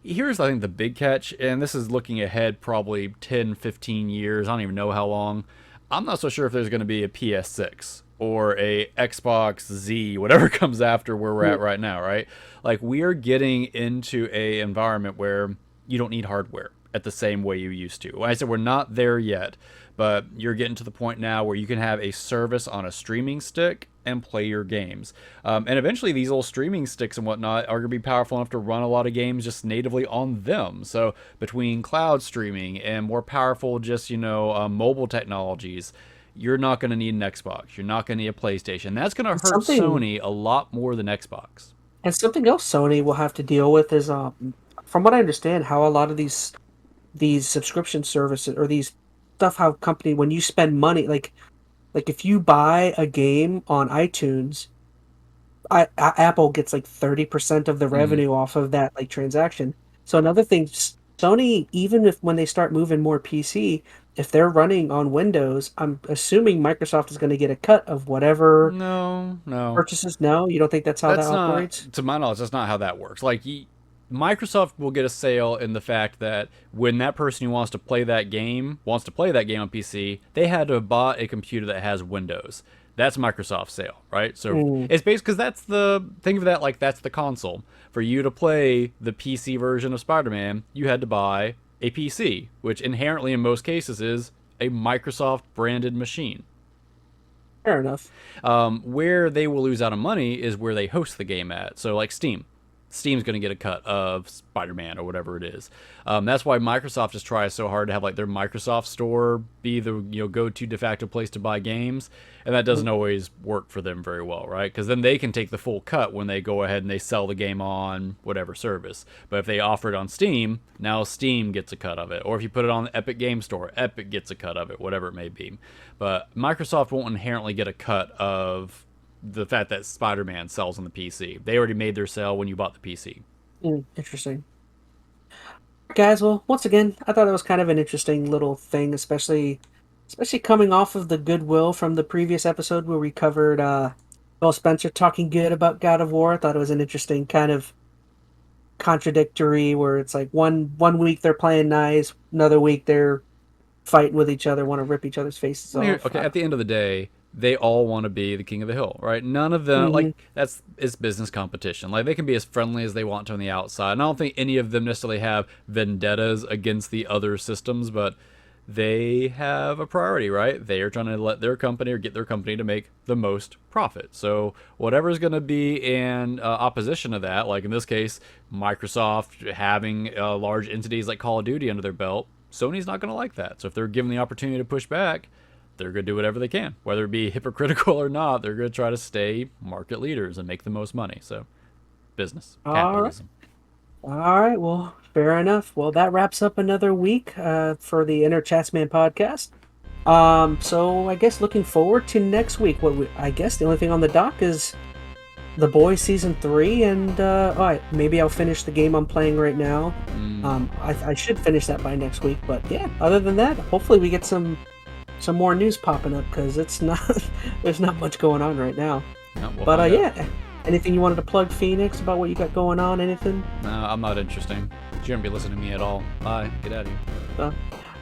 Here's, I think, the big catch, and this is looking ahead probably 10, 15 years. I don't even know how long. I'm not so sure if there's going to be a PS6 or a Xbox Z, whatever comes after where we're at right now, right? Like, we are getting into a environment where you don't need hardware at the same way you used to. Like I said, we're not there yet, but you're getting to the point now where you can have a service on a streaming stick and play your games. And eventually, these little streaming sticks and whatnot are going to be powerful enough to run a lot of games just natively on them. So, between cloud streaming and more powerful, just, mobile technologies, you're not going to need an Xbox. You're not going to need a PlayStation. That's going to hurt Something Sony a lot more than Xbox. and something else Sony will have to deal with is, from what I understand, how a lot of these these subscription services or these stuff, how company, when you spend money, like if you buy a game on iTunes, Apple gets like 30% of the revenue off of that like transaction. So another thing, Sony, even if when they start moving more PC, if they're running on Windows, I'm assuming Microsoft is going to get a cut of whatever No. purchases. No, you don't think that's how that That's not, operates? to my knowledge, that's not how that works. Like, Microsoft will get a sale in the fact that when that person who wants to play that game on PC, they had to have bought a computer that has Windows. That's Microsoft's sale, right? So it's based because that's the think of that like that's the console. For you to play the PC version of Spider-Man, you had to buy a PC, which inherently in most cases is a Microsoft branded machine. Fair enough. Where they will lose out on money is where they host the game at. So like Steam. Steam's going to get a cut of Spider-Man or whatever it is. That's why Microsoft just tries so hard to have like their Microsoft store be the go-to de facto place to buy games, and that doesn't always work for them very well, right? Because then they can take the full cut when they go ahead and they sell the game on whatever service. But if they offer it on Steam, now Steam gets a cut of it. Or if you put it on the Epic Game Store, Epic gets a cut of it, whatever it may be. But Microsoft won't inherently get a cut of the fact that Spider-Man sells on the PC. They already made their sale when you bought the PC. Interesting. Guys, well, once again, I thought it was kind of an interesting little thing, especially coming off of the goodwill from the previous episode where we covered Phil Spencer talking good about God of War. I thought it was an interesting kind of contradictory where it's like one week they're playing nice, another week they're fighting with each other, want to rip each other's faces off. Okay, at the end of the day, they all want to be the king of the hill, right? None of them, like, it's business competition. Like, they can be as friendly as they want to on the outside. And I don't think any of them necessarily have vendettas against the other systems, but they have a priority, right? They are trying to let their company or get their company to make the most profit. So whatever's going to be in opposition to that, like in this case, Microsoft having large entities like Call of Duty under their belt, Sony's not going to like that. So if they're given the opportunity to push back, they're going to do whatever they can. Whether it be hypocritical or not, they're going to try to stay market leaders and make the most money. So, business, capitalism. All right, well, fair enough. Well, that wraps up another week for the ChazmaN podcast. So I guess looking forward to next week. I guess the only thing on the dock is The Boys Season 3, and all right, maybe I'll finish the game I'm playing right now. I should finish that by next week, but yeah, other than that, hopefully we get some more news popping up, because it's not there's not much going on right now. No, but yeah, anything you wanted to plug, Phoenix, about what you got going on? Anything? No, I'm not interesting. You shouldn't be listening to me at all. Bye. Get out of here.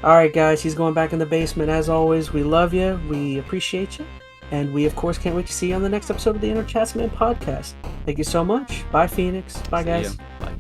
All right, guys, he's going back in the basement. As always, we love you, we appreciate you, and we of course can't wait to see you on the next episode of the ChazmaN podcast. Thank you so much. Bye, Phoenix. Bye, guys. Bye.